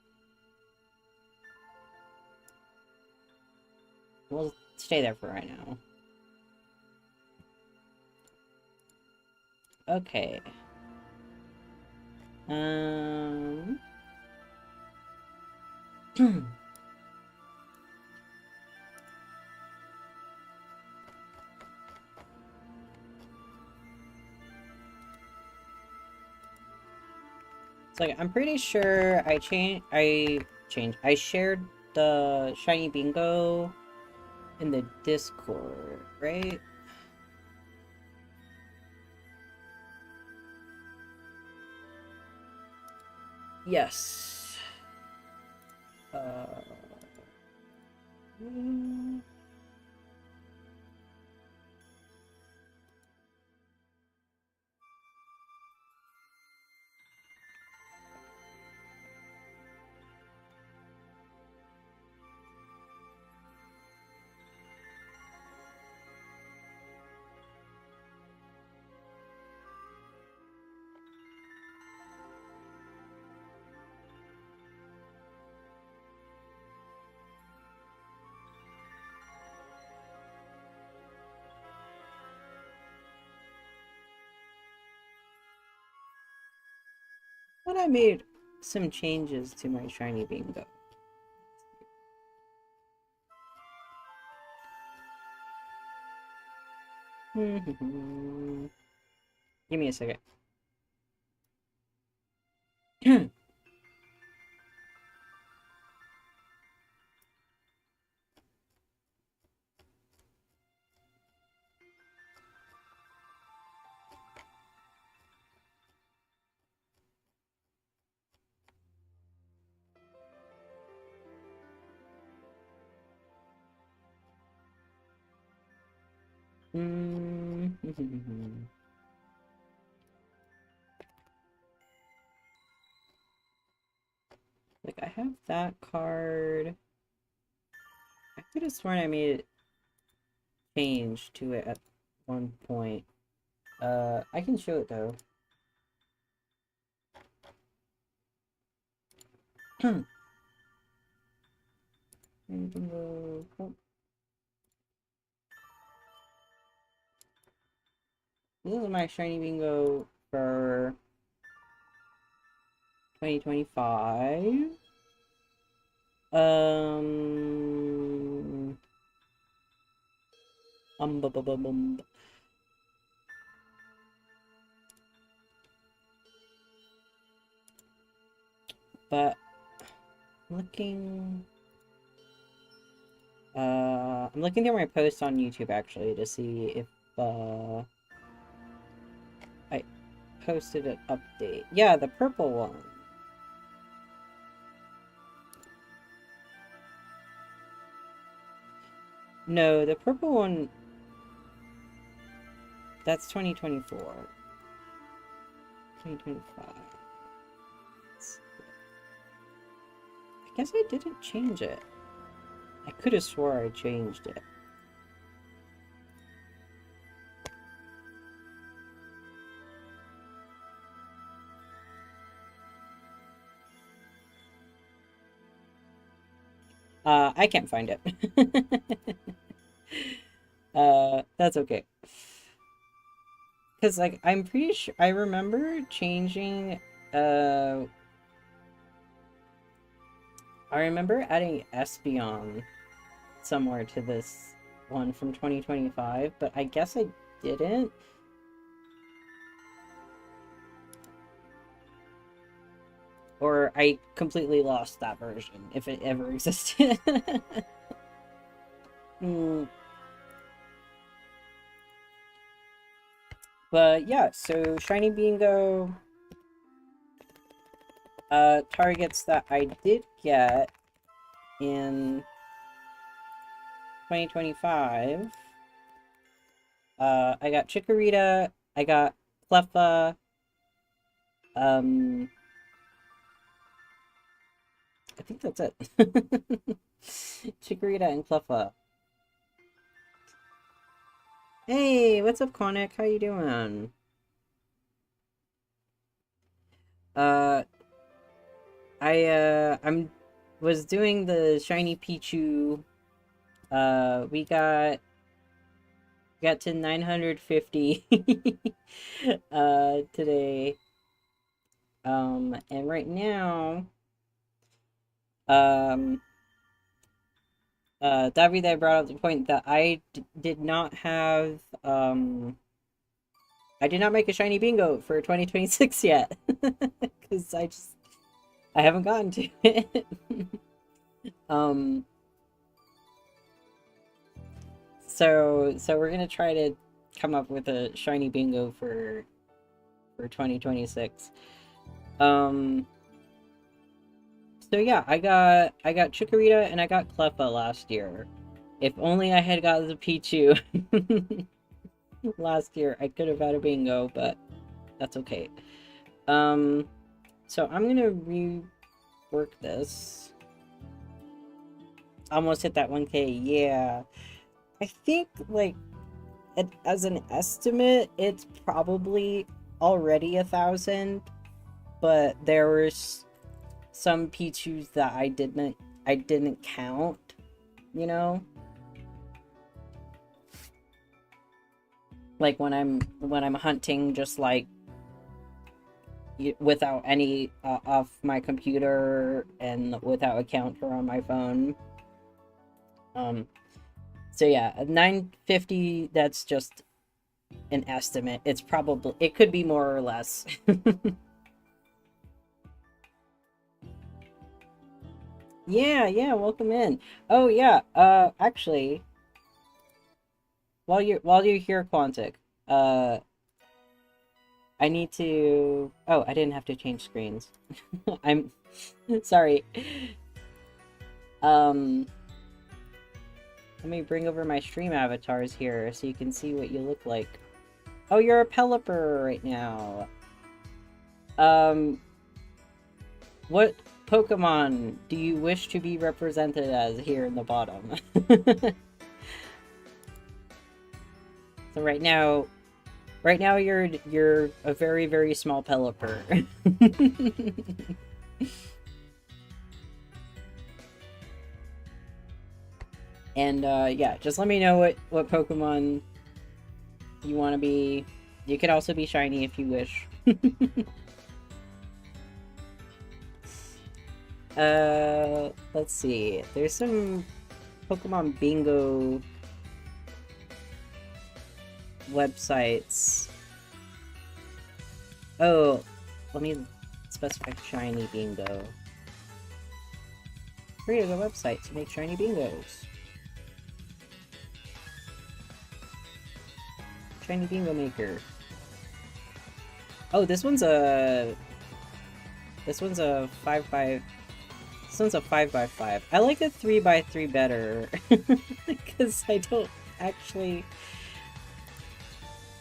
We'll stay there for right now. Okay. Um It's like I'm pretty sure I shared the shiny bingo in the Discord, right? Yes. Uh mm, But I made some changes to my shiny bingo. Give me a second. Like I have that card. I could have sworn I made it change to it at one point. I can show it though. Oh, this is my shiny bingo for 2025. Um, bu- bu- bu- bum. But looking, I'm looking through my posts on YouTube actually to see if I posted an update. Yeah, the purple one. No, the purple one. That's 2024. 2025. I guess I didn't change it. I could have swore I changed it. I can't find it. That's okay. Because, like, I'm pretty sure I remember changing, I remember adding Espeon somewhere to this one from 2025, but I guess I didn't. Or I completely lost that version, if it ever existed. But yeah, so Shiny Bingo targets that I did get in 2025. I got Chikorita, I got Cleffa, I think that's it. Chikorita and Cleffa. Hey, what's up, Konik? How you doing? Uh, I'm was doing the shiny Pichu. We got to 950 today. And right now, um, Davide brought up the point that did not have, I did not make a shiny bingo for 2026 yet. Because I haven't gotten to it. um, so we're gonna try to come up with a shiny bingo for 2026. So yeah, I got Chikorita and I got Cleffa last year. If only I had got the Pichu last year, I could have had a bingo, but that's okay. So I'm gonna rework this. Almost hit that 1K, yeah. I think, like, as an estimate, it's probably already 1,000, but there was some Pichus that I didn't count, you know? Like when I'm hunting just like without any off my computer and without a counter on my phone. So yeah, 950, that's just an estimate. It could be more or less. Yeah, welcome in. Oh yeah, actually, while you're here, Quantic, I need to... Oh, I didn't have to change screens. I'm sorry. Let me bring over my stream avatars here so you can see what you look like. Oh, you're a Pelipper right now. What Pokemon do you wish to be represented as here in the bottom? So right now you're a very, very small Pelipper. And yeah, just let me know what Pokemon you want to be. You could also be shiny if you wish. Let's see. There's some Pokemon Bingo websites. Oh, let me specify shiny bingo. Create a website to make shiny bingos. Shiny bingo maker. Oh, this one's a 5x. This one's a 5x5. I like the 3x3 better because I don't actually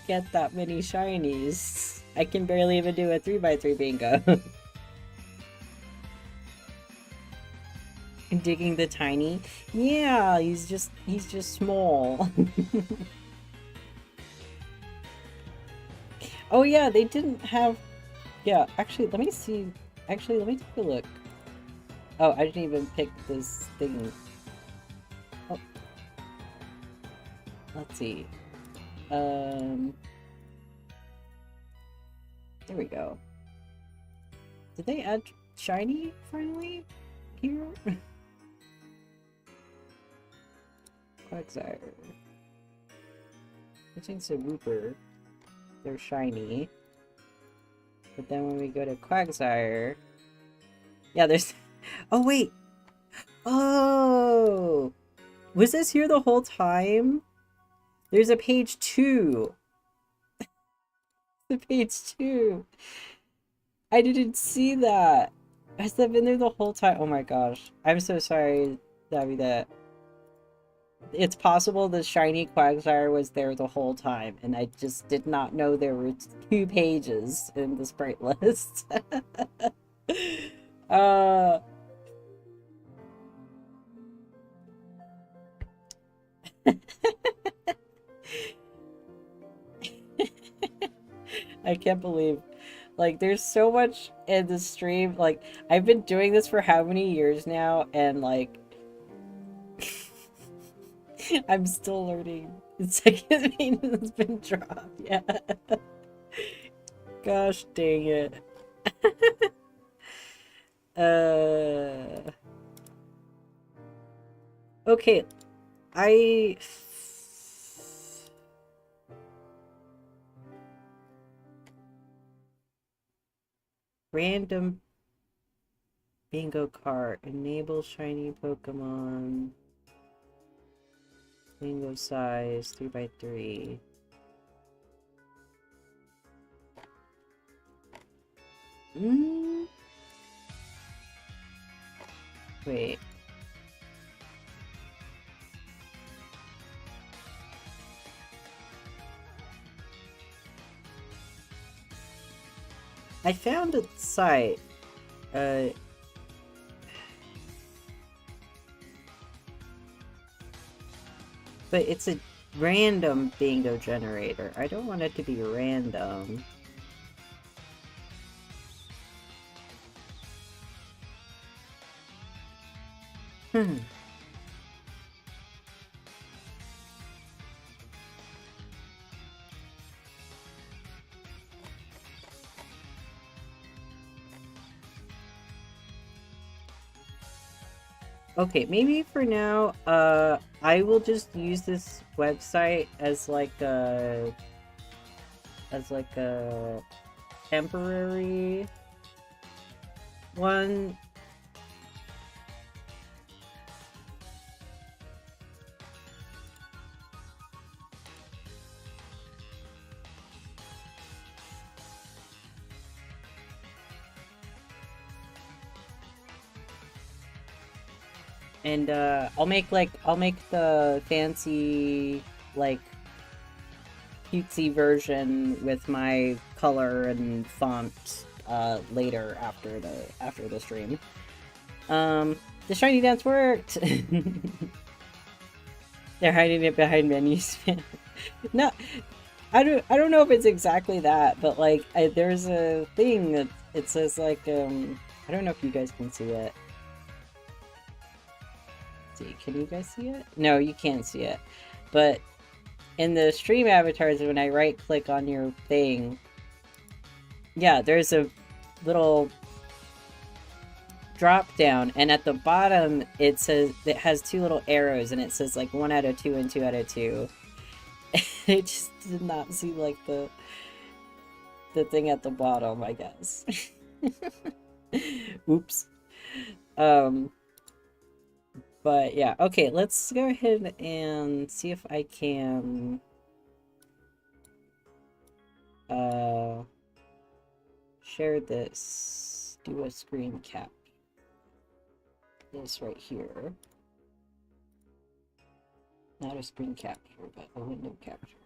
get that many shinies. I can barely even do a 3x3 bingo. Digging the tiny? Yeah, he's just small. Oh yeah, they didn't have... Yeah, actually, let me see. Actually, let me take a look. Oh, I didn't even pick this thing. Oh. Let's see. There we go. Did they add shiny finally here? Quagsire. I think so. Wooper. They're shiny. But then when we go to Quagsire... Yeah, there's... Oh, wait! Oh! Was this here the whole time? There's a page 2! The page 2. I didn't see that. Has that been there the whole time? Oh my gosh. I'm so sorry, Debbie, that it's possible the shiny Quagsire was there the whole time, and I just did not know there were 2 pages in the sprite list. uh... I can't believe, like, there's so much in the stream. Like, I've been doing this for how many years now, and like, I'm still learning. The second maiden has been dropped. Yeah. Gosh dang it. Okay, I random bingo card. Enable shiny Pokemon. Bingo size 3x3. Wait. I found a site. But it's a random bingo generator. I don't want it to be random. Okay, maybe for now, I will just use this website as like a temporary one. And I'll make the fancy, like, cutesy version with my color and font later after the stream. The shiny dance worked. They're hiding it behind menus. No, I don't know if it's exactly that, but like there's a thing that it says like I don't know if you guys can see it. See, can you guys see it? No, you can't see it. But in the stream avatars, when I right click on your thing, yeah, there's a little drop down, and at the bottom it says, it has 2 little arrows, and it says like 1 out of 2 and 2 out of 2. I just did not see like the thing at the bottom, I guess. Oops. But yeah, okay, let's go ahead and see if I can share this, do a screen cap. This right here. Not a screen capture, but a window capture.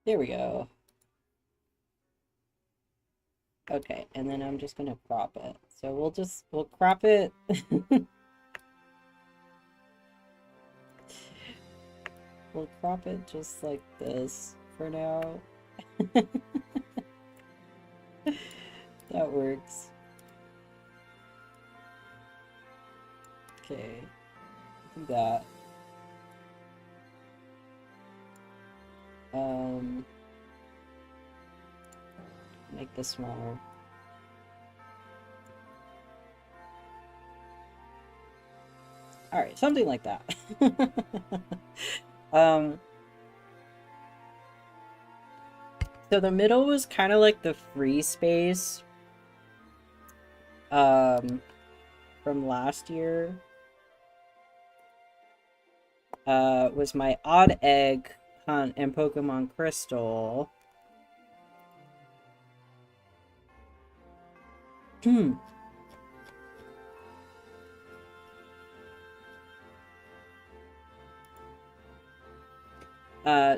There we go. Okay, and then I'm just gonna crop it. So we'll crop it. We'll crop it just like this for now. That works. Okay, do that. Make this smaller. Alright, something like that. So the middle was kind of like the free space from last year. Was my odd egg hunt and Pokemon Crystal.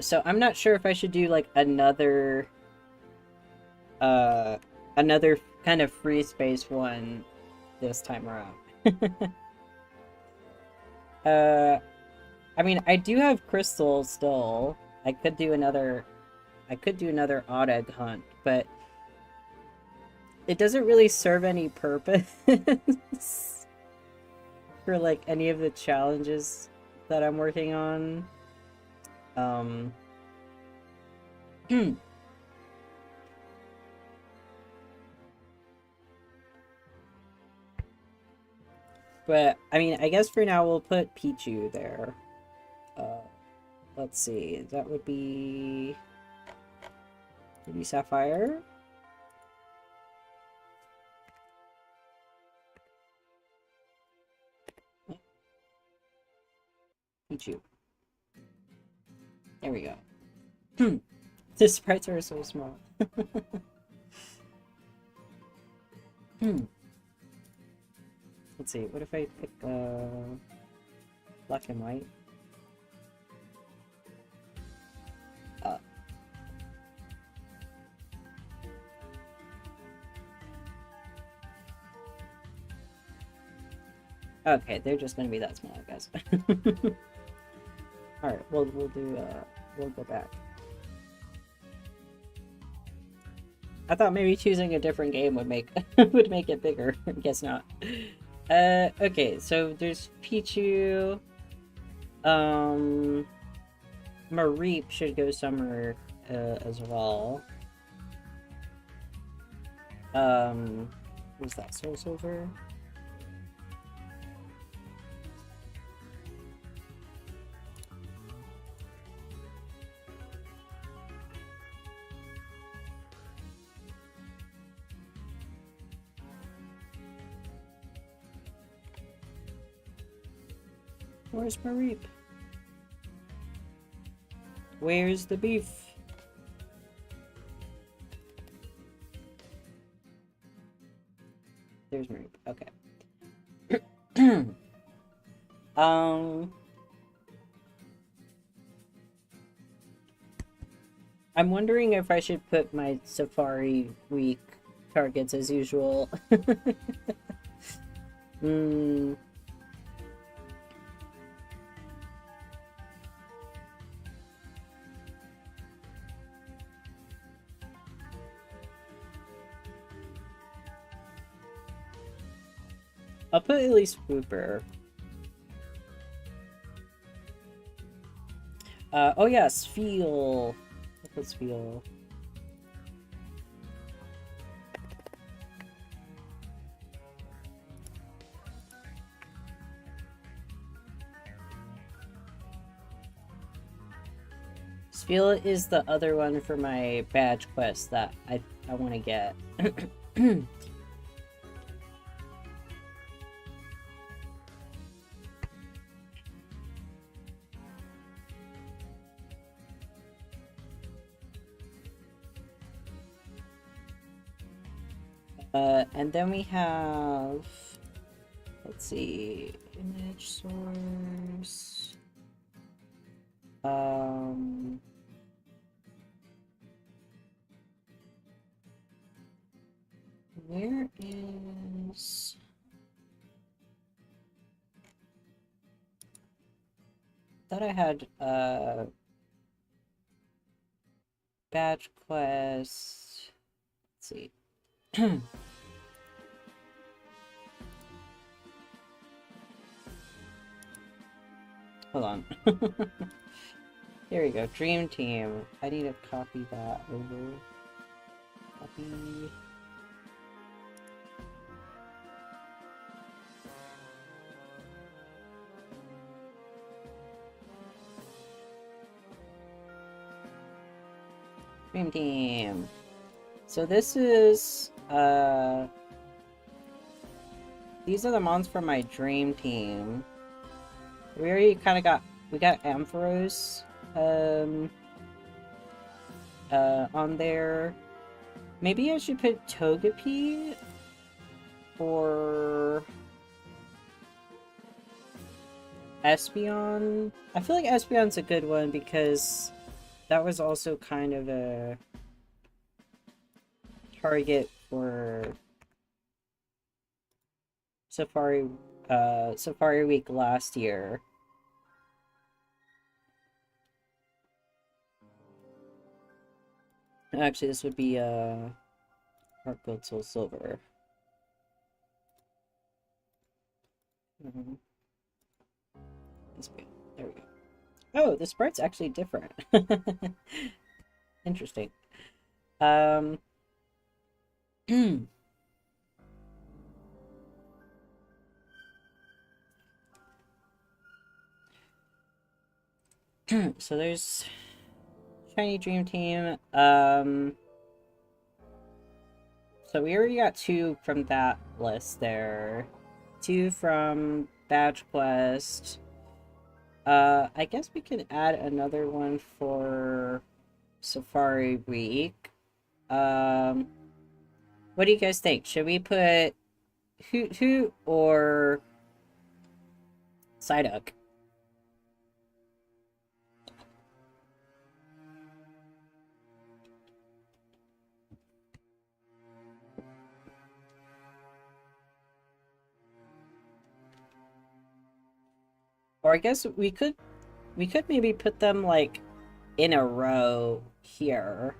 So I'm not sure if I should do like another kind of free space one this time around. I mean, I do have Crystal still. I could do another odd egg hunt, but it doesn't really serve any purpose for like any of the challenges that I'm working on. But I mean, I guess for now we'll put Pichu there. Let's see. That would be maybe Sapphire. Pichu. There we go. The sprites are so small. Let's see, what if I pick black and white? Okay, they're just gonna be that small, I guess. Alright, we'll go back. I thought maybe choosing a different game would make would make it bigger. Guess not. Okay, so there's Pichu. Mareep should go somewhere as well. Who's that? Soul Silver? Where's Mareep? Where's the beef? There's Mareep. Okay. I'm wondering if I should put my Safari week targets as usual. I'll put at least Wooper. Oh yeah, Spheal. Let's Spheal. Spheal is the other one for my badge quest that I want to get. And then we have, let's see, image source. Where is... I thought I had, badge quest. Let's see. Hold on. Here we go. Dream Team. I need to copy that over. Copy. Dream Team. So this is, these are the mons from my Dream Team. We already kind of got, we got Ampharos, on there. Maybe I should put Togepi or Espeon. I feel like Espeon's a good one because that was also kind of a target for Safari Week last year. Actually, this would be Heart Gold, Soul Silver. There we go. Oh, the sprite's actually different. Interesting. So there's Shiny Dream Team. So we already got 2 from that list there. 2 from Badge Quest. I guess we could add another one for Safari Week. What do you guys think? Should we put Hoot Hoot or Psyduck? Or I guess we could maybe put them like in a row here.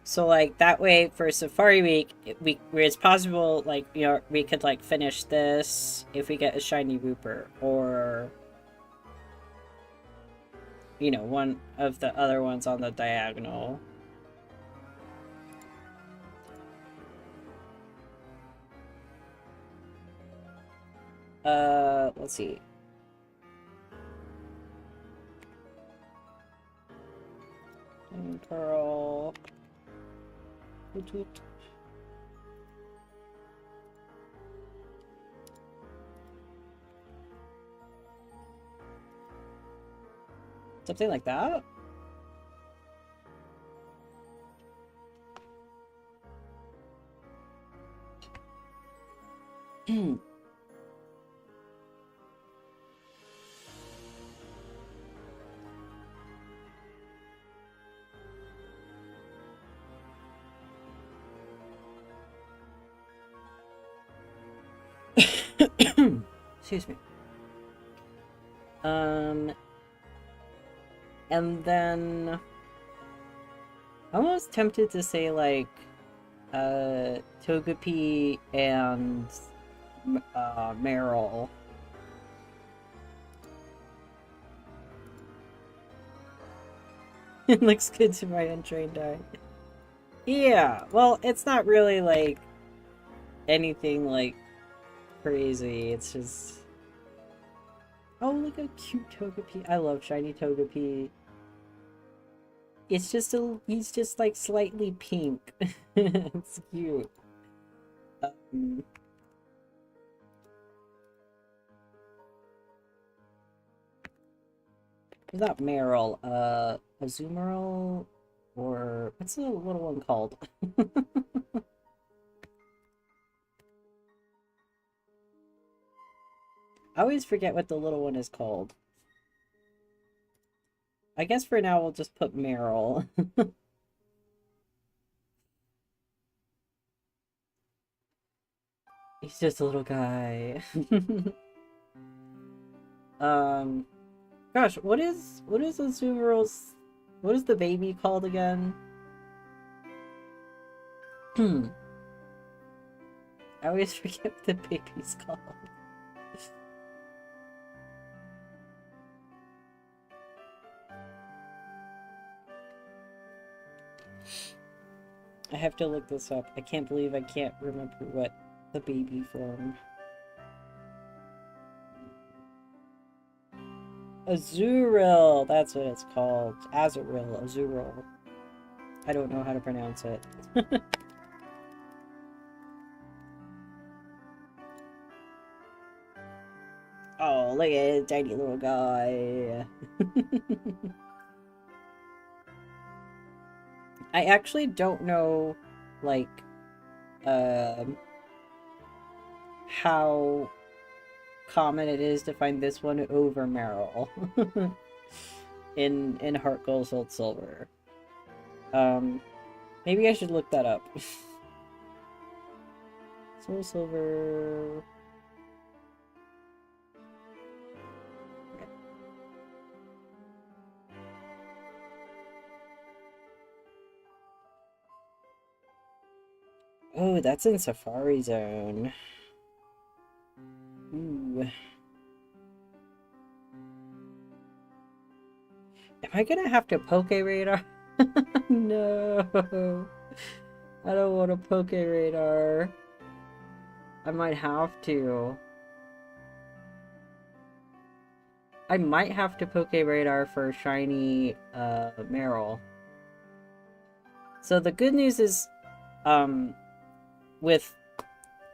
So like that way for Safari Week, it's possible like, you know, we could like finish this if we get a shiny Wooper, or you know, one of the other ones on the diagonal. Let's see. Pearl. Something like that? Excuse me. And then I'm almost tempted to say like Togepi and Meryl. It looks good to my untrained eye. Yeah, well, it's not really like anything like crazy. It's just, oh, look at cute Togepi. I love shiny Togepi. It's just he's just like slightly pink. It's cute. It's not Meryl, Azumarill, or what's the little one called? I always forget what the little one is called. I guess for now we'll just put Meryl. He's just a little guy. Gosh, what is Azumarill's, what is the baby called again? I always forget what the baby's called. I have to look this up. I can't believe I can't remember what the baby form. Azurill! That's what it's called. Azurill. Azurill. I don't know how to pronounce it. Oh, look at it, tiny little guy. I actually don't know, like, how common it is to find this one over Meryl in Heart Gold Soul Silver. Maybe I should look that up. Soul Silver. Oh, that's in Safari Zone. Ooh. Am I gonna have to Poke Radar? No. I don't want to Poke Radar. I might have to. I might have to Poke Radar for shiny Meryl. So the good news is, with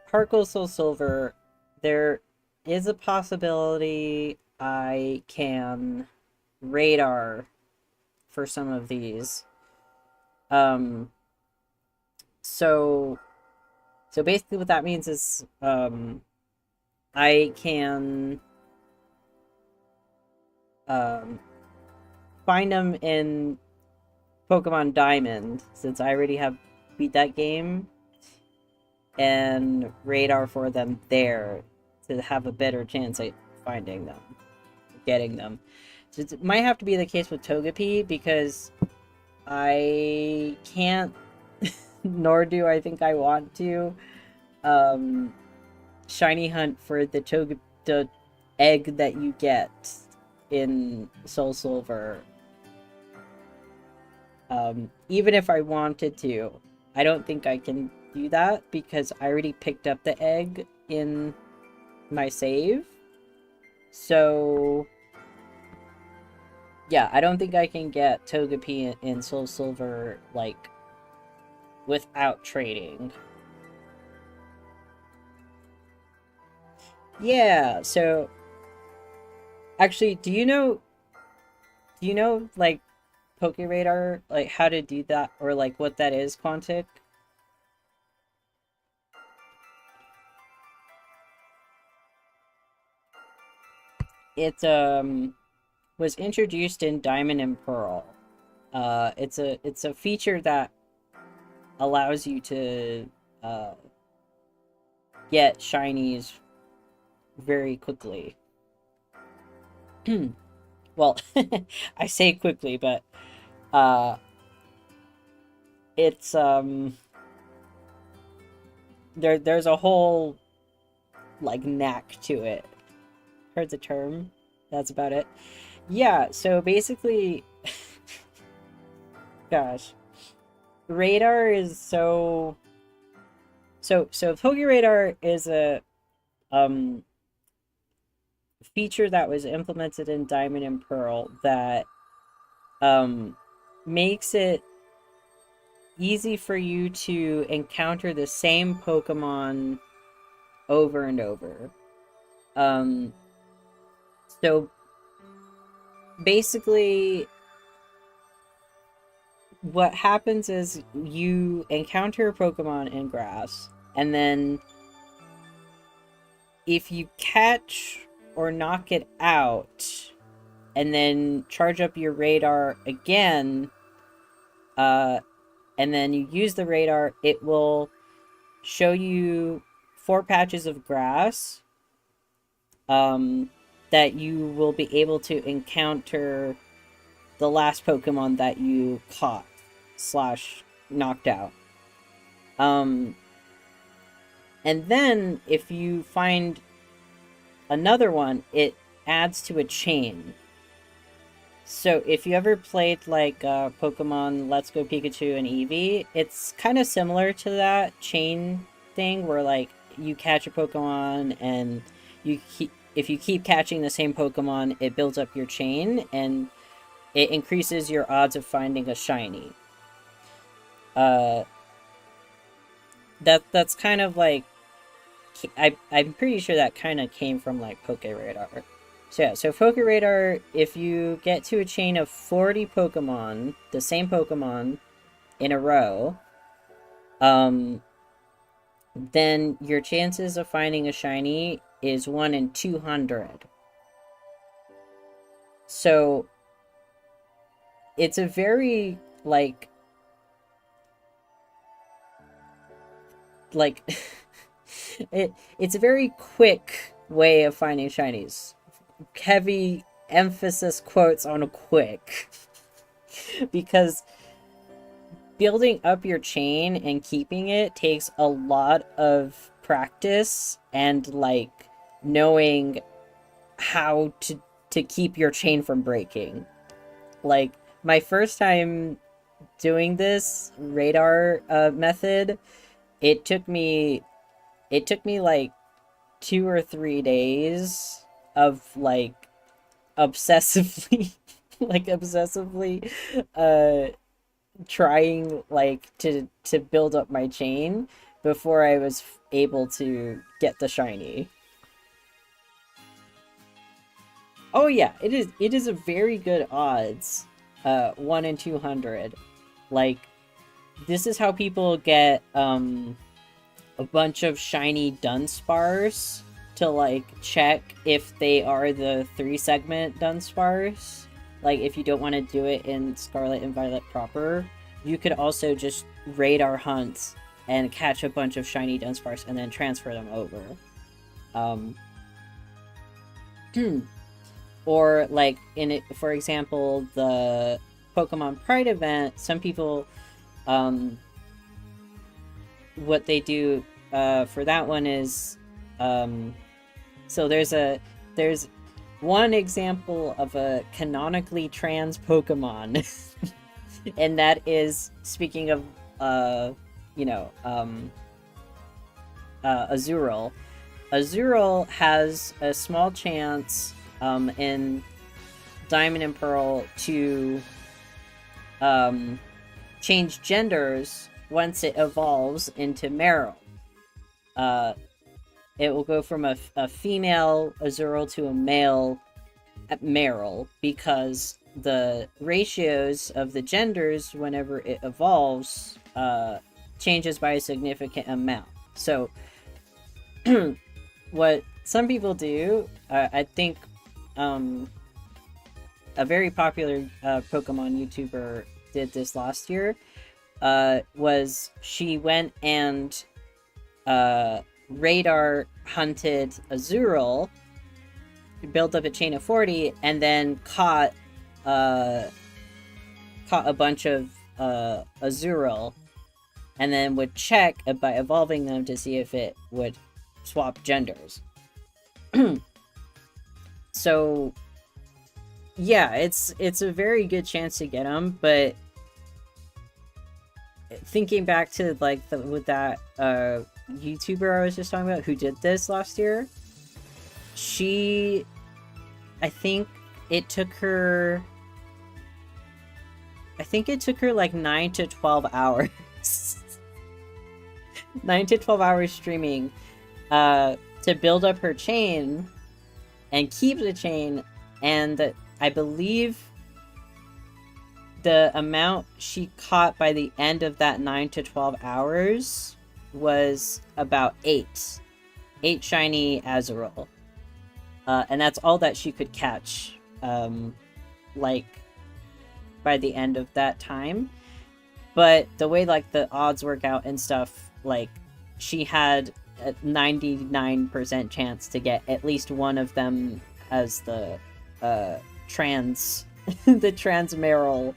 Heart Gold Soul Silver, there is a possibility I can radar for some of these. So basically what that means is, I can, find them in Pokemon Diamond, since I already have beat that game, and radar for them there to have a better chance at finding them, getting them. So it might have to be the case with Togepi, because I can't, nor do I think I want to, shiny hunt for the egg that you get in Soul Silver. Even if I wanted to, I don't think I can do that, because I already picked up the egg in my save. So yeah, I don't think I can get Togepi in Soul Silver, like, without trading. Yeah, so actually, do you know, like, Poke Radar, like, how to do that, or like what that is, Quantic? It was introduced in Diamond and Pearl. It's a feature that allows you to get shinies very quickly. Well, I say quickly, but it's there's a whole, like, knack to it. Heard the term. That's about it. Yeah, so basically, gosh, radar is so Poke Radar is a feature that was implemented in Diamond and Pearl that makes it easy for you to encounter the same Pokemon over and over. So basically, what happens is you encounter a Pokemon in grass, and then if you catch or knock it out, and then charge up your radar again, and then you use the radar, it will show you 4 patches of grass that you will be able to encounter the last Pokemon that you caught / knocked out. And then if you find another one, it adds to a chain. So if you ever played like Pokemon Let's Go Pikachu and Eevee, it's kind of similar to that chain thing where like you catch a Pokemon and if you keep catching the same Pokemon, it builds up your chain and it increases your odds of finding a shiny. Uh, that's kind of like I'm pretty sure that kind of came from like Poke Radar. So yeah, so Poke Radar, if you get to a chain of 40 Pokemon, the same Pokemon in a row, um, then your chances of finding a shiny is 1 in 200. So it's a very like it's a very quick way of finding shinies. Heavy emphasis quotes on quick. Because building up your chain and keeping it takes a lot of practice and like knowing how to keep your chain from breaking. Like my first time doing this radar method, it took me like 2 or 3 days of like obsessively obsessively trying like to build up my chain before I was able to get the shiny. Oh yeah, it is a very good odds. 1 in 200. Like this is how people get a bunch of shiny Dunsparce to like check if they are the 3-segment Dunsparce. Like if you don't want to do it in Scarlet and Violet proper, you could also just radar hunt and catch a bunch of shiny Dunsparce and then transfer them over. Or like in it, for example, the Pokemon Pride event, some people what they do for that one is so there's one example of a canonically trans Pokemon and that is, speaking of Azurill. Azurill has a small chance in Diamond and Pearl to change genders once it evolves into Meryl. It will go from a female Azurill to a male Meryl because the ratios of the genders whenever it evolves changes by a significant amount. So what some people do, I think a very popular Pokemon YouTuber did this last year, was she went and radar hunted Azurill, built up a chain of 40, and then caught a bunch of Azurill, and then would check by evolving them to see if it would swap genders. So yeah, it's a very good chance to get them, but thinking back to like with that YouTuber I was just talking about who did this last year, I think it took her like 9 to 12 hours 9 to 12 hours streaming to build up her chain and keep the chain, and I believe the amount she caught by the end of that 9 to 12 hours was about 8 shiny Azurill. And that's all that she could catch, like, by the end of that time. But the way, like, the odds work out and stuff, like, she had a 99% chance to get at least one of them as the trans the trans Meryl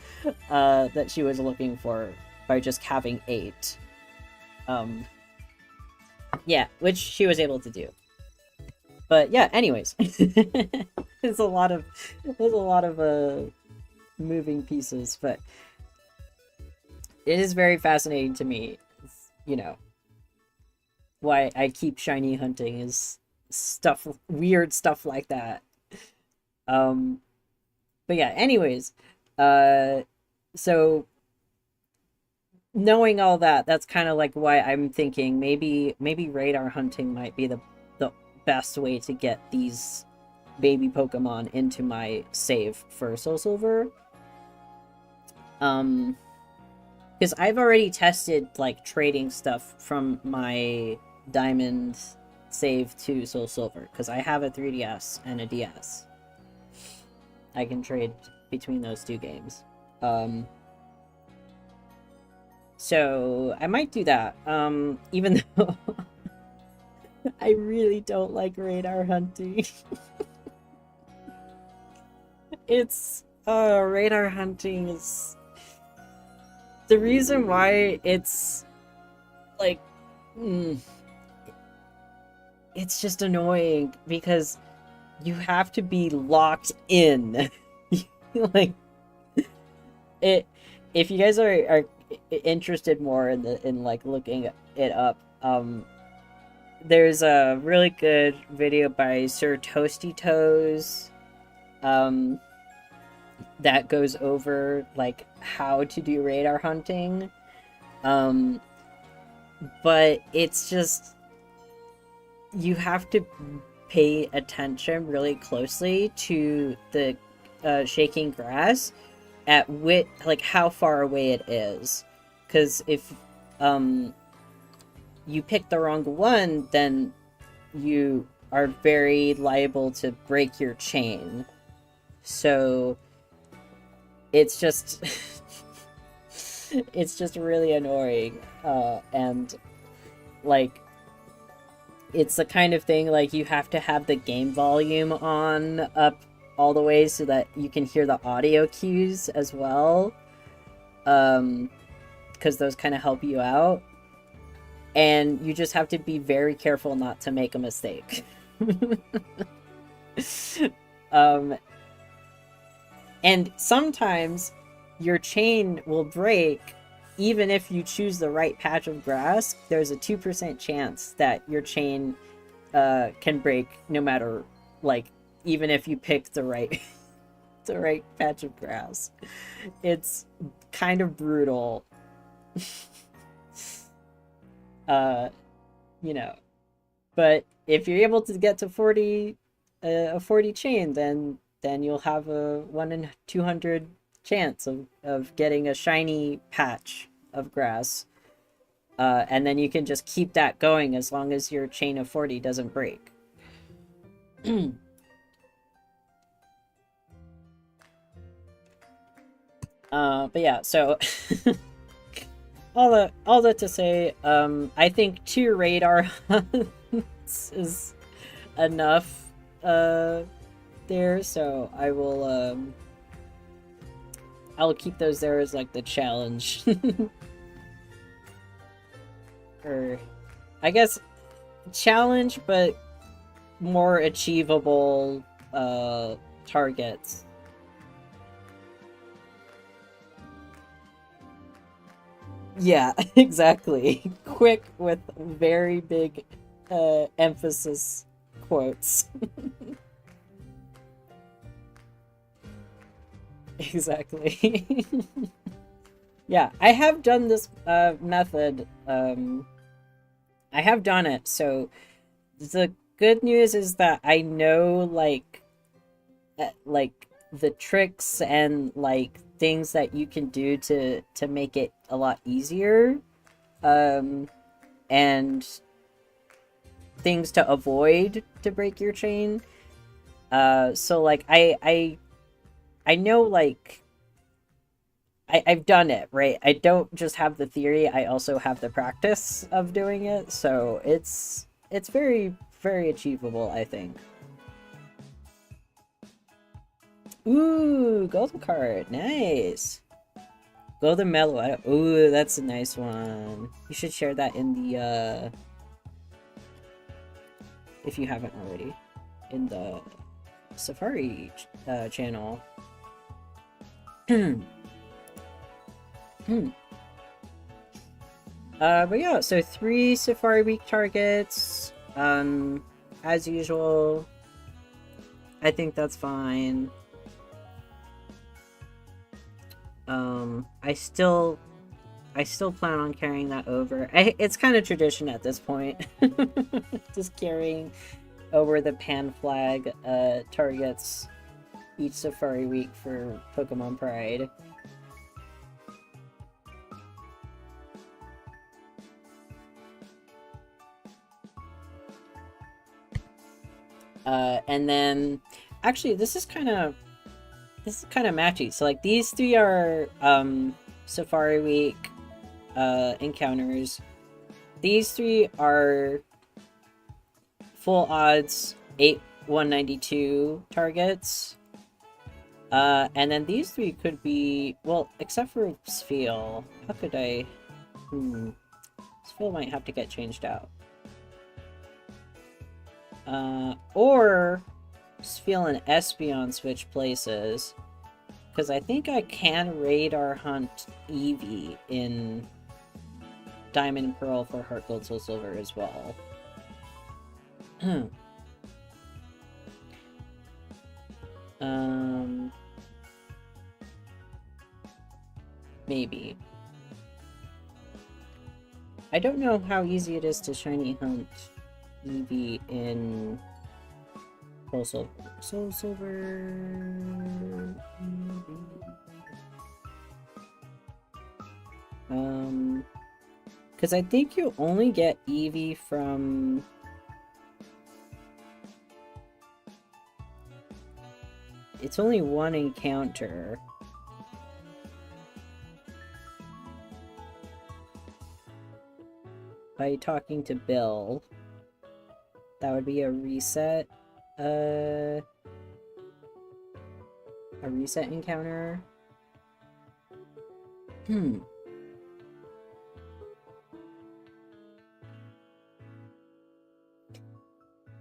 that she was looking for by just having 8. Yeah, which she was able to do. But yeah, anyways. there's a lot of moving pieces, but it is very fascinating to me, you know, why I keep shiny hunting is stuff, weird stuff like that. Um, but yeah, anyways, so knowing all that, that's kind of like why I'm thinking maybe radar hunting might be the best way to get these baby Pokemon into my save for Soul Silver. Because I've already tested like trading stuff from my Diamond save to Soul Silver because I have a 3DS and a DS. I can trade between those two games. So I might do that. Even though I really don't like radar hunting. It's radar hunting is the reason why it's like it's just annoying because you have to be locked in. Like it if you guys are interested more in like looking it up, there's a really good video by Sir Toasty Toes that goes over like how to do radar hunting, but it's just you have to pay attention really closely to the shaking grass at like how far away it is, because if you pick the wrong one, then you are very liable to break your chain. So it's just it's just really annoying, and like it's the kind of thing like you have to have the game volume on up all the way so that you can hear the audio cues as well, because those kind of help you out, and you just have to be very careful not to make a mistake. And sometimes your chain will break even if you choose the right patch of grass. There's a 2% chance that your chain can break no matter, like, even if you pick the right the right patch of grass. It's kind of brutal. You know, but if you're able to get to 40 a 40 chain, then you'll have a 1 in 200 chance of getting a shiny patch of grass, and then you can just keep that going as long as your chain of 40 doesn't break. But yeah, so all that to say, I think 2 radar hunts is enough there, so I will I'll keep those there as like the challenge. Or I guess challenge, but more achievable targets. Yeah, exactly. Quick with very big emphasis quotes. Exactly. Yeah, I have done this method. I have done it, so the good news is that I know like the tricks and like things that you can do to make it a lot easier, and things to avoid to break your chain. So like I know, like I've done it, right? I don't just have the theory, I also have the practice of doing it, so it's very, very achievable, I think. Ooh, golden card, nice. Golden mellow, ooh, that's a nice one. You should share that in the, if you haven't already, in the Safari channel. But yeah, so 3 Safari Week targets. As usual, I think that's fine. I still plan on carrying that over. It's kind of tradition at this point. Just carrying over the pan flag targets each Safari Week for Pokemon Pride. And then, actually, this is kind of matchy. So, like, these 3 are Safari Week encounters. These 3 are full odds 8/192 targets. And then these 3 could be, well, except for Spheel. How could I? Spheel might have to get changed out. Or Spheel and Espeon switch places. Because I think I can radar hunt Eevee in Diamond and Pearl for Heart Gold Soul Silver as well. Maybe. I don't know how easy it is to shiny hunt Eevee in Soul Silver. Because I think you only get Eevee from it's only one encounter. By talking to Bill. That would be a reset. A reset encounter.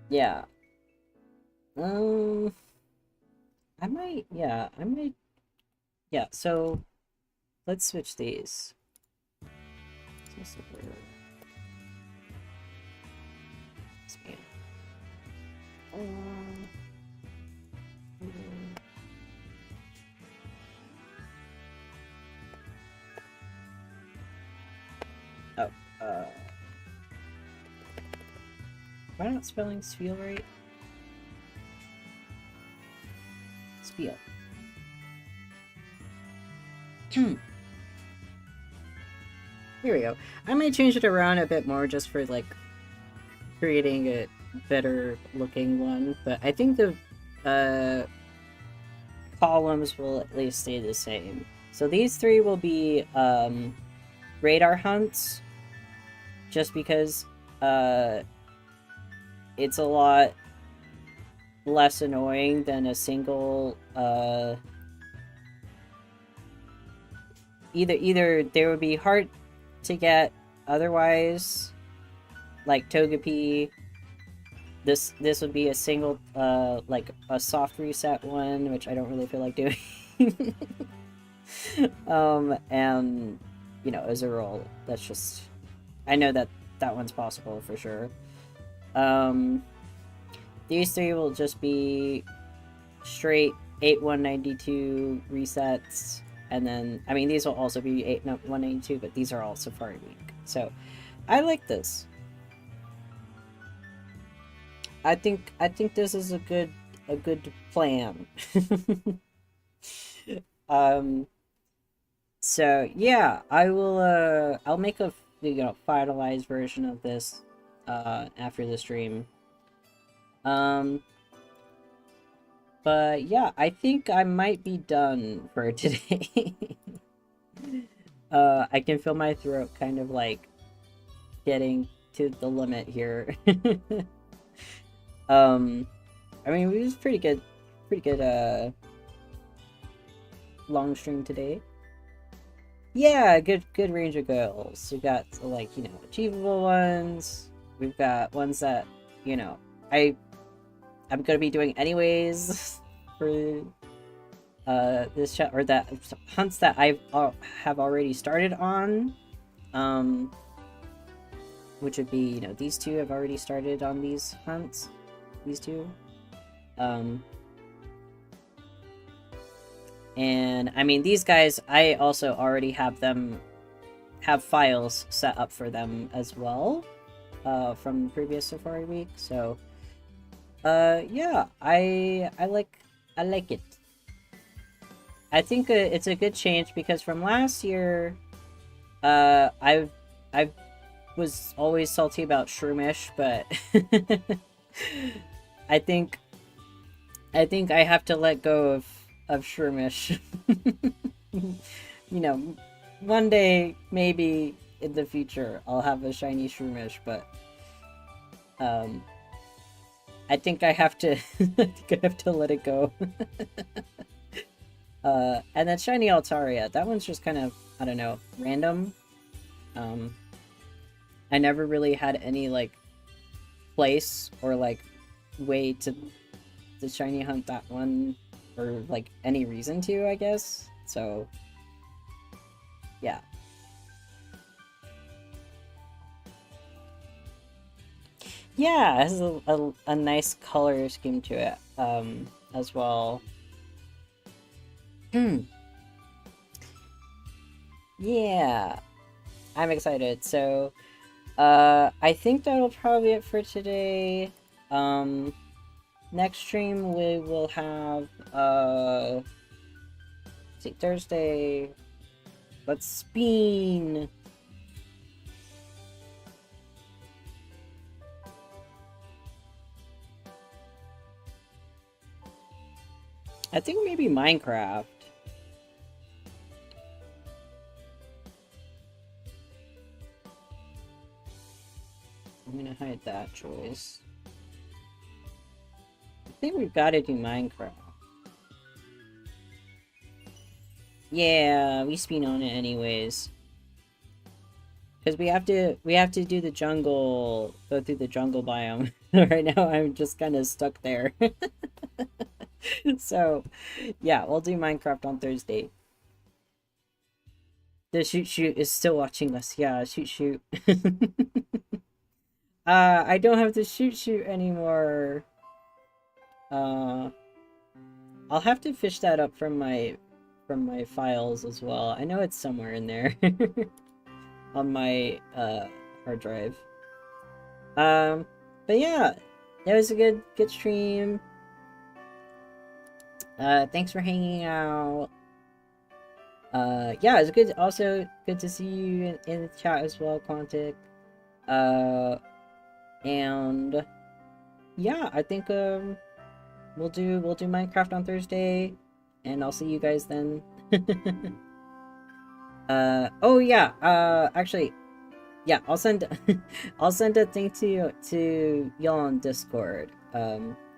Yeah. I might, yeah, so let's switch these. Am I not spelling Spheel right? Spheel. Here we go. I might change it around a bit more just for, like, creating a better looking one, but I think the columns will at least stay the same. So these 3 will be radar hunts, just because it's a lot less annoying than a single either they would be hard to get otherwise, like Togepi. This would be a single like a soft reset one, which I don't really feel like doing. And you know, as a rule, that's just, I know that one's possible for sure. These 3 will just be straight 8/192 resets, and then, I mean, these will also be 8/192, but these are all Safari Week. So, I like this. I think this is a good plan. So yeah, I will I'll make a finalized version of this after the stream. But yeah, I think I might be done for today. I can feel my throat kind of like getting to the limit here. I mean, it was pretty good long stream today. Yeah, good range of goals. We've got, like, achievable ones. We've got ones that, I'm gonna be doing anyways for or that hunts that I have already started on, which would be, you know, these two have already started on these hunts, these two, and I mean these guys I also already have files set up for them as well, from previous Safari week, so yeah, I like it. I think it's a good change because from last year, I was always salty about Shroomish, but I think I have to let go of Shroomish. You know, one day maybe in the future I'll have a shiny Shroomish, but I think I have to let it go. And then shiny Altaria, that one's just kind of, I don't know, random. I never really had any like place or like way to shiny hunt that one, or like any reason to, I guess. So yeah. Yeah, it has a nice color scheme to it, as well. Yeah, I'm excited. So, I think that'll probably be it for today. Next stream we will have, let's see, Thursday. Let's spin. I think maybe Minecraft. I'm gonna hide that choice. I think we've got to do Minecraft. Yeah, we spin on it anyways. Because we have to do the jungle, go through the jungle biome. Right now I'm just kind of stuck there. So, yeah, we'll do Minecraft on Thursday. The shoot is still watching us. Yeah, shoot. I don't have the shoot anymore. I'll have to fish that up from my files as well. I know it's somewhere in there on my hard drive. But yeah, it was a good stream. Thanks for hanging out. Yeah, it's good. Also, good to see you in the chat as well, Quantic. And yeah, I think we'll do Minecraft on Thursday, and I'll see you guys then. Oh yeah. Actually, yeah, I'll send I'll send a thing to y'all on Discord.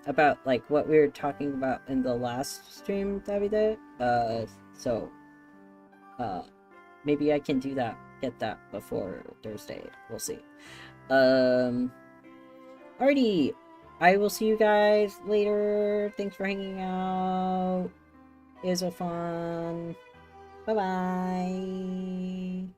About like what we were talking about in the last stream that we did. So maybe I can do that, get that before Thursday. We'll see. Alrighty, I will see you guys later. Thanks for hanging out. It was so fun. Bye bye.